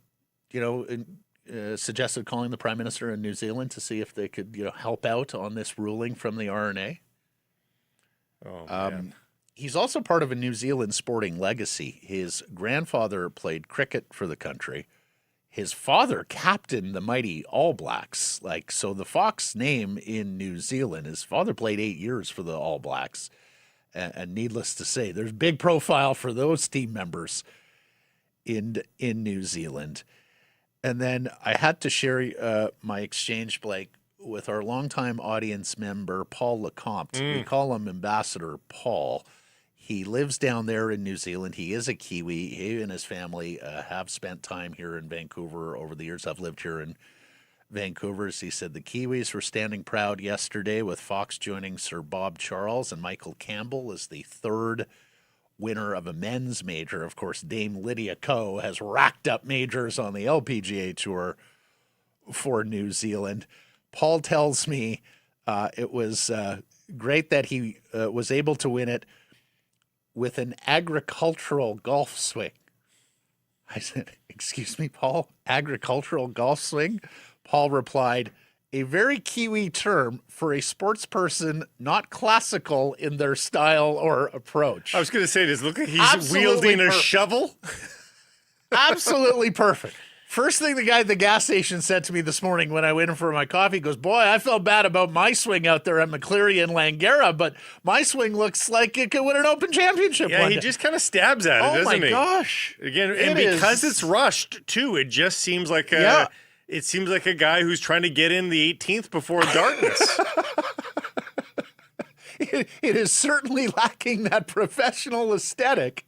suggested calling the Prime Minister in New Zealand to see if they could, help out on this ruling from the RNA? Oh, man. He's also part of a New Zealand sporting legacy. His grandfather played cricket for the country. His father captained the mighty All Blacks. So the Fox name in New Zealand, his father played 8 years for the All Blacks. And needless to say, there's big profile for those team members in New Zealand. And then I had to share my exchange, Blake, with our longtime audience member, Paul Lecomte. We call him Ambassador Paul. He lives down there in New Zealand. He is a Kiwi. He and his family have spent time here in Vancouver over the years. I've lived here in Vancouver. As he said, the Kiwis were standing proud yesterday with Fox joining Sir Bob Charles and Michael Campbell as the third winner of a men's major. Of course, Dame Lydia Ko has racked up majors on the LPGA Tour for New Zealand. Paul tells me it was great that he was able to win it with an agricultural golf swing. I said, "Excuse me, Paul, agricultural golf swing?" Paul replied, a very Kiwi term for a sports person not classical in their style or approach. I was going to say, does it look like he's Absolutely wielding a perfect. shovel? Absolutely perfect. First thing the guy at the gas station said to me this morning when I went in for my coffee, he goes, boy, I felt bad about my swing out there at McCleary and Langara, but my swing looks like it could win an Open Championship Yeah, one he day. just kind of stabs at it, Oh doesn't my he? gosh. Again, It and because is- it's rushed, too, it just seems like Yeah. it seems like a guy who's trying to get in the 18th before darkness. It is certainly lacking that professional aesthetic,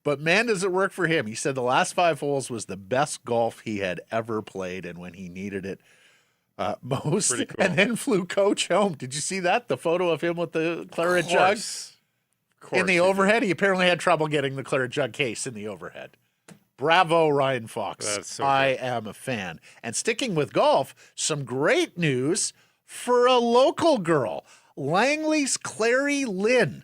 but man, does it work for him. He said the last 5 holes was the best golf he had ever played, and when he needed it most, Pretty cool. and then flew coach home. Did you see that? The photo of him with the claret jug Of course in the he did. overhead? He apparently had trouble getting the claret jug case in the overhead. Bravo, Ryan Fox. That's so I am a fan. And sticking with golf, some great news for a local girl. Langley's Clary Lynn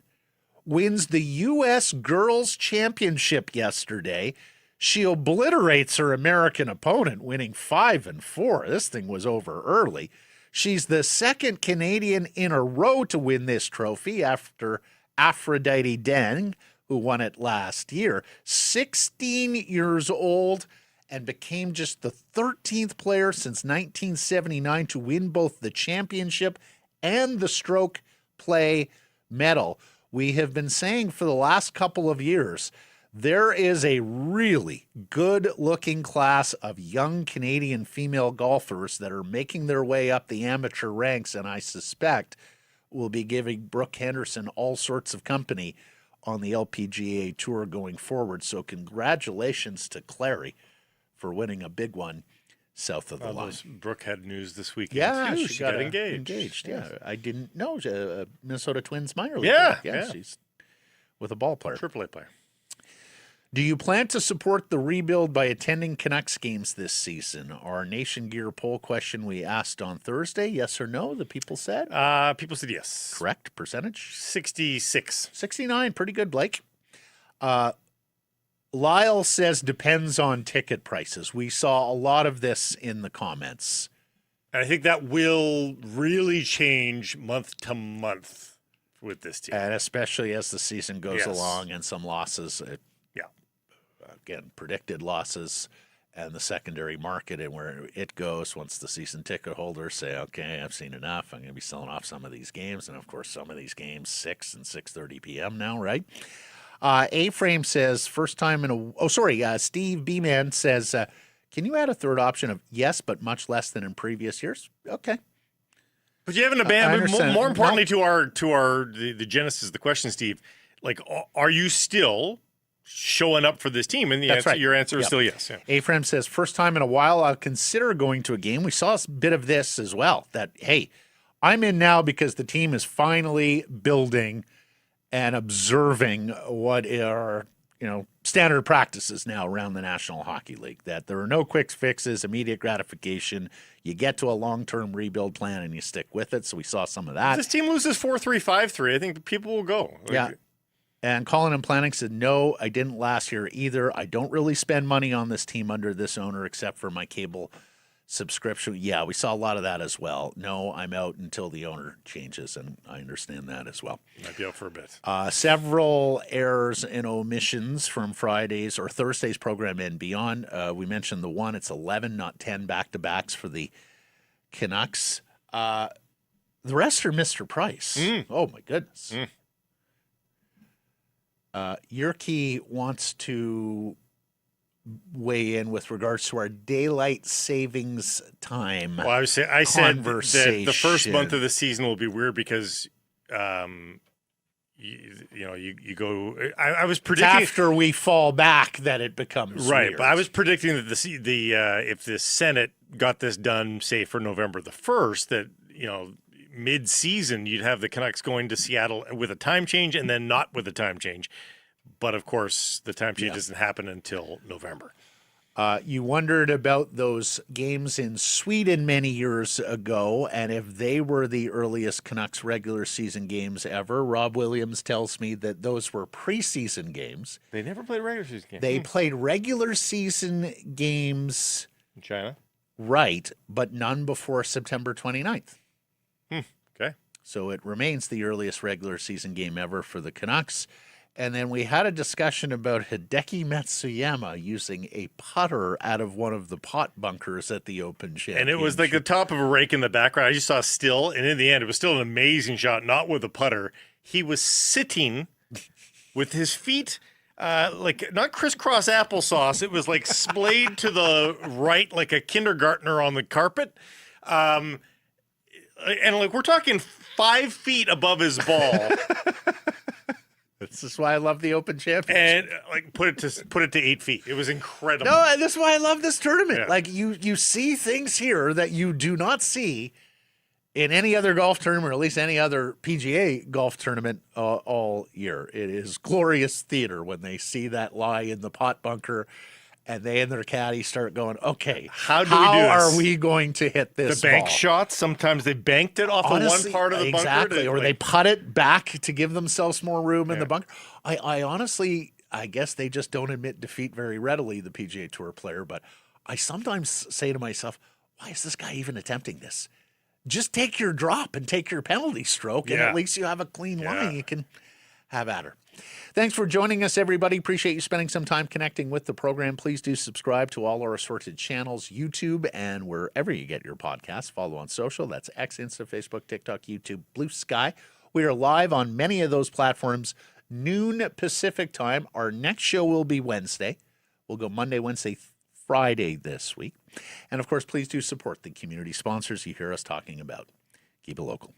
wins the U.S. Girls Championship yesterday. She obliterates her American opponent, winning 5-4. This thing was over early. She's the second Canadian in a row to win this trophy after Aphrodite Deng, who won it last year. 16 years old and became just the 13th player since 1979 to win both the championship and the stroke play medal. We have been saying for the last couple of years, there is a really good-looking class of young Canadian female golfers that are making their way up the amateur ranks, and I suspect will be giving Brooke Henderson all sorts of company on the LPGA Tour going forward. So congratulations to Clary for winning a big one south of the line. Brooke had news this weekend. Yeah, too. She got engaged. Yeah, I didn't know. Minnesota Twins minor league. Yeah, player. yeah. She's with a ball player. AAA player. Do you plan to support the rebuild by attending Canucks games this season? Our Nation Gear poll question we asked on Thursday, yes or no, the people said. People said yes. Correct percentage? 66. 69, pretty good, Blake. Lyle says depends on ticket prices. We saw a lot of this in the comments. And I think that will really change month to month with this team. And especially as the season goes Yes. along and some losses, Yeah. again, predicted losses and the secondary market and where it goes once the season ticket holders say, okay, I've seen enough. I'm going to be selling off some of these games. And, of course, some of these games, 6 and 6:30 p.m. now, right? A-Frame says, first time in a... Steve B-Man says, can you add a third option of yes, but much less than in previous years? Okay. But you haven't I abandoned. understand. More importantly, to the genesis of the question, Steve, like, are you still showing up for this team? And That's right. your answer is Yep. still yes. Yeah. A-Frame says, first time in a while, I'll consider going to a game. We saw a bit of this as well, that, hey, I'm in now because the team is finally building and observing what are, standard practices now around the National Hockey League, that there are no quick fixes, immediate gratification. You get to a long-term rebuild plan and you stick with it. So we saw some of that. If this team loses 4-3, 5-3, I think people will go. Like, Yeah. And Colin and Planning said, no, I didn't last year either. I don't really spend money on this team under this owner except for my cable subscription. Yeah, we saw a lot of that as well. No, I'm out until the owner changes, and I understand that as well. Might be out for a bit. Several errors and omissions from Friday's or Thursday's program and beyond. We mentioned the one. It's 11, not 10 back-to-backs for the Canucks. The rest are Mr. Price. Oh, my goodness. Yerke wants to weigh in with regards to our daylight savings time. Well, I said that the first conversation. month of the season will be weird because, you go. I was It's predicting after we fall back that it becomes right, weird. but I was predicting that if the Senate got this done, say for November the 1st, that mid-season you'd have the Canucks going to Seattle with a time change and then not with a time change. But of course, the time change doesn't happen until November. You wondered about those games in Sweden many years ago, and if they were the earliest Canucks regular season games ever. Rob Williams tells me that those were preseason games. They never played regular season games. They played regular season games in China. right, but none before September 29th. Okay. So it remains the earliest regular season game ever for the Canucks. And then we had a discussion about Hideki Matsuyama using a putter out of one of the pot bunkers at the Open Championship. And it was like the top of a rake in the background. I just saw still, and in the end, it was still an amazing shot, not with a putter. He was sitting with his feet, like not crisscross applesauce. It was like splayed to the right, like a kindergartner on the carpet. And like we're talking 5 feet above his ball. This is why I love the Open Championship. And like put it to 8 feet. It was incredible. No, that's why I love this tournament. Yeah. Like you see things here that you do not see in any other golf tournament, or at least any other PGA golf tournament all year. It is glorious theater when they see that lie in the pot bunker, and they and their caddy start going, okay, How do we do this? are we going to hit this The bank ball? shots, sometimes they banked it off of one part of the bunker. Exactly, or like, they put it back to give themselves more room in the bunker. I honestly, I guess they just don't admit defeat very readily, the PGA Tour player, but I sometimes say to myself, why is this guy even attempting this? Just take your drop and take your penalty stroke, and at least you have a clean line. You can have at her. Thanks for joining us, everybody. Appreciate you spending some time connecting with the program. Please do subscribe to all our assorted channels, YouTube, and wherever you get your podcasts. Follow on social. That's X, Insta, Facebook, TikTok, YouTube, Blue Sky. We are live on many of those platforms, noon Pacific time. Our next show will be Wednesday. We'll go Monday, Wednesday, Friday this week. And, of course, please do support the community sponsors you hear us talking about. Keep it local.